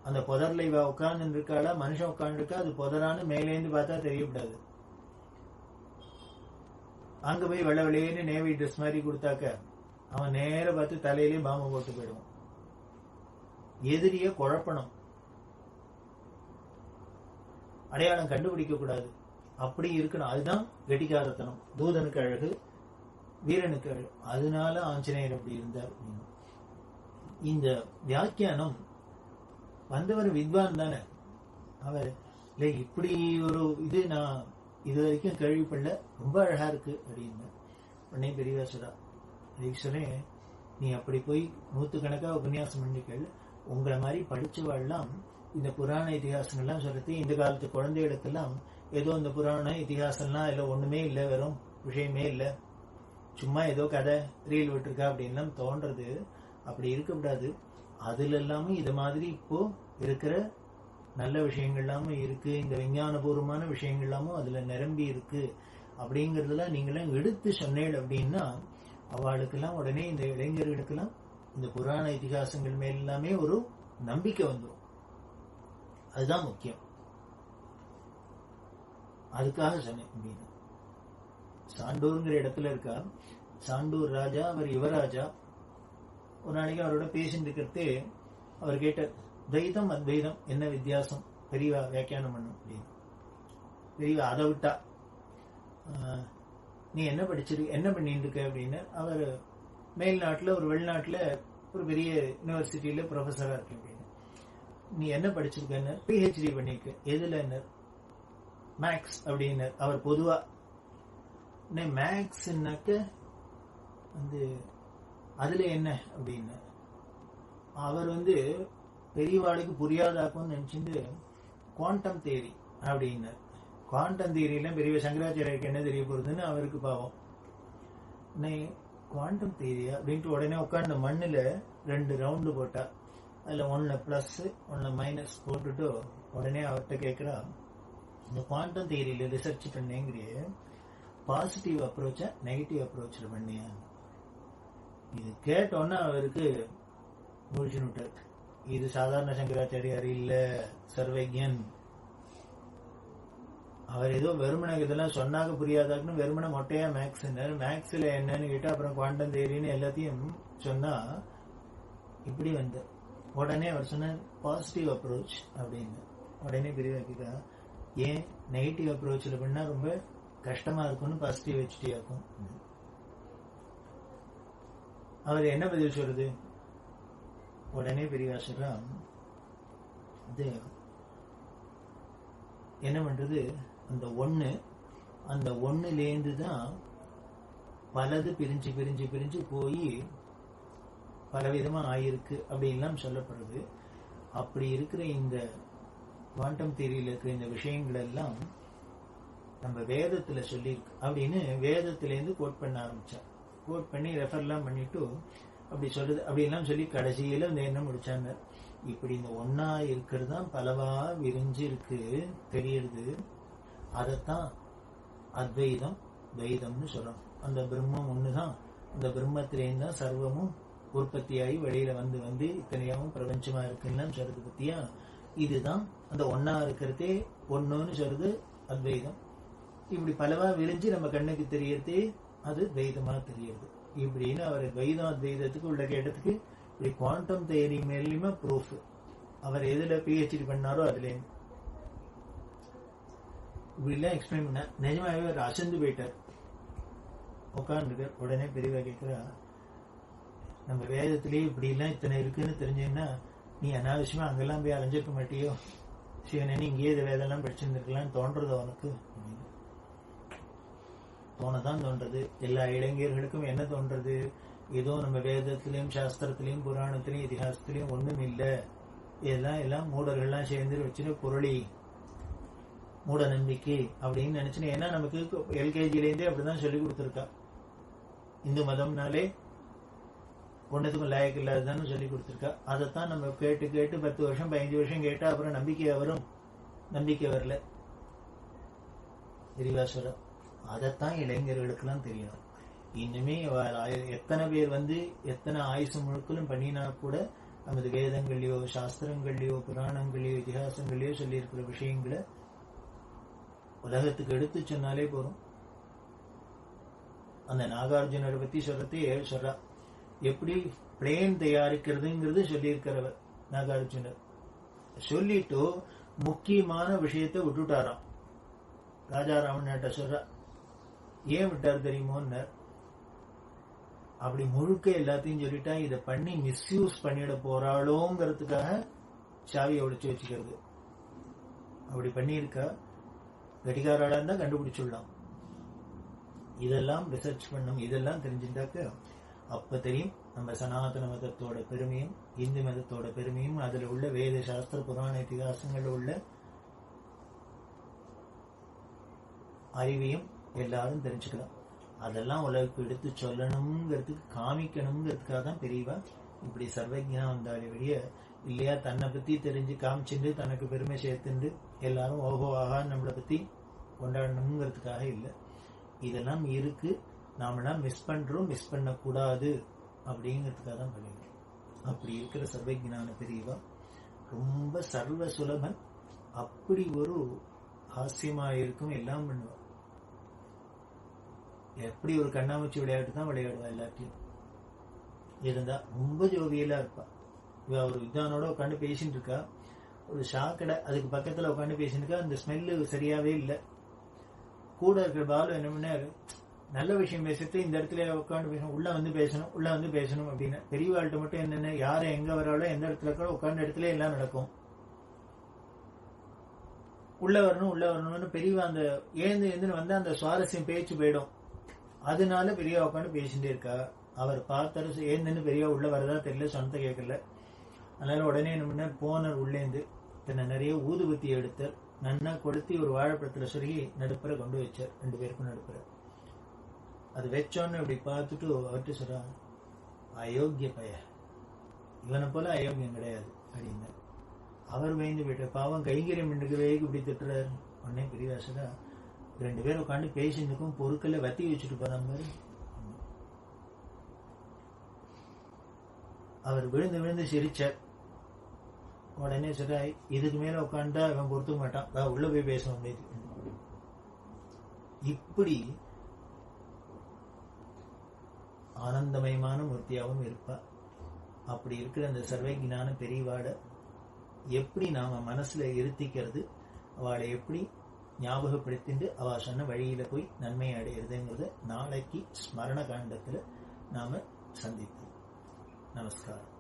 Speaker 2: அந்த புதர்ல இவ உட்கார்ந்து இருக்காளா, மனுஷன் உட்கார்ந்து இருக்கா, அது புதரான்னு மேலேந்து பார்த்தா தெரியக்கூடாது. அங்க போய் வெள்ளை வெளியேன்னு நேவி ட்ரெஸ் மாதிரி கொடுத்தாக்க அவன் நேர பார்த்து தலையிலேயே பாம்பு போட்டு போயிடுவான். எதிரிய குழப்பணும், அடையாளம் கண்டுபிடிக்க கூடாது, அப்படி இருக்கணும். அதுதான் கெட்டிக்காரத்தனம். தூதனுக்கு அழகு, வீரனுக்கு அழகு. அதனால ஆஞ்சநேயர் அப்படி இருந்தார். இந்த வியாக்கியானம் வந்தவர் வித்வான் தானே அவர். இல்ல இப்படி ஒரு இது நான் இது வரைக்கும் கேள்விப்படல, ரொம்ப அழகா இருக்கு அப்படின்னு உடனே பெரியவா சொல்றா, சொன்னேன் நீ அப்படி போய் 100கணக்கா உபன்யாசம் பண்ணிக்கள். உங்களை மாதிரி படிச்சவாள்லாம் இந்த புராண இதிகாசங்கள்லாம் சொல்றது, இந்த காலத்து குழந்தைகளுக்கெல்லாம் ஏதோ இந்த புராண இதிகாசம்லாம் இல்ல ஒண்ணுமே இல்லை, வெறும் விஷயமே இல்லை, சும்மா ஏதோ கதை ரீல் விட்டுருக்கா அப்படின்லாம் தோன்றது. அப்படி இருக்கக்கூடாது. அதுல எல்லாமே இது மாதிரி இப்போ இருக்கிற நல்ல விஷயங்கள் எல்லாமும் இருக்கு, இந்த விஞ்ஞானபூர்வமான விஷயங்கள் எல்லாமும் அதுல நிரம்பி இருக்கு அப்படிங்கறதுலாம் நீங்களாம் எடுத்து சொன்னேன் அப்படின்னா அவளுக்கெல்லாம் உடனே, இந்த இளைஞர்களுக்கெல்லாம் இந்த புராண இதிகாசங்கள் மேல் எல்லாமே ஒரு நம்பிக்கை வந்துடும். அதுதான் முக்கியம். அதுக்காக சொன்னேன் அப்படின்னு. சாண்டூருங்கிற இடத்துல இருக்கா, சாண்டூர் ராஜா, அவர் யுவராஜா. ஒரு நாளைக்கு அவரோட பேசிட்டு இருக்கிறதே அவர் கேட்டார், துவைதம் அத்வைதம் என்ன வித்தியாசம் பெரியவா வியாக்கியானம் பண்ணும் அப்படின்னு. பெரியவா அதை விட்டா, நீ என்ன படிச்சிருக்க, என்ன பண்ணிட்டு இருக்க அப்படின்னு. அவர் மேல்நாட்டுல ஒரு வெளிநாட்டுல ஒரு பெரிய யூனிவர்சிட்டியில ப்ரொஃபஸரா இருக்கு அப்படின்னு. நீ என்ன படிச்சிருக்கன்னு, பிஹெச்டி பண்ணிருக்க, எதுல என்ன, மேக்ஸ் அப்படின்னு. அவர் பொதுவா மேக்ஸ்னாக்க வந்து அதுல என்ன அப்படின்னு அவர் பெரியவாளுக்கு புரியாதாக்கும்னு நினைச்சிட்டு குவாண்டம் தியரி அப்படின்னு. குவாண்டம் தியரியில பெரிய சங்கராச்சாரியருக்கு என்ன தெரிய போறதுன்னு அவருக்கு பாவம். குவாண்டம் தியரியா அப்படின்ட்டு உடனே உட்காந்து மண்ணுல 2 ரவுண்டு போட்டா, அதுல 1 பிளஸ் 1 மைனஸ் போட்டுட்டு உடனே அவர்கிட்ட கேட்கிறா, இந்த குவாண்டம் தியரியில ரிசர்ச் பண்ணேங்கிறிய பாசிட்டிவ் அப்ரோச்சா நெகட்டிவ் அப்ரோச்ல பண்ணியா? இது கேட்டோன்னா அவருக்கு முடிச்சுன்னு, இது சாதாரண சங்கராச்சாரியார் இல்ல, சர்வஜன். அவர் ஏதோ வெறுமனை இதெல்லாம் சொன்னாங்க புரியாதாக்குன்னு வெறுமனை மொட்டையா மேக்ஸ், மேக்ஸ்ல என்னன்னு கேட்டா அப்புறம் குவாண்டம் தியரின்னு எல்லாத்தையும் சொன்னா இப்படி உடனே அவர் சொன்ன பாசிட்டிவ் அப்ரோச் அப்படின்னு. உடனே பெரியவாக்கிட்டா, ஏன் நெகட்டிவ் அப்ரோச்ல பண்ணா ரொம்ப கஷ்டமா இருக்கும்னு பாசிட்டிவ் வச்சுட்டே இருக்கும். அவர் என்ன பதில் சொல்றது? உடனே பெரியவா சொல்றா, இது என்ன பண்றது, அந்த ஒண்ணுலேருந்து தான் பலது பிரிஞ்சு பிரிஞ்சு பிரிஞ்சு போய் பலவிதமா ஆயிருக்கு அப்படின்லாம் சொல்லப்படுறது. அப்படி இருக்கிற இந்த குவாண்டம் தியரியில இருக்கிற இந்த விஷயங்கள் எல்லாம் நம்ம வேதத்துல சொல்லியிருக்கு அப்படின்னு வேதத்திலேருந்து கோட் பண்ண ஆரம்பிச்சான். கோட் பண்ணி ரெஃபர்லாம் பண்ணிட்டு அப்படி சொல்றது அப்படின்லாம் சொல்லி கடைசியில இந்த என்ன முடிச்சாங்க, இப்படி இந்த ஒன்னா இருக்கிறது தான் பலவா விரிஞ்சு இருக்கு தெரியுது. அதத்தான் அத்வைதம் துவைதம்னு சொல்றோம். அந்த பிரம்மம் ஒண்ணுதான், அந்த பிரம்மத்திலேருந்து தான் சர்வமும் உற்பத்தியாகி வெளியில வந்து வந்து இத்தனையாவும் பிரபஞ்சமா இருக்குன்னு சொல்றது பத்தியா. இதுதான் அந்த ஒன்னா இருக்கிறதே ஒண்ணுன்னு சொல்றது அத்வைதம். இப்படி பலவா விரிஞ்சு நம்ம கண்ணுக்கு தெரியறதே அது துவைதமா தெரியுது. இப்படின்னு அவர் துவைதம் அத்வைதத்துக்கு உள்ள கேட்டதுக்கு இப்படி குவாண்டம் தியரி மேலுமே ப்ரூஃப். அவர் எதுல PhD பண்ணாரோ அதுல இப்படி எல்லாம் எக்ஸ்பிளைன் பண்ண நிஜமாவே அவர் அசந்து போயிட்டார். உட்காந்துருக்கார். உடனே பெரியவா கேட்கிறா, நம்ம வேதத்திலேயே இப்படி எல்லாம் இத்தனை இருக்குன்னு தெரிஞ்சீங்கன்னா நீ அனாவசியமா அங்கெல்லாம் போய் அலைஞ்சிருக்க மாட்டியோ, சிவனே இங்கேயே இந்த வேதெல்லாம் படிச்சிருந்துருக்கலாம்னு தோன்றது அவனுக்கு. தோணதான் தோன்றது. எல்லா இளைஞர்களுக்கும் என்ன தோன்றது, ஏதோ நம்ம வேதத்திலையும் சாஸ்திரத்திலையும் புராணத்திலையும் இதிகாசத்திலையும் ஒண்ணும் இல்லை, எல்லாம் மூடர்கள்லாம் சேர்ந்து வச்சுட்டு பொருளி மூட நம்பிக்கை அப்படின்னு நினைச்சுன்னு. ஏன்னா நமக்கு LKGலேருந்தே அப்படிதான் சொல்லி கொடுத்துருக்கா. இந்து மதம்னாலே ஒன்னத்துக்கும் லாயக்கு இல்லாததான்னு சொல்லி கொடுத்துருக்கா. அதைத்தான் நம்ம கேட்டு கேட்டு 10 வருஷம் 15 வருஷம் கேட்டா அப்புறம் நம்பிக்கை வரும். நம்பிக்கை வரல திரிவாசுரம். அதைத்தான் இளைஞர்களுக்கெல்லாம் தெரியணும். இன்னுமே எத்தனை பேர் எத்தனை ஆயுசு முழுக்களும் பண்ணினா கூட நமது வேதங்கள்லயோ சாஸ்திரங்கள்லயோ புராணங்கள்லயோ இதிகாசங்கள்லயோ சொல்லி இருக்கிற விஷயங்களை உலகத்துக்கு எடுத்து சொன்னாலே போறோம். அந்த நாகார்ஜுனரை பத்தி சொல்றா, எப்படி பிளேன் தயாரிக்கிறதுங்கிறது சொல்லி இருக்கிறவர் நாகார்ஜுனர். சொல்லிட்டு முக்கியமான விஷயத்தை விட்டுட்டாராம். ராஜாராமன் நாட்ட சொல்ற, ஏன் விட்டார் தெரியுமோன்னு. அப்படி முழுக்க எல்லாத்தையும் சொல்லிட்டா இதை பண்ணி மிஸ்யூஸ் பண்ணிட போறாளோங்கிறதுக்காக சாவியை ஒழிச்சு வச்சுக்கிறது. அப்படி பண்ணியிருக்கா. கடிகாராளா இருந்தா கண்டுபிடிச்சுடலாம். இதெல்லாம் ரிசர்ச் பண்ணும். இதெல்லாம் தெரிஞ்சுட்டாக்க அப்ப தெரியும் நம்ம சனாதன மதத்தோட பெருமையும் இந்து மதத்தோட பெருமையும் அதுல உள்ள வேத சாஸ்திர புராண இதிகாசங்கள்ல உள்ள அறிவையும் எல்லாரும் தெரிஞ்சுக்கலாம். அதெல்லாம் உலகுக்கு எடுத்து சொல்லணுங்கிறதுக்கு காமிக்கணுங்கிறதுக்காக தான் பெரியவா இப்படி சர்வஜனா வந்தாலே வெளிய இல்லையா தன்னை பத்தி தெரிஞ்சு காமிச்சுட்டு தனக்கு பெருமை சேர்த்துண்டு எல்லாரும் ஓஹோ ஆஹா நம்மளை பத்தி கொண்டாடணுங்கிறதுக்காக இல்லை. இதெல்லாம் இருக்கு, நாமெல்லாம் மிஸ் பண்றோம், மிஸ் பண்ணக்கூடாது அப்படிங்கிறதுக்காக தான் பண்ணிடுறோம். அப்படி இருக்கிற சர்வஜனான பெரியவா ரொம்ப சர்வ சுலபன். அப்படி ஒரு ஹாஸ்யமா இருக்கும், எல்லாம் பண்ணுவா. எப்படி ஒரு கண்ணாமூச்சி விளையாட்டு தான் விளையாடுவா. எல்லாத்தையும் இருந்தா ரொம்ப ஜோவியலா இருப்பா. இவ ஒரு வித்வானோட உட்காந்து பேசிட்டு இருக்கா. ஒரு ஷாக்கடை அதுக்கு பக்கத்துல உட்காந்து பேசிட்டு இருக்கா. அந்த ஸ்மெல்லு சரியாவே இல்லை. கூட இருக்கிற பாலு என்ன பண்ணாரு, நல்ல விஷயம் பேசுறது இந்த இடத்துல உட்காந்து பேசணும், உள்ள வந்து பேசணும் அப்படின்னு. பெரியவாள்கிட்ட மட்டும் என்னென்ன யாரு எங்க வராளோ எந்த இடத்துல இருக்கோ உட்காந்து இடத்துல எல்லாம் நடக்கும். உள்ள வரணும்னு பெரியவா அந்த ஏந்து வந்து அந்த சுவாரஸ்யம் பேச்சு போயிடும். அதனால பெரியவா உட்காந்து பேசிட்டே இருக்கா. அவர் பார்த்தாரு, ஏந்துன்னு பெரியவா உள்ள வரதா தெரியல, சொன்னதை கேட்கல. அதனால உடனே என்ன பண்ண போனர் உள்ளேந்து தன்னை நிறைய ஊதுபத்தி எடுத்தார். நன்னா கொளுத்தி ஒரு வாழைப்பழத்துல சொருகி நடுப்புற கொண்டு வச்சார். 2 பேருக்கும் நடுப்புற. அது வச்சோன்னு இப்படி பார்த்துட்டு அவர்கிட்ட சொல்றா, அயோக்கிய பைய, இவனை போல அயோக்கியம் கிடையாது அப்படின்னு. அவர் வேந்து போயிட்டார். பாவம் கைங்கரியம் வேக்கு இப்படி திட்டுறாரு. உடனே பெரியவாசரா 2 பேரும் உட்காந்து பேசினுக்கும் பொருட்களை வத்தி வச்சுட்டு போற மாதிரி. அவர் விழுந்து சிரிச்சார். உடனே சொல்றா, இதுக்கு மேல உட்காண்டா அவன் பொறுத்துக்க மாட்டான், உள்ள போய் பேசணும். இப்படி ஆனந்தமயமான மூர்த்தியாவும் இருப்பா. அப்படி இருக்கிற அந்த சர்வஜான பெரியவாட எப்படி நாம மனசுல இருத்திக்கிறது, அவளை எப்படி ஞாபகப்படுத்திட்டு அவ சொன்ன வழியில போய் நன்மை அடையிறதுங்கிறத நாளைக்கு ஸ்மரண காண்டத்துல நாம சந்திப்போம். நமஸ்காரம்.